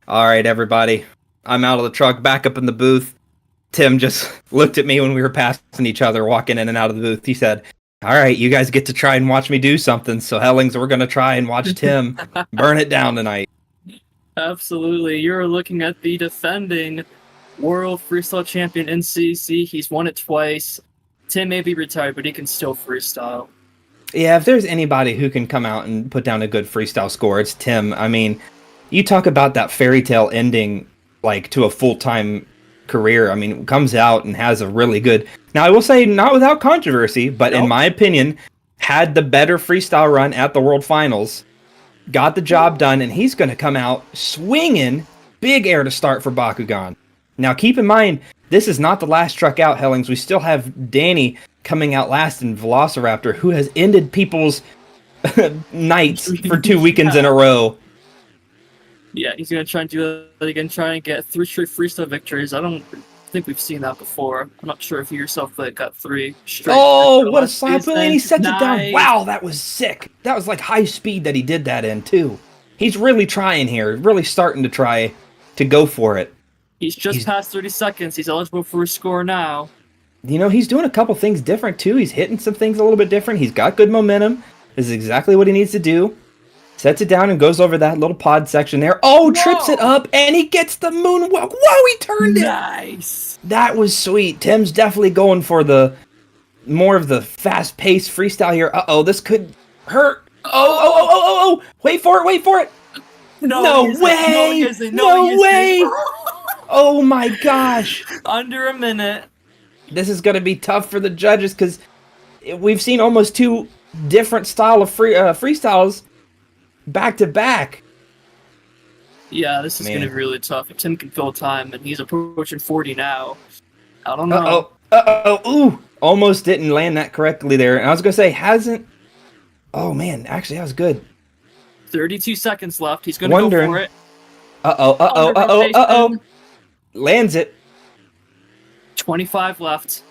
All right, everybody. I'm out of the truck, back up in the booth. Tim just looked at me when we were passing each other, walking in and out of the booth. He said, all right, you guys get to try and watch me do something. So, Hellings, we're going to try and watch Tim burn it down tonight. Absolutely. You're looking at the defending world freestyle champion in CC. He's won it twice. Tim may be retired, but he can still freestyle. Yeah, if there's anybody who can come out and put down a good freestyle score, it's Tim. I mean, you talk about that fairy tale ending, like, to a full-time career. I mean, comes out and has a really good... Now, I will say, not without controversy, but in my opinion, had the better freestyle run at the World Finals, got the job done, and he's going to come out swinging big air to start for Bakugan. Now, keep in mind, this is not the last truck out, Hellings. We still have Danny coming out last in Velociraptor, who has ended people's nights for 2 weekends in a row. Yeah, he's going to try and do that again, try and get 3 straight freestyle victories. I don't think we've seen that before. I'm not sure if you yourself got 3 straight. Oh, what a slap! And he sets it down. Wow, that was sick. That was like high speed that he did that in, too. He's really trying here, really starting to try to go for it. He's just past 30 seconds. He's eligible for a score now. You know, he's doing a couple things different, too. He's hitting some things a little bit different. He's got good momentum. This is exactly what he needs to do. Sets it down and goes over that little pod section there. Oh, trips it up, and he gets the moonwalk. Whoa, he turned it. Nice. That was sweet. Tim's definitely going for the more of the fast-paced freestyle here. Uh-oh, this could hurt. Oh. Wait for it. No way. No way. Oh, my gosh. Under a minute. This is going to be tough for the judges because we've seen almost two different style of freestyles back to back. Yeah, this is going to be really tough. If Tim can fill time, and he's approaching 40 now. I don't know. Ooh, almost didn't land that correctly there. And I was going to say, hasn't... Oh, man, actually, that was good. 32 seconds left. He's going to go for it. Uh-oh. Lands it. 25 left.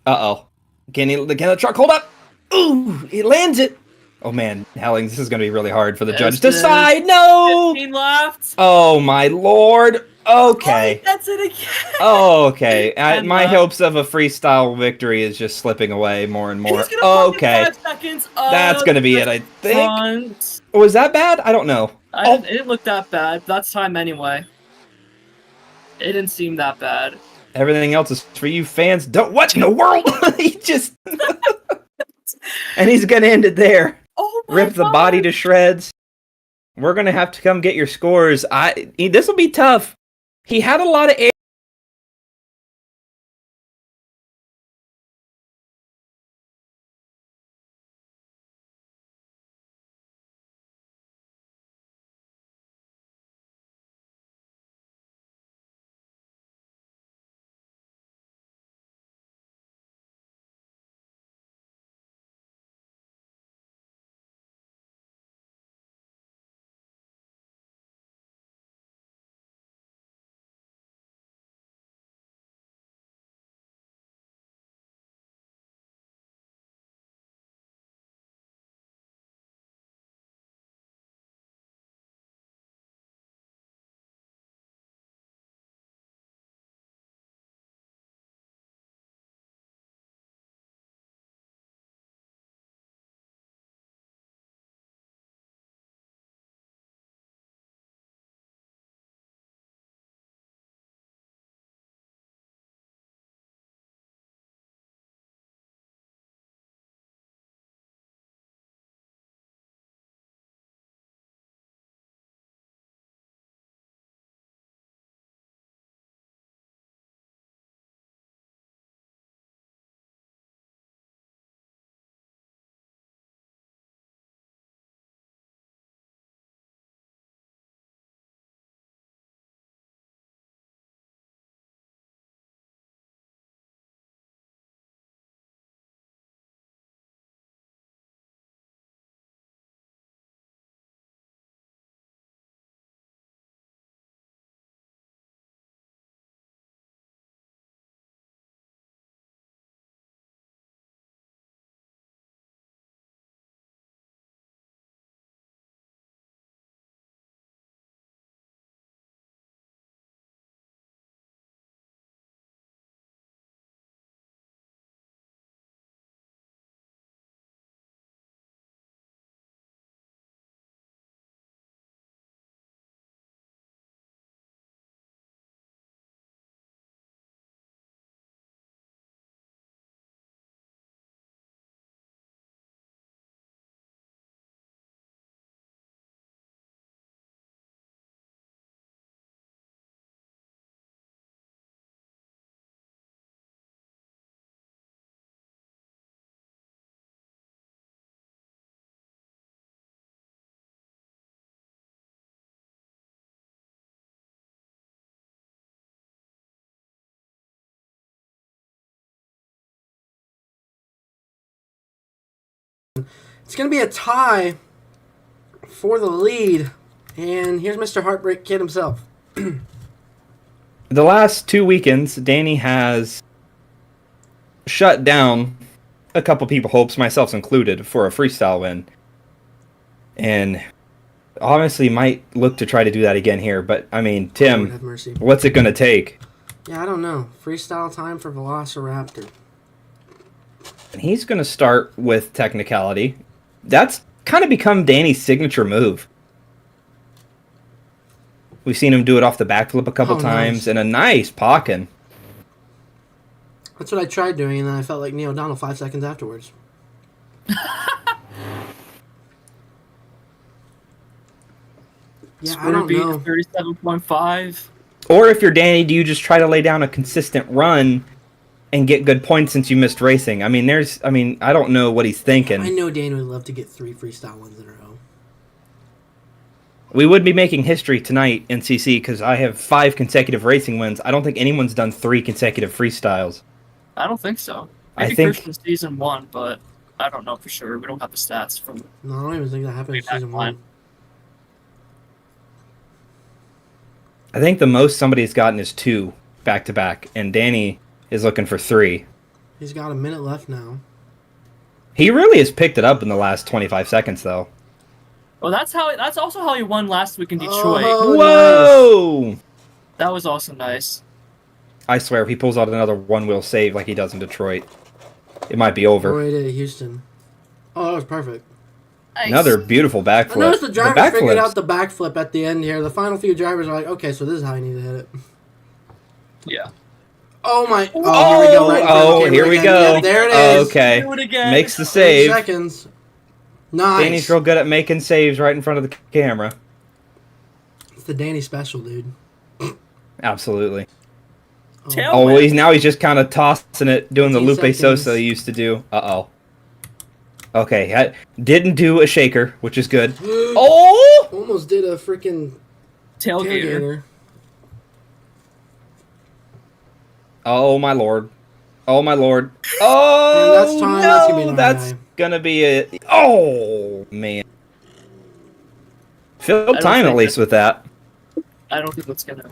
Uh-oh. Can the truck hold up? Ooh, he lands it. Oh, man, Helling, this is going to be really hard for the judge to decide. No! 15 left. Oh, my lord. Okay. Oh, that's it again. Oh, okay. My hopes of a freestyle victory is just slipping away more and more. Okay. 5 seconds. That's going to be it, I think. Was that bad? I don't know. It didn't look that bad. That's time anyway. It didn't seem that bad. Everything else is for you fans. What in the world? He just... And he's going to end it there. Oh my Rip the body to shreds. We're going to have to come get your scores. This will be tough. He had a lot of air. It's going to be a tie for the lead. And here's Mr. Heartbreak Kid himself. The last 2 weekends, Danny has shut down a couple people, hopes, myself included, for a freestyle win. And Honestly, might look to try to do that again here. But, I mean, Lord Tim, have mercy. what's it going to take? Yeah, I don't know. Freestyle time for Velociraptor. And he's going to start with technicality. That's kind of become Danny's signature move. We've seen him do it off the backflip a couple times, nice. and a nice pocket. That's what I tried doing, and then I felt like Neil O'Donnell 5 seconds afterwards. Yeah, I don't know. 37.5. Or if you're Danny, do you just try to lay down a consistent run and get good points since you missed racing? I mean, I don't know what he's thinking. I know Danny would love to get 3 freestyle ones in a row. We would be making history tonight in CC because I have 5 consecutive racing wins. I don't think anyone's done 3 consecutive freestyles. I don't think so. I Maybe think first in season 1, but I don't know for sure. We don't have the stats from. No, I don't even think that happened in season 1. I think the most somebody's gotten is 2 back to back, and Danny is looking for 3. He's got a minute left now. He really has picked it up in the last 25 seconds, though. Well, that's also how he won last week in Detroit. Oh, Whoa! nice. That was also nice. I swear, if he pulls out another one-wheel save like he does in Detroit, it might be over. Oh, he did at Houston. Oh, that was perfect. Nice. Another beautiful backflip. I noticed the driver backflips. figured out the backflip at the end here. The final few drivers are like, okay, so this is how I need to hit it. Yeah. Oh my! Oh, here we go. Right in front of the camera here we again. go. Yeah, there it is. Okay. Do it again. Makes the 30 save. seconds. Nice. Danny's real good at making saves right in front of the camera. It's the Danny special, dude. Absolutely. Tail Oh, whip. he's just kind of tossing it, doing the 15 Lupe Sosa seconds. he used to do. Uh-oh. Okay, I didn't do a shaker, which is good. Oh! Almost did a freaking Tailgater. tailgater. Oh, my lord. Oh, my lord. Oh, And that's time. no! That's gonna be an That's RBI. gonna be a... Oh, man. Filled don't time, at think least, with that. I don't think that's gonna.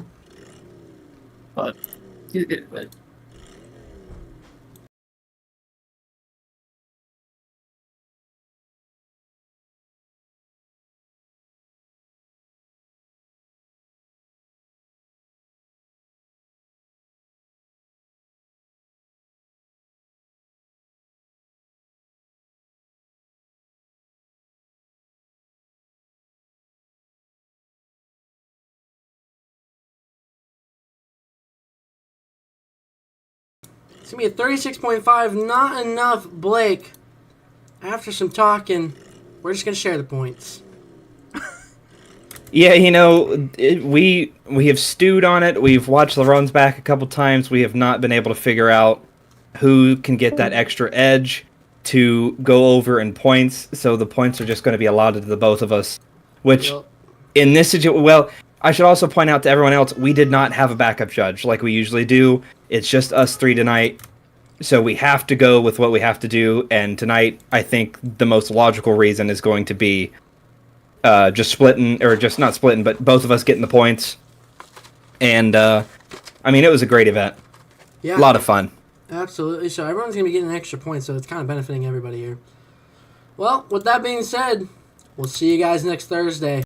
But he's good. But It's gonna be a 36.5. Not enough, Blake. After some talking, we're just gonna share the points. Yeah, we have stewed on it. We've watched the runs back a couple times. We have not been able to figure out who can get that extra edge to go over in points. So the points are just going to be allotted to the both of us. Which, Yep. in this situation, well, I should also point out to everyone else, we did not have a backup judge like we usually do. It's just us 3 tonight. So we have to go with what we have to do. And tonight, I think the most logical reason is going to be just splitting, or just not splitting, but both of us getting the points. And, I mean, it was a great event. Yeah. A lot of fun. Absolutely. So everyone's going to be getting an extra point, so it's kind of benefiting everybody here. Well, with that being said, we'll see you guys next Thursday.